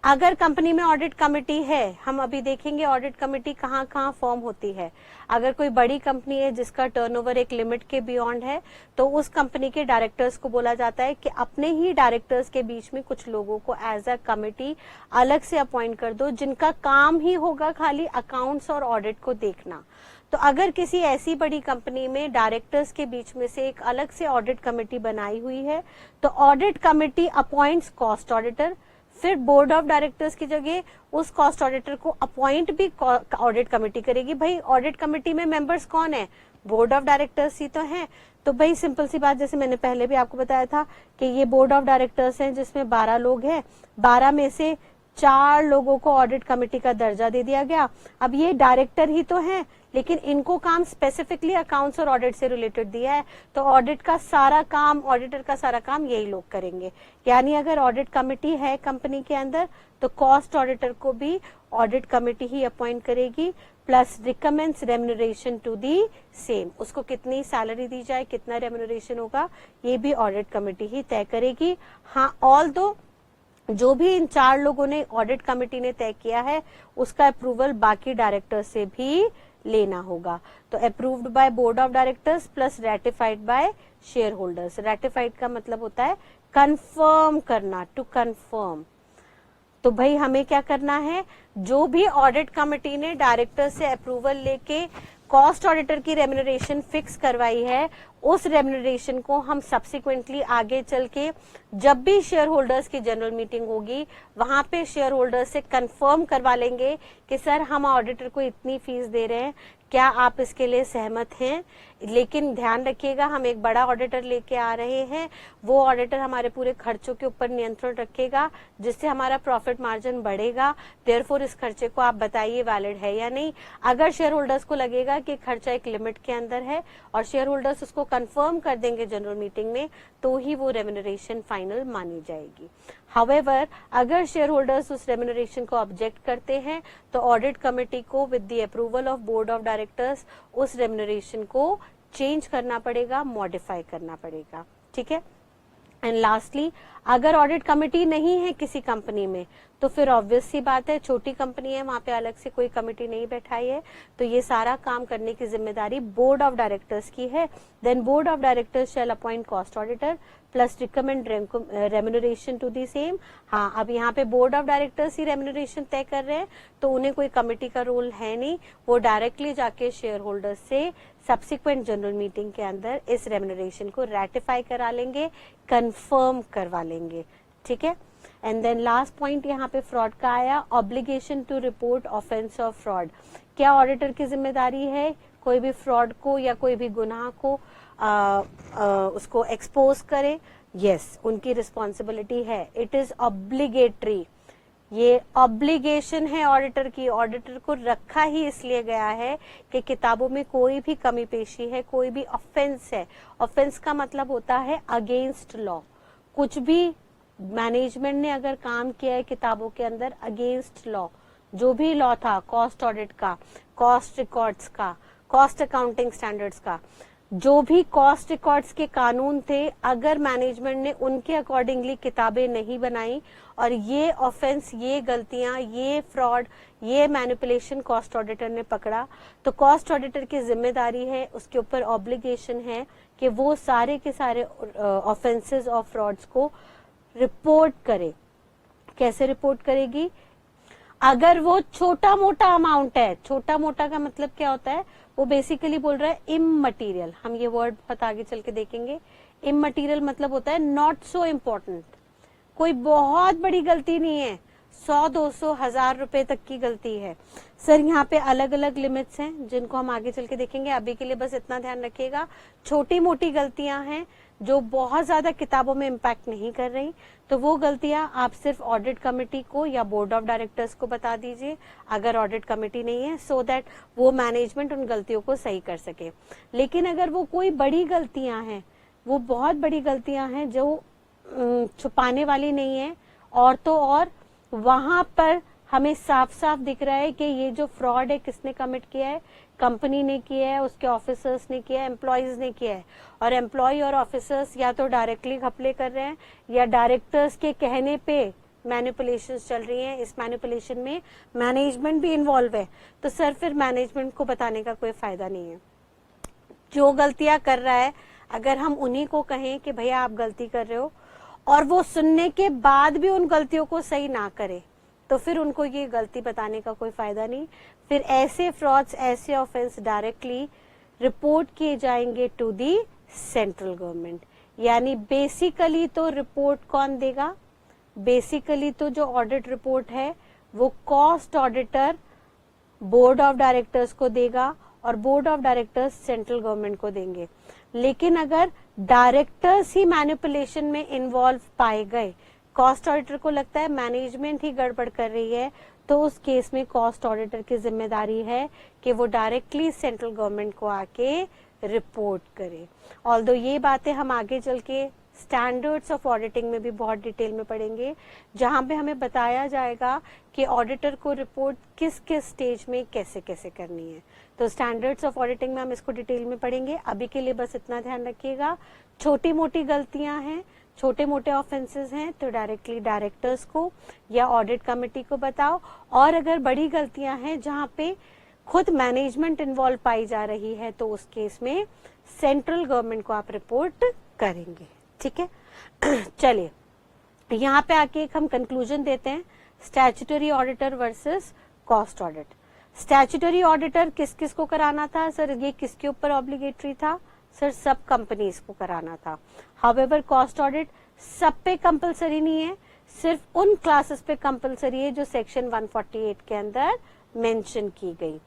अगर कंपनी में ऑडिट कमेटी है, हम अभी देखेंगे ऑडिट कमेटी कहाँ कहाँ फॉर्म होती है। अगर कोई बड़ी कंपनी है जिसका टर्नओवर एक लिमिट के बियॉन्ड है, तो उस कंपनी के डायरेक्टर्स को बोला जाता है कि अपने ही डायरेक्टर्स के बीच में कुछ लोगों को एज अ कमेटी अलग से अपॉइंट कर दो, जिनका काम ही होगा खाली अकाउंट्स और ऑडिट को देखना। तो अगर किसी ऐसी बड़ी कंपनी में डायरेक्टर्स के बीच में से एक अलग से ऑडिट कमेटी बनाई हुई है, तो audit committee appoints cost auditor, फिर बोर्ड ऑफ डायरेक्टर्स की जगह उस कॉस्ट ऑडिटर को अपॉइंट भी ऑडिट कमेटी करेगी। भाई ऑडिट कमेटी में मेंबर्स कौन है? बोर्ड ऑफ डायरेक्टर्स ही तो हैं। तो भाई सिंपल सी बात, जैसे मैंने पहले भी आपको बताया था कि ये बोर्ड ऑफ डायरेक्टर्स हैं जिसमें 12 लोग हैं, 12 में से 4 लोगों को ऑडिट कमेटी का दर्जा दे दिया गया। अब ये डायरेक्टर ही तो हैं, लेकिन इनको काम स्पेसिफिकली अकाउंट्स और ऑडिट से रिलेटेड दिया है, तो ऑडिट का सारा काम, ऑडिटर का सारा काम यही लोग करेंगे। यानी अगर ऑडिट कमेटी है कंपनी के अंदर, तो कॉस्ट ऑडिटर को भी ऑडिट कमेटी ही अपॉइंट करेगी, plus recommends remuneration to the same. उसको कितनी सैलरी दी जाए, कितना रेम्युनरेशन होगा, ये भी ऑडिट कमेटी ही तय करेगी। हाँ, ऑल्दो जो भी इन 4 लोगों ने ऑडिट कमेटी ने तय किया है, उसका अप्रूवल बाकी डायरेक्टर से भी लेना होगा। तो approved by board of directors plus ratified by share holders. Ratified का मतलब होता है कंफर्म करना, टू कंफर्म। तो भाई हमें क्या करना है, जो भी ऑडिट कमेटी ने डायरेक्टर से अप्रूवल लेके कॉस्ट ऑडिटर की रेम्युनरेशन फिक्स करवाई है, उस रेम्युनरेशन को हम सब्सिक्वेंटली आगे चल के जब भी शेयर होल्डर्स की जनरल मीटिंग होगी, वहां पे शेयर होल्डर्स से कंफर्म करवा लेंगे कि सर हम ऑडिटर को इतनी फीस दे रहे हैं, क्या आप इसके लिए सहमत हैं? लेकिन ध्यान रखिएगा, हम एक बड़ा ऑडिटर लेके आ रहे हैं, वो ऑडिटर हमारे पूरे खर्चों के ऊपर नियंत्रण रखेगा, जिससे हमारा प्रॉफिट मार्जिन बढ़ेगा। देयरफॉर इस खर्चे को आप बताइए वैलिड है या नहीं। अगर शेयर होल्डर्स को लगेगा कि खर्चा एक लिमिट के अंदर है और शेयर होल्डर्स उसको कंफर्म कर देंगे जनरल मीटिंग में, तो ही वो रेम्युनरेशन फाइनल मानी जाएगी। हाउएवर, अगर शेयर होल्डर्स उस रेम्युनरेशन को ऑब्जेक्ट करते हैं, तो ऑडिट कमेटी को with the approval of board of directors उस रेम्युनरेशन को चेंज करना पड़ेगा, मॉडिफाई करना पड़ेगा। ठीक है। एंड लास्टली, अगर ऑडिट कमेटी नहीं है किसी कंपनी में, तो फिर ऑब्वियस सी बात है, छोटी कंपनी है, वहां पे अलग से कोई कमेटी नहीं बैठाई है, तो ये सारा काम करने की जिम्मेदारी बोर्ड ऑफ डायरेक्टर्स की है। Then board of directors shall appoint cost auditor plus recommend remuneration to the same. हाँ, अब यहाँ पे बोर्ड ऑफ डायरेक्टर्स ही रेम्यूनरेशन तय कर रहे हैं, तो उन्हें कोई कमेटी का रोल है नहीं, वो डायरेक्टली जाके शेयर होल्डर्स से सब्सिक्वेंट जनरल मीटिंग के अंदर इस रेम्यूनरेशन को रेटिफाई करा लेंगे, कंफर्म करवा लेंगे, ठीक है। एंड देन लास्ट पॉइंट यहाँ पे फ्रॉड का आया, obligation to report offence of fraud. क्या ऑडिटर की जिम्मेदारी है कोई भी फ्रॉड को या कोई भी गुनाह को उसको एक्सपोज करे? यस, उनकी रिस्पॉन्सिबिलिटी है, इट इज ऑब्लिगेटरी, ये ऑब्लिगेशन है ऑडिटर की। ऑडिटर को रखा ही इसलिए गया है कि किताबों में कोई भी कमी पेशी है, कोई भी ऑफेंस है, ऑफेंस का मतलब होता है अगेंस्ट लॉ, कुछ भी मैनेजमेंट ने अगर काम किया है किताबों के अंदर अगेंस्ट लॉ, जो भी लॉ था कॉस्ट ऑडिट का, कॉस्ट रिकॉर्ड्स का, कॉस्ट अकाउंटिंग स्टैंडर्ड्स का, जो भी कॉस्ट रिकॉर्ड्स के कानून थे, अगर मैनेजमेंट ने उनके अकॉर्डिंगली किताबें नहीं बनाई और ये ऑफेंस, ये गलतियां, ये फ्रॉड, ये मैनिपुलेशन कॉस्ट ऑडिटर ने पकड़ा, तो कॉस्ट ऑडिटर की जिम्मेदारी है, उसके ऊपर ऑब्लिगेशन है कि वो सारे के सारे ऑफेंसेस और फ्रॉड्स को रिपोर्ट करे। कैसे रिपोर्ट करेगी? अगर वो छोटा मोटा अमाउंट है, छोटा मोटा का मतलब क्या होता है, वो बेसिकली बोल रहा है इममटीरियल, हम ये वर्ड बहुत आगे चल के देखेंगे। इममटीरियल मतलब होता है नॉट सो इम्पोर्टेंट, कोई बहुत बड़ी गलती नहीं है, 100, 200, 1000 रुपए तक की गलती है। सर यहाँ पे अलग अलग लिमिट्स हैं जिनको हम आगे चल के देखेंगे, अभी के लिए बस इतना ध्यान रखिएगा, छोटी मोटी गलतियां हैं जो बहुत ज्यादा किताबों में इम्पैक्ट नहीं कर रही, तो वो गलतियां आप सिर्फ ऑडिट कमेटी को या बोर्ड ऑफ डायरेक्टर्स को बता दीजिए अगर ऑडिट कमेटी नहीं है, सो दैट वो मैनेजमेंट उन गलतियों को सही कर सके। लेकिन अगर वो कोई बड़ी गलतियां हैं, वो बहुत बड़ी गलतियां हैं जो छुपाने वाली नहीं है, और तो और वहां पर हमें साफ साफ दिख रहा है कि ये जो फ्रॉड है किसने कमिट किया है, कंपनी ने किया है, उसके ऑफिसर्स ने किया है, एम्प्लॉयज ने किया है, और एम्प्लॉय और ऑफिसर्स या तो डायरेक्टली घपले कर रहे हैं या डायरेक्टर्स के कहने पे मैनिपुलेशंस चल रही हैं। इस मैनिपुलेशन में मैनेजमेंट भी इन्वॉल्व है, तो सर फिर मैनेजमेंट को बताने का कोई फायदा नहीं है। जो गलतियां कर रहा है अगर हम उन्हीं को कहें कि भैया आप गलती कर रहे हो, और वो सुनने के बाद भी उन गलतियों को सही ना करे, तो फिर उनको ये गलती बताने का कोई फायदा नहीं। फिर ऐसे फ्रॉड्स, ऐसे ऑफेंस डायरेक्टली रिपोर्ट किए जाएंगे टू दी सेंट्रल गवर्नमेंट। यानी बेसिकली तो रिपोर्ट कौन देगा? बेसिकली तो जो ऑडिट रिपोर्ट है वो cost auditor board of directors को देगा और board of directors central government को देंगे। लेकिन अगर डायरेक्टर्स ही मैनिपुलेशन में इन्वॉल्व पाए गए, कॉस्ट ऑडिटर को लगता है मैनेजमेंट ही गड़बड़ कर रही है, तो उस केस में कॉस्ट ऑडिटर की जिम्मेदारी है कि वो डायरेक्टली सेंट्रल गवर्नमेंट को आके रिपोर्ट करे। ऑल्दो ये बातें हम आगे चल के स्टैंडर्ड्स ऑफ ऑडिटिंग में भी बहुत डिटेल में पढ़ेंगे, जहां पे हमें बताया जाएगा कि ऑडिटर को रिपोर्ट किस किस स्टेज में कैसे कैसे करनी है। तो स्टैंडर्ड्स ऑफ ऑडिटिंग में हम इसको डिटेल में पढ़ेंगे। अभी के लिए बस इतना ध्यान रखिएगा, छोटी मोटी गलतियां हैं, छोटे मोटे ऑफेंसेस हैं, तो डायरेक्टली डायरेक्टर्स को या ऑडिट कमेटी को बताओ, और अगर बड़ी गलतियां हैं जहां पे खुद मैनेजमेंट इन्वॉल्व पाई जा रही है, तो उस केस में सेंट्रल गवर्नमेंट को आप रिपोर्ट करेंगे। ठीक है, चलिए यहाँ पे आके एक हम कंक्लूजन देते हैं, statutory auditor versus cost audit. Statutory auditor किस किस को कराना था सर? ये किसके ऊपर ऑब्लिगेटरी था सर? सब कंपनीज को कराना था। हाउएवर कॉस्ट ऑडिट सब पे कंपलसरी नहीं है, सिर्फ उन क्लासेस पे कंपलसरी है जो सेक्शन 148 के अंदर मेंशन की गई।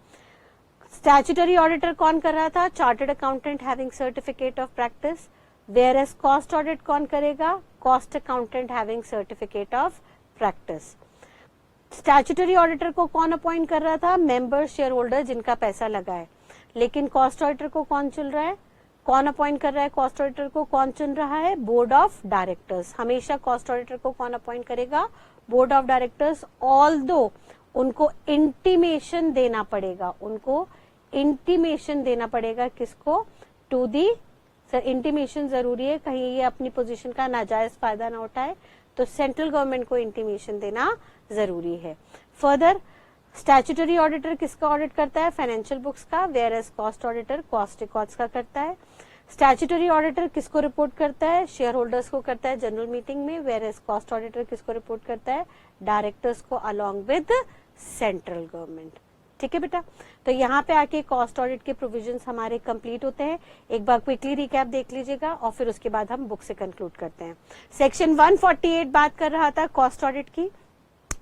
स्टैट्यूटरी ऑडिटर कौन कर रहा था? Chartered accountant having certificate of practice. Where cost audit कौन करेगा? Cost accountant having certificate of practice. Statutory auditor को कौन अपॉइंट कर रहा था? मेंबर शेयर होल्डर जिनका पैसा लगा है। लेकिन कॉस्ट ऑडिटर को कौन चुन रहा है? कौन अपॉइंट कर रहा है कॉस्ट ऑडिटर को? कौन चुन रहा है? Board of directors. हमेशा कॉस्ट ऑडिटर को कौन अपॉइंट करेगा? Board of directors. ऑल्दो उनको इंटीमेशन देना पड़ेगा, उनको इंटीमेशन देना पड़ेगा किसको? टू दी, सर इंटीमेशन जरूरी है, कहीं ये अपनी पोजीशन का नाजायज फायदा ना उठाए, तो सेंट्रल गवर्नमेंट को इंटीमेशन देना जरूरी है। फर्दर स्टैट्यूटरी ऑडिटर किसका ऑडिट करता है? फाइनेंशियल बुक्स का, whereas cost auditor cost records का करता है। स्टैट्यूटरी ऑडिटर किसको रिपोर्ट करता है? शेयर होल्डर्स को करता है जनरल मीटिंग में। वेयर एज कॉस्ट ऑडिटर किसको रिपोर्ट करता है? डायरेक्टर्स को अलोंग विद सेंट्रल गवर्नमेंट। ठीक है बेटा, तो यहाँ पे आके कॉस्ट ऑडिट के प्रोविजंस हमारे कंप्लीट होते हैं। एक बार क्विकली रिकैप देख लीजिएगा और फिर उसके बाद हम बुक से कंक्लूड करते हैं। सेक्शन 148 बात कर रहा था कॉस्ट ऑडिट की,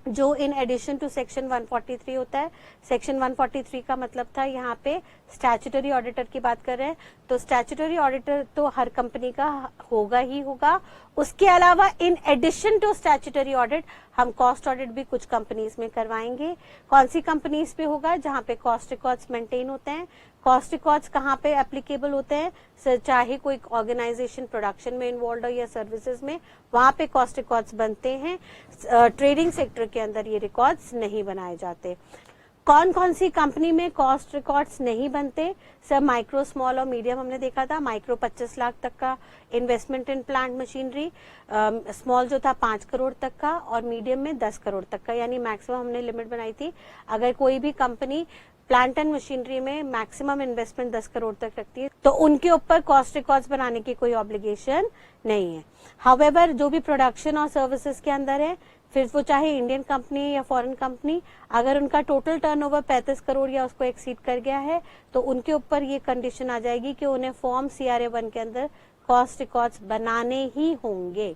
जो इन एडिशन टू सेक्शन 143 होता है। सेक्शन 143 का मतलब था यहाँ पे स्टैट्यूटरी ऑडिटर की बात कर रहे हैं, तो स्टैट्यूटरी ऑडिटर तो हर कंपनी का होगा ही होगा। उसके अलावा in addition to statutory audit हम कॉस्ट ऑडिट भी कुछ कंपनीज में करवाएंगे। कौन सी कंपनीज पे होगा? जहाँ पे कॉस्ट रिकॉर्ड्स मेंटेन होते हैं। कॉस्ट रिकॉर्ड्स कहाँ पे एप्लीकेबल होते हैं? चाहे कोई ऑर्गेनाइजेशन प्रोडक्शन में इन्वॉल्व हो या सर्विसेज में, वहां पे कॉस्ट रिकॉर्ड्स बनते हैं। ट्रेडिंग सेक्टर के अंदर ये रिकॉर्ड्स नहीं बनाए जाते। कौन कौन सी कंपनी में कॉस्ट रिकॉर्ड्स नहीं बनते? सर माइक्रो, स्मॉल और मीडियम हमने देखा था। माइक्रो 25 लाख तक का investment in plant machinery, small जो था 5 करोड़ तक का, और मीडियम में 10 करोड़ तक का, यानी मैक्सिमम हमने लिमिट बनाई थी। अगर कोई भी कंपनी प्लांट एंड मशीनरी में मैक्सिमम इन्वेस्टमेंट 10 करोड़ तक रखती है तो उनके ऊपर कॉस्ट रिकॉर्ड्स बनाने की कोई ऑब्लिगेशन नहीं है। हाउएवर जो भी प्रोडक्शन और सर्विसेज के अंदर है, फिर वो चाहे इंडियन कंपनी या फॉरेन कंपनी, अगर उनका टोटल टर्नओवर 35 करोड़ या उसको एक्सीड कर गया है तो उनके ऊपर ये कंडीशन आ जाएगी कि उन्हें फॉर्म CRA 1 के अंदर कॉस्ट रिकॉर्ड्स बनाने ही होंगे।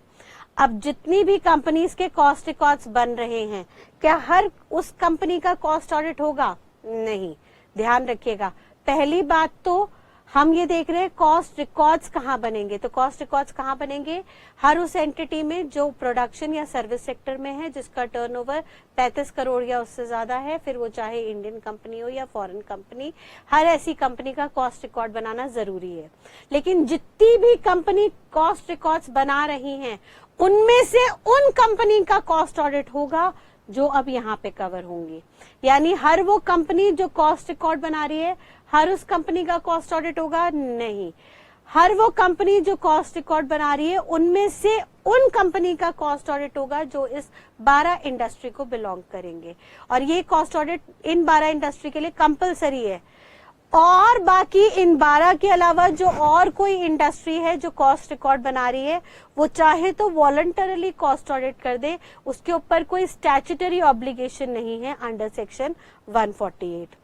अब जितनी भी कंपनीज के कॉस्ट रिकॉर्ड्स बन रहे हैं, क्या हर उस कंपनी का कॉस्ट ऑडिट होगा? नहीं। ध्यान रखिएगा, पहली बात तो हम ये देख रहे हैं कॉस्ट रिकॉर्ड्स कहाँ बनेंगे। तो कॉस्ट रिकॉर्ड्स कहाँ बनेंगे? हर उस एंटिटी में जो प्रोडक्शन या सर्विस सेक्टर में है, जिसका टर्नओवर 35 करोड़ या उससे ज्यादा है, फिर वो चाहे इंडियन कंपनी हो या फॉरेन कंपनी, हर ऐसी कंपनी का कॉस्ट रिकॉर्ड बनाना जरूरी है। लेकिन जितनी भी कंपनी कॉस्ट रिकॉर्ड्स बना रही हैं, उनमें से उन कंपनी का कॉस्ट ऑडिट होगा जो अब यहाँ पे कवर होंगी। यानी हर वो कंपनी जो कॉस्ट रिकॉर्ड बना रही है, हर उस कंपनी का कॉस्ट ऑडिट होगा? नहीं। हर वो कंपनी जो कॉस्ट रिकॉर्ड बना रही है, उनमें से उन कंपनी का कॉस्ट ऑडिट होगा जो इस 12 इंडस्ट्री को बिलोंग करेंगे। और ये कॉस्ट ऑडिट इन 12 इंडस्ट्री के लिए कंपलसरी है। और बाकी इन 12 के अलावा जो और कोई इंडस्ट्री है जो कॉस्ट रिकॉर्ड बना रही है, वो चाहे तो वॉलंटरली कॉस्ट ऑडिट कर दे, उसके ऊपर कोई स्टैट्यूटरी ऑब्लिगेशन नहीं है अंडर सेक्शन 148।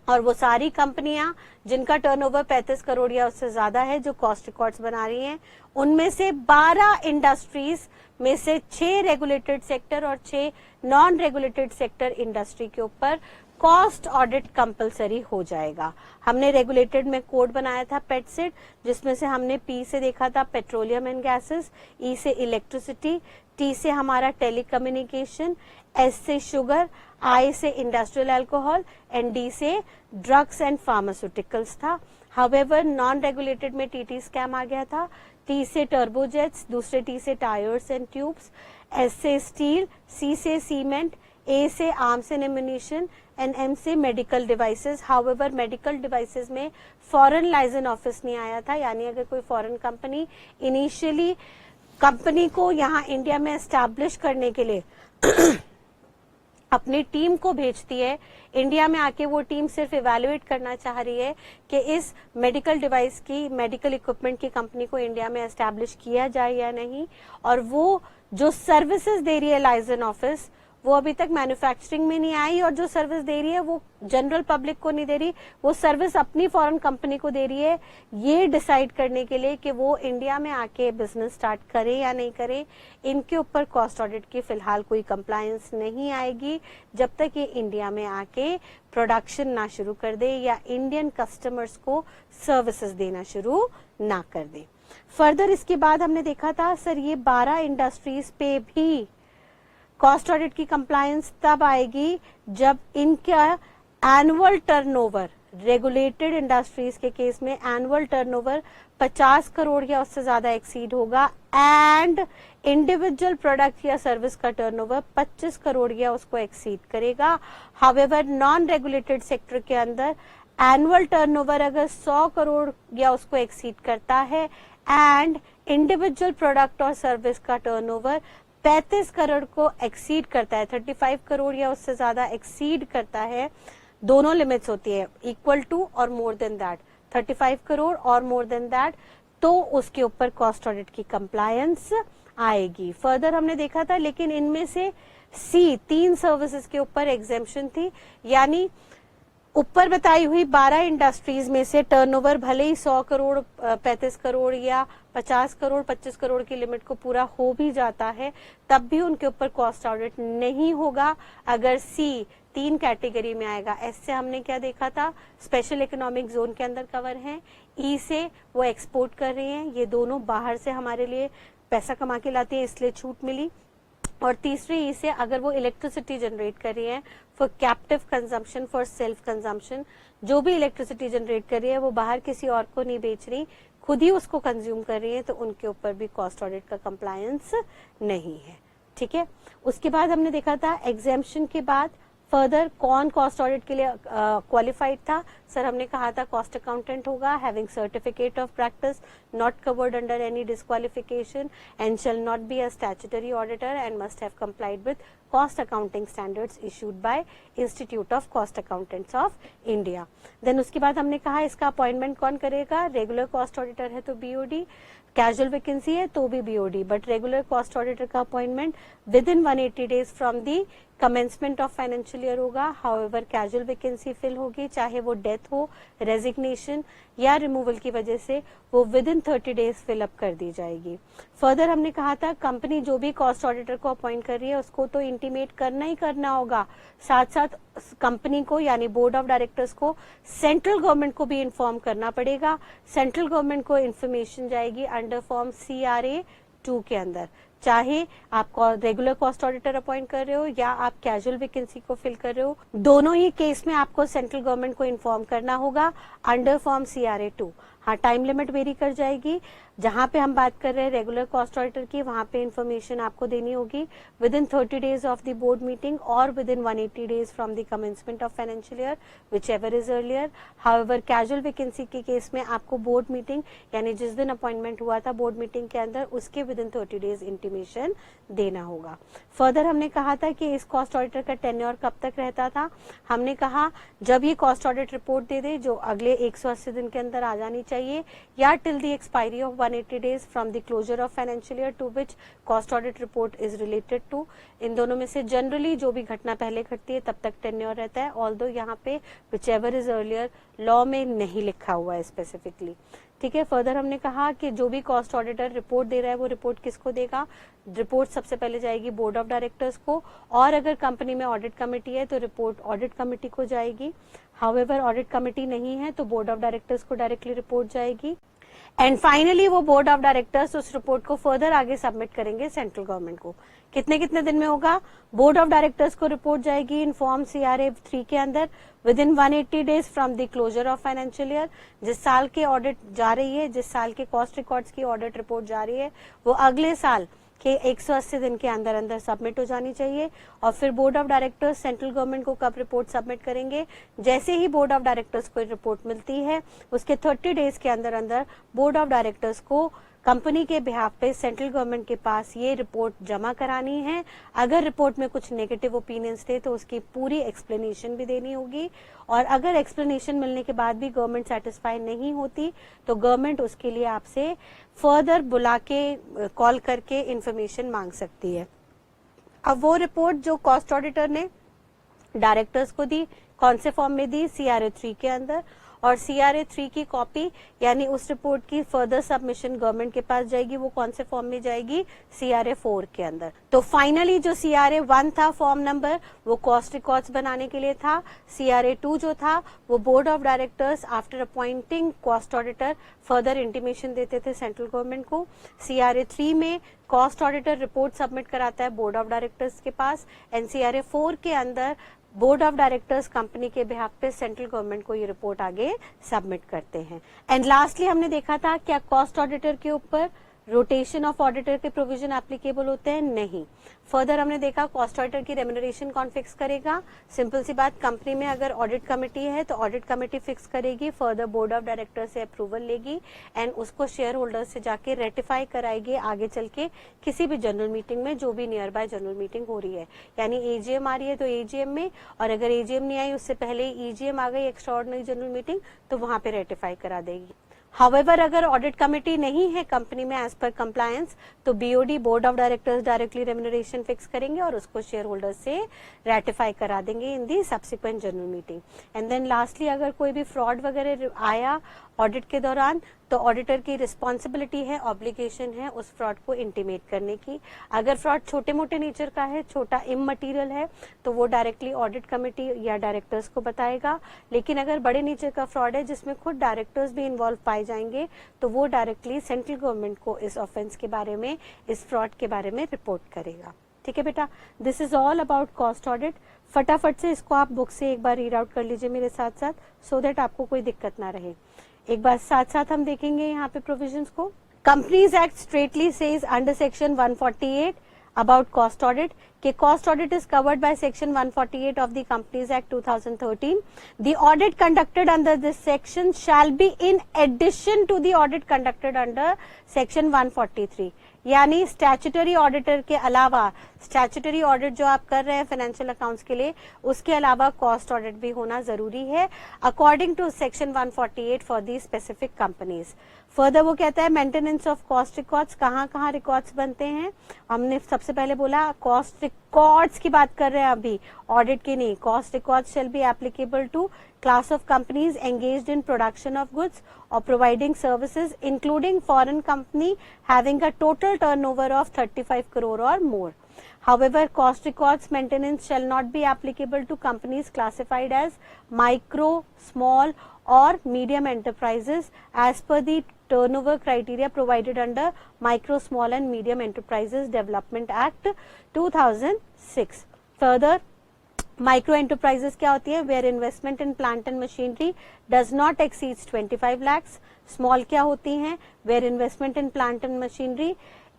और वो सारी कंपनियां जिनका टर्नओवर 35 करोड़ या उससे ज्यादा है जो कॉस्ट रिकॉर्ड्स बना रही हैं, उनमें से 12 इंडस्ट्रीज में से 6 रेगुलेटेड सेक्टर और 6 नॉन रेगुलेटेड सेक्टर इंडस्ट्री के ऊपर कॉस्ट ऑडिट कंपलसरी हो जाएगा। हमने रेगुलेटेड में कोड बनाया था पेटसेट, जिसमें से हमने P से देखा था पेट्रोलियम एंड गैसेस, E से इलेक्ट्रिसिटी, T से हमारा टेलीकम्युनिकेशन, S से शुगर, I से इंडस्ट्रियल अल्कोहल एंड D से ड्रग्स एंड फार्मास्यूटिकल्स था। हाउएवर नॉन रेगुलेटेड में TT स्कैम आ गया था। T से टर्बोजेट्स, दूसरे T से टायर्स एंड ट्यूब्स, S से स्टील, C से सीमेंट, A से arms and ammunition and M से medical devices. However medical devices में फॉरेन लाइसेंस ऑफिस नहीं आया था, यानी अगर कोई फॉरेन कंपनी इनिशियली कंपनी को यहाँ इंडिया में एस्टैब्लिश करने के लिए अपनी टीम को भेजती है, इंडिया में आके वो टीम सिर्फ इवैल्यूएट करना चाह रही है कि इस मेडिकल डिवाइस की, मेडिकल इक्विपमेंट की कंपनी को इंडिया में एस्टैब्लिश किया जाए या नहीं, और वो जो सर्विसेज दे रही है लाइसेंस ऑफिस, वो अभी तक मैन्युफैक्चरिंग में नहीं आई, और जो सर्विस दे रही है वो जनरल पब्लिक को नहीं दे रही, वो सर्विस अपनी फॉरेन कंपनी को दे रही है, ये डिसाइड करने के लिए कि वो इंडिया में आके बिजनेस स्टार्ट करे या नहीं करे। इनके ऊपर कॉस्ट ऑडिट की फिलहाल कोई कंप्लायंस नहीं आएगी जब तक ये इंडिया में आके प्रोडक्शन ना शुरू कर दे या इंडियन कस्टमर्स को सर्विसेज देना शुरू ना कर दे। फर्दर इसके बाद हमने देखा था सर ये 12 इंडस्ट्रीज पे भी कॉस्ट ऑडिट की कंप्लायंस तब आएगी जब इनका एनुअल टर्नओवर, रेगुलेटेड इंडस्ट्रीज के केस में एनुअल टर्नओवर 50 करोड़ या उससे ज्यादा एक्सीड होगा, एंड इंडिविजुअल प्रोडक्ट या सर्विस का टर्नओवर 25 करोड़ या उसको एक्सीड करेगा। हाउएवर नॉन रेगुलेटेड सेक्टर के अंदर एनुअल टर्नओवर अगर 100 करोड़ या उसको एक्सीड करता है एंड इंडिविजुअल प्रोडक्ट और सर्विस का टर्नओवर 35 करोड़ को एक्सीड करता है, 35 करोड़ या उससे ज्यादा एक्सीड करता है, दोनों लिमिट्स होती है, इक्वल टू और मोर देन दैट, 35 करोड़ और मोर देन दैट, तो उसके ऊपर कॉस्ट ऑडिट की कंप्लायंस आएगी। फर्दर हमने देखा था, लेकिन इनमें से सी 3 सर्विसेज के ऊपर एग्जेम्पशन थी, यानी ऊपर बताई हुई 12 इंडस्ट्रीज में से टर्नओवर भले ही 100 करोड़ 35 करोड़ या 50 करोड़ 25 करोड़ की लिमिट को पूरा हो भी जाता है, तब भी उनके ऊपर कॉस्ट ऑडिट नहीं होगा अगर सी 3 कैटेगरी में आएगा। एस से हमने क्या देखा था, स्पेशल इकोनॉमिक जोन के अंदर कवर है, ई से वो एक्सपोर्ट कर रहे हैं, ये दोनों बाहर से हमारे लिए पैसा कमा के लाते हैं इसलिए छूट मिली, और तीसरी ई से अगर वो इलेक्ट्रिसिटी जनरेट कर रही है for captive consumption, for self consumption, जो भी इलेक्ट्रिसिटी जनरेट कर रही है वो बाहर किसी और को नहीं बेच रही, खुद ही उसको कंज्यूम कर रही है, तो उनके ऊपर भी कॉस्ट ऑडिट का कंप्लायंस नहीं है। ठीक है, उसके बाद हमने देखा था एग्जेम्पशन के बाद फर्दर कौन कॉस्ट ऑडिट के लिए क्वालिफाइड था। सर हमने कहा था कॉस्ट अकाउंटेंट होगा, having certificate of practice, not covered under any disqualification and shall not be a statutory auditor and must have complied with cost accounting standards issued by institute of cost accountants of India. Then उसके बाद हमने कहा इसका appointment कौन करेगा, regular cost auditor है तो BOD, casual vacancy है तो भी BOD, but regular cost auditor का appointment within 180 days from the commencement of financial year होगा। हाउएवर कैजुअल वैकेंसी फिल होगी, चाहे वो डेथ हो, रेजिग्नेशन या रिमूवल की वजह से, वो within 30 days fill up कर दी जाएगी। फर्दर हमने कहा था कंपनी जो भी कॉस्ट ऑडिटर को अपॉइंट कर रही है उसको तो इंटीमेट करना ही करना होगा, साथ साथ कंपनी को यानी बोर्ड ऑफ डायरेक्टर्स को, सेंट्रल गवर्नमेंट को भी इन्फॉर्म करना पड़ेगा। सेंट्रल गवर्नमेंट को इन्फॉर्मेशन जाएगी अंडर फॉर्म CRA 2 के अंदर, चाहे आप रेगुलर कॉस्ट ऑडिटर अपॉइंट कर रहे हो या आप कैजुअल वैकेंसी को फिल कर रहे हो, दोनों ही केस में आपको सेंट्रल गवर्नमेंट को इन्फॉर्म करना होगा अंडर फॉर्म CRA 2। हाँ, टाइम लिमिट वेरी कर जाएगी, जहां पे हम बात कर रहे हैं रेगुलर कॉस्ट ऑडिटर की, वहां पे इन्फॉर्मेशन आपको देनी होगी within 30 days of the board meeting और within 180 days from the commencement of financial year, whichever is earlier. However casual vacancy के केस में आपको बोर्ड मीटिंग यानी जिस दिन अपॉइंटमेंट हुआ था बोर्ड मीटिंग के अंदर, उसके विद इन 30 डेज इंटीमेशन देना होगा। फर्दर हमने कहा था कि इस कॉस्ट ऑडिटर का टेन्योर कब तक रहता था, हमने कहा जब ये कॉस्ट ऑडिट रिपोर्ट दे दे जो अगले 180 दिन के अंदर आ जानी चाहिए, या till the expiry of 180 days from the closure of financial year to which cost audit report is related to। इन दोनों में से जनरली जो भी घटना पहले घटती है तब तक टेन्योर रहता है, ऑल्दो यहाँ पे whichever is earlier लॉ में नहीं लिखा हुआ है स्पेसिफिकली। ठीक है, फर्दर हमने कहा कि जो भी कॉस्ट ऑडिटर रिपोर्ट दे रहा है वो रिपोर्ट किसको देगा, रिपोर्ट सबसे पहले जाएगी बोर्ड ऑफ डायरेक्टर्स को, और अगर कंपनी में ऑडिट कमेटी है तो रिपोर्ट ऑडिट कमेटी को जाएगी। हाउएवर ऑडिट कमेटी नहीं है तो बोर्ड ऑफ डायरेक्टर्स को डायरेक्टली रिपोर्ट जाएगी, एंड फाइनली वो बोर्ड ऑफ डायरेक्टर्स उस रिपोर्ट को फर्दर आगे सबमिट करेंगे सेंट्रल गवर्नमेंट को। कितने कितने दिन में होगा, बोर्ड ऑफ डायरेक्टर्स को रिपोर्ट जाएगी इन फॉर्म CRA 3 के अंदर within 180 days from the closure of financial year. जिस साल के ऑडिट जा रही है, जिस साल के कॉस्ट रिकॉर्ड्स की ऑडिट रिपोर्ट जा रही है, वो अगले साल के 180 दिन के अंदर अंदर सबमिट हो जानी चाहिए। और फिर board of directors central government को कब रिपोर्ट सबमिट करेंगे, जैसे ही बोर्ड ऑफ डायरेक्टर्स को रिपोर्ट मिलती है उसके 30 डेज के अंदर अंदर बोर्ड ऑफ डायरेक्टर्स को कंपनी के बिहाफ पे सेंट्रल गवर्नमेंट के पास ये रिपोर्ट जमा करानी है। अगर रिपोर्ट में कुछ नेगेटिव ओपिनियंस थे तो उसकी पूरी एक्सप्लेनेशन भी देनी होगी, और अगर एक्सप्लेनेशन मिलने के बाद भी गवर्नमेंट सेटिस्फाई नहीं होती तो गवर्नमेंट उसके लिए आपसे फर्दर बुला के कॉल करके इंफॉर्मेशन मांग सकती है। अब वो रिपोर्ट जो कॉस्ट ऑडिटर ने डायरेक्टर्स को दी, कौन से फॉर्म में दी, CRA 3 के अंदर, और CRA 3 की कॉपी यानी उस रिपोर्ट की फर्दर सबमिशन गवर्नमेंट के पास जाएगी, वो कौन से फॉर्म में जाएगी, CRA 4 के अंदर। तो फाइनली जो CRA 1 था फॉर्म नंबर, वो कॉस्ट रिकॉर्ड्स बनाने के लिए था। CRA 2 जो था वो board of directors after appointing cost auditor further intimation देते थे सेंट्रल गवर्नमेंट को। CRA 3 में कॉस्ट ऑडिटर रिपोर्ट सबमिट कराता है बोर्ड ऑफ डायरेक्टर्स के पास, एंड CRA 4 के अंदर बोर्ड ऑफ डायरेक्टर्स कंपनी के बिहाफ पे सेंट्रल गवर्नमेंट को ये रिपोर्ट आगे सबमिट करते हैं। एंड लास्टली हमने देखा था क्या कॉस्ट ऑडिटर के ऊपर रोटेशन ऑफ ऑडिटर के प्रोविजन एप्लीकेबल होते हैं? नहीं। फर्दर हमने देखा कॉस्ट ऑडिटर की रेम्यूनरेशन कौन फिक्स करेगा? सिंपल सी बात, कंपनी में अगर ऑडिट कमेटी है तो ऑडिट कमेटी फिक्स करेगी, फर्दर बोर्ड ऑफ डायरेक्टर से अप्रूवल लेगी एंड उसको शेयर होल्डर से जाके रेटिफाई कराएगी आगे चल के किसी भी जनरल मीटिंग में, जो भी नियर बाय जनरल मीटिंग हो रही है। यानी एजीएम आ रही है तो एजीएम में, और अगर एजीएम नहीं आई उससे पहले ईजीएम आ गई, एक्स्ट्राऑर्डिनरी जनरल मीटिंग, तो वहां पे रेटिफाई करा देगी। हाउएवर अगर ऑडिट कमेटी नहीं है कंपनी में एज पर कंप्लायंस, तो BOD board of directors directly remuneration fix करेंगे और उसको शेयर होल्डर से रेटिफाई करा देंगे in the subsequent general meeting. And then lastly अगर कोई भी फ्रॉड वगैरह आया ऑडिट के दौरान, तो ऑडिटर की रिस्पॉन्सिबिलिटी है, ऑब्लिगेशन है उस फ्रॉड को इंटीमेट करने की। अगर फ्रॉड छोटे मोटे नेचर का है, छोटा इममटीरियल है, तो वो डायरेक्टली ऑडिट कमेटी या डायरेक्टर्स को बताएगा। लेकिन अगर बड़े नेचर का फ्रॉड है जिसमें खुद डायरेक्टर्स भी इन्वॉल्व पाए जाएंगे, तो वो डायरेक्टली सेंट्रल गवर्नमेंट को इस ऑफेंस के बारे में, इस फ्रॉड के बारे में रिपोर्ट करेगा। ठीक है बेटा, this is all about cost audit. फटाफट से इसको आप बुक से एक बार रीड आउट कर लीजिए मेरे साथ साथ, सो दैट आपको कोई दिक्कत ना रहे। एक बार साथ साथ हम देखेंगे यहाँ पे प्रोविजंस को। Companies act straightly says under section 148 about cost audit कि cost audit is covered by section 148 of the Companies Act 2013. The audit conducted under this section shall be in addition to the audit conducted under section 143. यानी statutory auditor के अलावा, statutory audit जो आप कर रहे हैं financial accounts के लिए, उसके अलावा कॉस्ट ऑडिट भी होना जरूरी है according to section 148 for the specific companies. Further वो कहता है मेंटेनेंस ऑफ कॉस्ट रिकॉर्ड्स, कहाँ कहाँ रिकॉर्ड्स बनते हैं। हमने सबसे पहले बोला कॉस्ट रिकॉर्ड्स की बात कर रहे हैं अभी, ऑडिट की नहीं। Cost records shall be applicable to class of companies engaged in production of goods or providing services including foreign company having a total turnover of 35 crore or more. However, cost records maintenance shall not be applicable to companies classified as micro, small or medium enterprises as per the turnover criteria provided under Micro, Small and Medium Enterprises Development Act 2006. Further, micro enterprises क्या होती है? Where investment in plant and machinery does not exceeds 25 lakhs. Small क्या होती हैं? Where investment in plant and machinery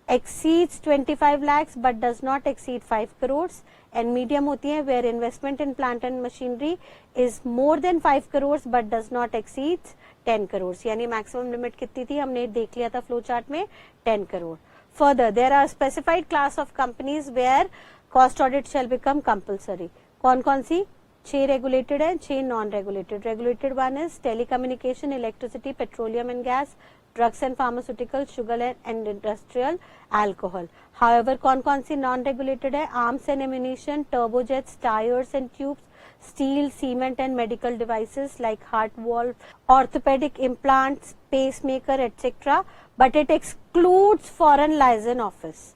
exceeds 25 lakhs but does not exceed 5 crores. And medium होती है where investment in plant and machinery is more than 5 crores but does not exceed 10 crores. यानी maximum limit कितनी थी हमने देख लिया था flow chart में, 10 crore. Further, there are specified class of companies where cost audit shall become compulsory. कौन कौन सी? 6 रेगुलेटेड है, 6 non regulated. Regulated one is telecommunication, electricity, petroleum and gas, drugs and pharmaceutical, sugar and industrial, alcohol. However कौन कौन सी non regulated है? Arms and ammunition, turbojets, tyres and tubes, steel, cement and medical devices like heart valve, orthopaedic implants, pace maker etcetera, but it excludes foreign licence office.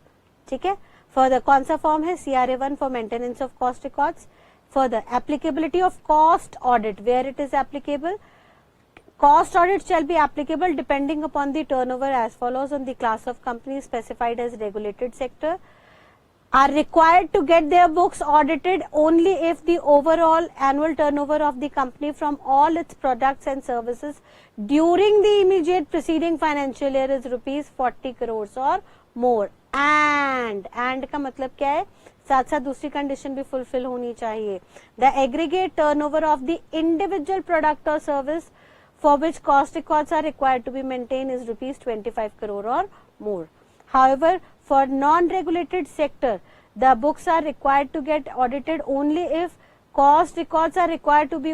ठीक है। Further कौन सा form है? CRA1 for maintenance of cost records. Further, applicability of cost audit, where it is applicable. Cost audit shall be applicable depending upon the turnover as follows on the class of companies specified as regulated sector. Are required to get their books audited only if the overall annual turnover of the company from all its products and services during the immediate preceding financial year is rupees 40 crores or more. And का मतलब क्या है? साथ साथ दूसरी condition भी fulfil होनी चाहिए। The aggregate turnover of the individual product और service for which cost records are required to be maintain is rupees 25 crore और more. However for non regulated sector the books are required to get audited only if cost records are required to be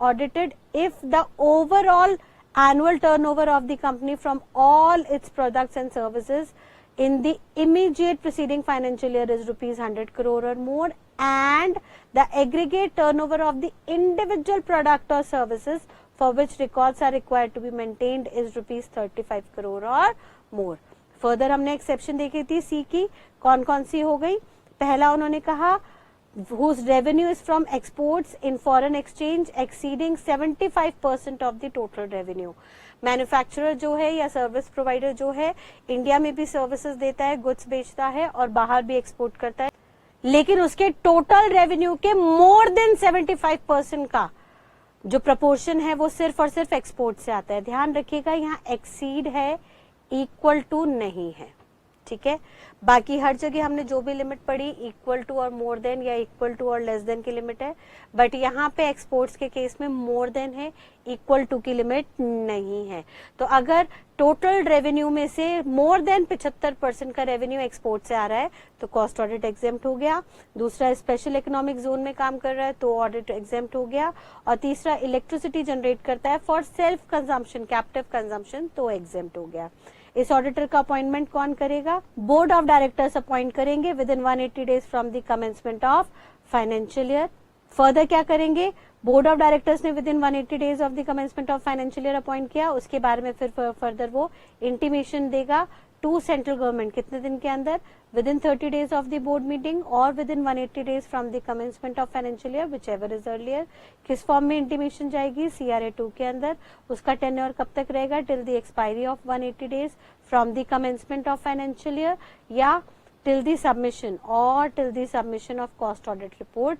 audited if the overall annual turnover of the company from all its products and services in the immediate preceding financial year is rupees 100 crore or more, and the aggregate turnover of the individual product or services for which records are required to be maintained is rupees 35 crore or more. Further हमने exception देखी थी C की, कौन कौन सी हो गई? पहला उन्होंने कहा whose revenue is from exports in foreign exchange exceeding 75% of the total revenue. Manufacturer जो है या सर्विस प्रोवाइडर जो है इंडिया में भी सर्विसेज देता है, गुड्स बेचता है और बाहर भी एक्सपोर्ट करता है, लेकिन उसके टोटल रेवेन्यू के मोर देन 75% का जो प्रपोर्शन है वो सिर्फ और सिर्फ एक्सपोर्ट से आता है। ध्यान रखिएगा यहाँ एक्सीड है, इक्वल टू नहीं है, ठीक है। बाकी हर जगह हमने जो भी लिमिट पढ़ी इक्वल टू और मोर देन या इक्वल टू और लेस देन की लिमिट है, बट यहाँ पे एक्सपोर्ट्स के केस में मोर देन है, इक्वल टू की लिमिट नहीं है। तो अगर टोटल रेवेन्यू में से मोर देन 75% का रेवेन्यू एक्सपोर्ट से आ रहा है तो कॉस्ट ऑडिट एग्जेम्प्ट हो गया। दूसरा, स्पेशल इकोनॉमिक जोन में काम कर रहा है तो ऑडिट एग्जेम्प्ट हो गया। और तीसरा, इलेक्ट्रिसिटी जनरेट करता है for self consumption, captive consumption, तो एग्जेम्प्ट हो गया। इस ऑडिटर का अपॉइंटमेंट कौन करेगा? बोर्ड ऑफ डायरेक्टर्स अपॉइंट करेंगे within 180 days from the commencement of financial year. Further क्या करेंगे? बोर्ड ऑफ डायरेक्टर्स ने within 180 days of the commencement of financial year appoint किया, उसके बारे में फिर फर्दर वो इंटीमेशन देगा टू सेंट्रल गवर्नमेंट। कितने दिन के अंदर? Within 30 days of the board meeting और within 180 days from the commencement of financial year, whichever is earlier. किस फॉर्म में इंटीमेशन जाएगी? CRA 2 के अंदर। उसका टेन्योर कब तक रहेगा? Till the expiry of 180 days from the commencement of financial year, या टिल द सबमिशन और till the submission of cost audit report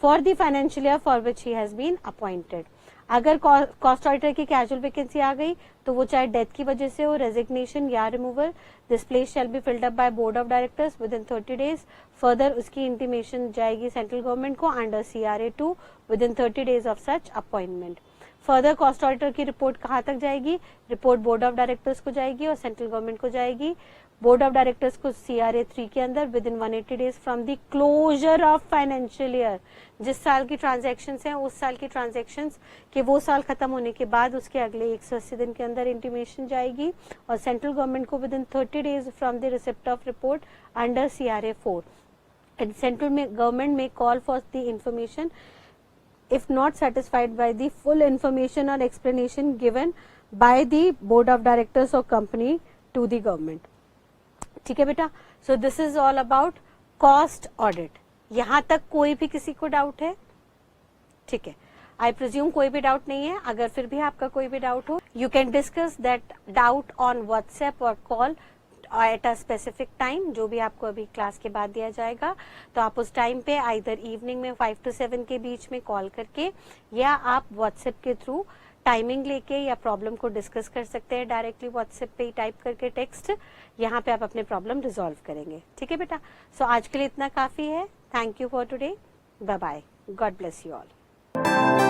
for the financial year for which he has been appointed. अगर cost auditor की casual vacancy आ गई तो वो चाहे death की वजह से हो, रेजिग्नेशन या removal, this place shell be filled up by board of directors with in 30 days. Further उसकी इंटीमेशन जाएगी सेंट्रल गवर्नमेंट को under CRA 2 with in 30 days of such appointment. Further cost auditor की report कहाँ तक जाएगी? Report board of directors को जाएगी और सेंट्रल गवर्नमेंट को जाएगी। बोर्ड ऑफ डायरेक्टर्स को CRA 3 के अंदर within 180 days from the closure of financial year. जिस साल की ट्रांजैक्शंस हैं उस साल की ट्रांजैक्शंस के वो साल खत्म होने के बाद उसके अगले 180 दिन के अंदर इंटीमेशन जाएगी और सेंट्रल गवर्नमेंट को within 30 days from the receipt of report under CRA 4। And central government में call for the information if not satisfied by the full information or explanation given by the board of directors or company to the government। ठीक है बेटा, so this is all about cost audit। यहां तक कोई भी किसी को doubt है? ठीक है, आई प्रिज्यूम कोई भी डाउट नहीं है। अगर फिर भी आपका कोई भी डाउट हो, you can discuss that doubt on WhatsApp और call at a specific time, जो भी आपको अभी क्लास के बाद दिया जाएगा। तो आप उस टाइम पे आइदर इवनिंग में 5 to 7 के बीच में कॉल करके या आप व्हाट्सएप के थ्रू टाइमिंग लेके या प्रॉब्लम को डिस्कस कर सकते हैं डायरेक्टली व्हाट्सएप पे ही टाइप करके टेक्स्ट। यहाँ पे आप अपने प्रॉब्लम रिजॉल्व करेंगे। ठीक है बेटा, सो आज के लिए इतना काफी है। Thank you for today, bye bye, God bless you all.